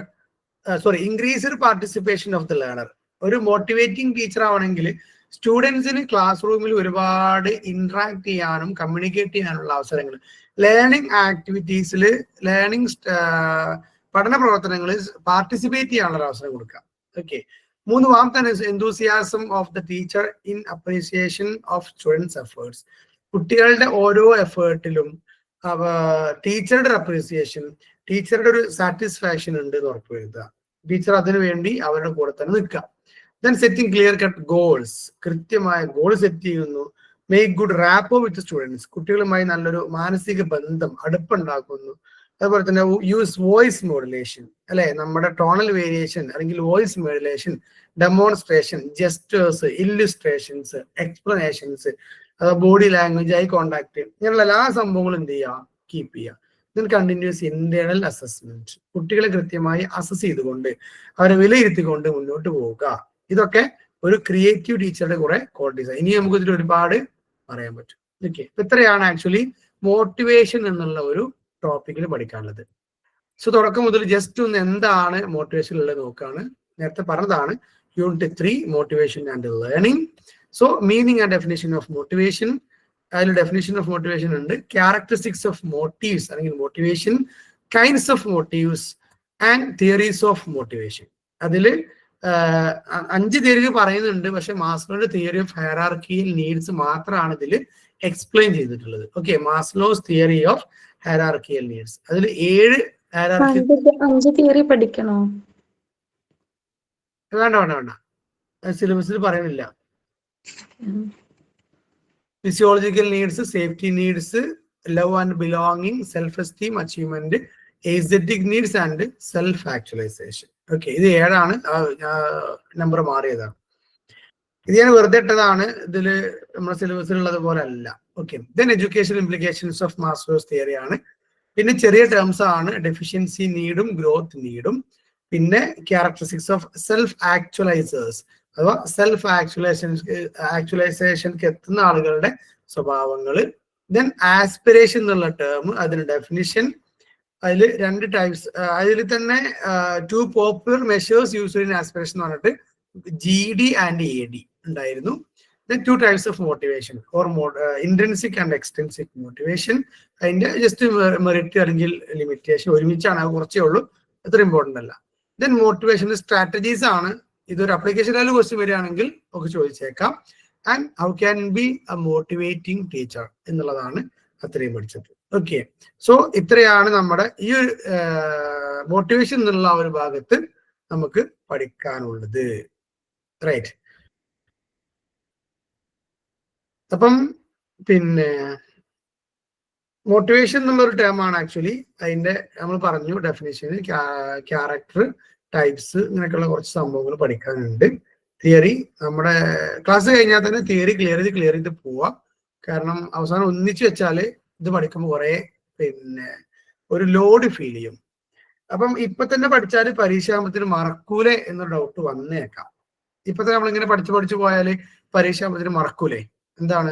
increased participation of the learner. ഒരു മോട്ടിവേറ്റിംഗ് ടീച്ചർ ആവണമെങ്കിൽ സ്റ്റുഡൻസിന് ക്ലാസ് റൂമിൽ ഒരുപാട് ഇന്ററാക്ട് ചെയ്യാനും കമ്മ്യൂണിക്കേറ്റ് ചെയ്യാനുള്ള അവസരങ്ങൾ, ലേണിംഗ് ആക്ടിവിറ്റീസിൽ, ലേണിംഗ് പഠന പ്രവർത്തനങ്ങളിൽ പാർട്ടിസിപ്പേറ്റ് ചെയ്യാനുള്ള അവസരം കൊടുക്കുക. Okay, 3 warm എന്തൂസിയാസം of the teacher in appreciation of students efforts. കുട്ടികളുടെ ഓരോ എഫേർട്ടിലും ടീച്ചറുടെ അപ്രീസിയേഷൻ, ടീച്ചറുടെ ഒരു സാറ്റിസ്ഫാക്ഷൻ ഉണ്ട് എന്ന് ഉറപ്പുവരുത്തുക. ടീച്ചർ അതിനു വേണ്ടി അവരുടെ കൂടെ തന്നെ നിൽക്കുക. Then setting clear cut goals. കൃത്യമായ ഗോൾ സെറ്റ് ചെയ്യുന്നു. മേക്ക് ഗുഡ് റാപ്പോ വിത്ത് സ്റ്റുഡൻസ്. കുട്ടികളുമായി നല്ലൊരു മാനസിക ബന്ധം, അടുപ്പുണ്ടാക്കുന്നു. അതുപോലെ തന്നെ യൂസ് വോയിസ് മോഡുലേഷൻ, അല്ലെ, നമ്മുടെ ടോണൽ വേരിയേഷൻ അല്ലെങ്കിൽ voice modulation, demonstration, gestures, illustrations, explanations, body language, eye contact, ഇങ്ങനെയുള്ള എല്ലാ സംഭവങ്ങളും എന്ത് ചെയ്യുക, കീപ്പ് ചെയ്യുക. Then continuous internal assessment. കുട്ടികളെ കൃത്യമായി അസസ് ചെയ്തുകൊണ്ട് അവരെ വിലയിരുത്തിക്കൊണ്ട് മുന്നോട്ട് പോവുക. ഇതൊക്കെ ഒരു ക്രിയേറ്റീവ് ടീച്ചറുടെ കുറെ ക്വാളിറ്റീസ്. ഇനി നമുക്ക് ഇതിൽ ഒരുപാട് പറയാൻ പറ്റും. ഓക്കെ, ഇത്രയാണ് ആക്ച്വലി മോട്ടിവേഷൻ എന്നുള്ള ഒരു ടോപ്പിക്കിൽ പഠിക്കാനുള്ളത്. സോ തുടക്കം മുതൽ ജസ്റ്റ് ഒന്ന് എന്താണ് മോട്ടിവേഷൻ ഉള്ളത് നോക്കാണ്. നേരത്തെ പറഞ്ഞതാണ് unit 3 motivation and learning. So meaning and definition of motivation. അതിൽ ഡെഫിനിഷൻ ഓഫ് മോട്ടിവേഷൻ ഉണ്ട്, ക്യാരക്ടറിസ്റ്റിക്സ് ഓഫ് മോട്ടീവ്സ് അല്ലെങ്കിൽ motivation, kinds of motifs and theories of motivation. അതിൽ 5 തിയറി പറയുന്നുണ്ട്, പക്ഷെ മാസ്ലോയുടെ തിയറി ഓഫ് ഹൈറാർക്കിയൽ നീഡ്സ് മാത്രമാണ് ഇതിൽ എക്സ്പ്ലെയിൻ ചെയ്തിട്ടുള്ളത്. Okay, Maslow's theory of hierarchical needs. അതിൽ 7 5 തിയറി പഠിക്കണോ? വേണ്ട, സിലബസിൽ പറയുന്നില്ല. Physiological needs, safety needs, love and belonging, self esteem, achievement, aesthetic needs and self actualisation. Okay, ഇത് 7ആണ്, നമ്പർ മാറിയതാണ്. ഇത് ഞാൻ വെറുതെ ഇട്ടതാണ്, ഇതിൽ നമ്മുടെ സിലബസിലുള്ളത് പോലെ അല്ല. Okay, then education implications of Maslow's theory ആണ്. പിന്നെ ചെറിയ ടേംസ് ആണ്, ഡെഫിഷ്യൻസി നീഡും ഗ്രോത്ത് നീഡും. പിന്നെ ക്യാരക്ടറിസ്റ്റിക്സ് ഓഫ് സെൽഫ് ആക്ച്വലൈസേഴ്സ് അഥവാ സെൽഫ് ആക്ച്വലൈസേഷൻക്ക് എത്തുന്ന ആളുകളുടെ സ്വഭാവങ്ങൾ. ദെൻ ആസ്പിറേഷൻ എന്നുള്ള ടേം, അതിന് ഡെഫിനിഷൻ. അതിൽ 2 ടൈപ്സ്, അതിൽ തന്നെ 2 popular measures used in aspiration എന്ന് പറഞ്ഞിട്ട് GD ആൻഡ് AD ഉണ്ടായിരുന്നു. Then 2 types of motivation or intrinsic and extrinsic motivation. അതിന്റെ ജസ്റ്റ് മെറിറ്റ് അല്ലെങ്കിൽ ലിമിറ്റേഷൻ ഒരുമിച്ചാണ്, അത് കുറച്ചേ ഉള്ളൂ, അത്ര ഇമ്പോർട്ടൻ്റ് അല്ല. ദെൻ മോട്ടിവേഷൻ സ്ട്രാറ്റജീസ് ആണ്. ഇതൊരു അപ്ലിക്കേഷൻ ലെവൽ ക്വസ്റ്റ്യൻ വരികയാണെങ്കിൽ ഒക്കെ ചോദിച്ചേക്കാം. And how can be A motivating teacher എന്നുള്ളതാണ് അത്രയും പഠിച്ചത്. ഓക്കെ, സോ ഇത്രയാണ് നമ്മുടെ ഈ ഒരു മോട്ടിവേഷൻ എന്നുള്ള ഒരു ഭാഗത്ത് നമുക്ക് പഠിക്കാനുള്ളത്. റൈറ്റ്. അപ്പം പിന്നെ മോട്ടിവേഷൻ എന്നുള്ളൊരു ടേം ആണ് ആക്ച്വലി. അതിന്റെ നമ്മൾ പറഞ്ഞു ഡെഫിനേഷന്, ക്യാരക്ടർ, ടൈപ്സ്, ഇങ്ങനെയൊക്കെയുള്ള കുറച്ച് സംഭവങ്ങൾ പഠിക്കാനുണ്ട്. തിയറി നമ്മുടെ ക്ലാസ് കഴിഞ്ഞാൽ തന്നെ തിയറി ക്ലിയർ ചെയ്ത് പോവാം. കാരണം അവസാനം ഒന്നിച്ചു വെച്ചാൽ ഇത് പഠിക്കുമ്പോൾ കുറെ പിന്നെ ഒരു ലോഡ് ഫീൽ ചെയ്യും. അപ്പം ഇപ്പൊ തന്നെ പഠിച്ചാൽ പരീക്ഷാകുമ്പത്തിന് മറക്കൂലേ എന്നൊരു ഡൗട്ട് വന്നേക്കാം. ഇപ്പൊ തന്നെ നമ്മളിങ്ങനെ പഠിച്ചു പോയാൽ പരീക്ഷാകുമ്പത്തിന് മറക്കൂലേ? എന്താണ്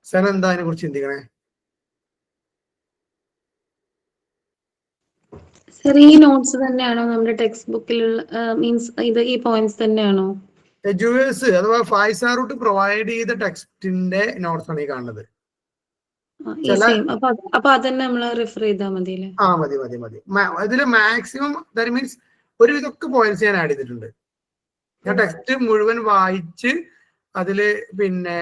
സന, എന്താ അതിനെ കുറിച്ച് ചിന്തിക്കണേ? സർ, ഈ നോട്ട്സ് തന്നെയാണോ നമ്മുടെ ടെക്സ്റ്റ് ബുക്കിലുള്ള മീൻസ് ഈ പോയിന്റ്സ് തന്നെയാണോ? എഡ്യൂവേഴ്സ് അഥവാ ഫൈസാറൂട്ട് പ്രൊവൈഡ് ചെയ്ത ടെക്സ്റ്റിന്റെ നോട്ട്സ് ആണ് ഈ കാണുന്നത്. അപ്പൊ അതന്നെ നമ്മൾ റെഫർ ചെയ്താൽ മതി അല്ലേ? മതി. ഇതില് മാക്സിമം ദാറ്റ് മീൻസ് ഒരുവിധമൊക്കെ പോയിന്റ്സ് ഞാൻ ആഡ് ചെയ്തിട്ടുണ്ട്. ഞാൻ ടെക്സ്റ്റ് മുഴുവൻ വായിച്ച് അതില് പിന്നെ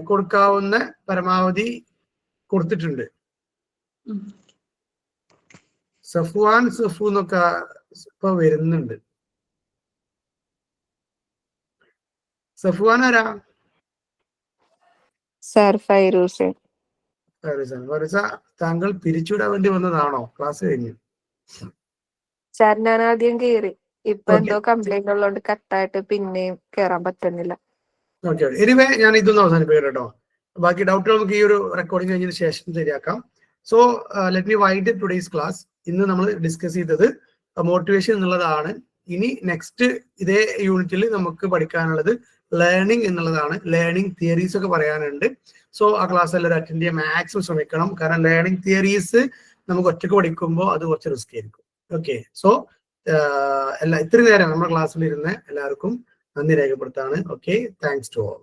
കൊടുക്കാവുന്ന പരമാവധി കൊടുത്തിട്ടുണ്ട്. സഫ്വാൻ സഫു എന്നൊക്കെ ഇപ്പൊ വരുന്നുണ്ട്. സഫ്വാൻ ആരാ? Sir Fairuz. താങ്കൾ പിരിച്ചുവിടാൻ വേണ്ടി വന്നതാണോ? ക്ലാസ് കഴിഞ്ഞു സാർ ഞാൻ ആദ്യം കേറി, ഇപ്പൊ എന്തോ കംപ്ലൈന്റ് ഉള്ളതുകൊണ്ട് കട്ടായിട്ട് പിന്നെയും കേറാൻ പറ്റുന്നില്ല. ഓക്കെ. എനിവേ ഞാൻ ഇതൊന്നും അവസാനിപ്പിക്കാം കേട്ടോ. ബാക്കി ഡൗട്ടുകൾ നമുക്ക് ഈ ഒരു റെക്കോർഡിംഗ് കഴിഞ്ഞതിന് ശേഷം ശരിയാക്കാം. So let me wind today's class. ഇന്ന് നമ്മൾ ഡിസ്കസ് ചെയ്തത് മോട്ടിവേഷൻ എന്നുള്ളതാണ്. ഇനി നെക്സ്റ്റ് ഇതേ യൂണിറ്റിൽ നമുക്ക് പഠിക്കാനുള്ളത് ലേണിംഗ് എന്നുള്ളതാണ്. ലേണിംഗ് തിയറീസ് ഒക്കെ പറയാനുണ്ട്. സോ ആ ക്ലാസ് എല്ലാവരും അറ്റൻഡ് ചെയ്യാൻ മാക്സിമം ശ്രമിക്കണം. കാരണം ലേണിംഗ് തിയറീസ് നമുക്ക് ഒറ്റയ്ക്ക് പഠിക്കുമ്പോൾ അത് കുറച്ച് റിസ്ക് ആയിരിക്കും. ഓക്കെ. സോ ഇത്രയും നേരം നമ്മുടെ ക്ലാസ്സിൽ ഇരുന്ന് എല്ലാവർക്കും നന്ദി രേഖപ്പെടുത്താണ്. Okay, thanks to all.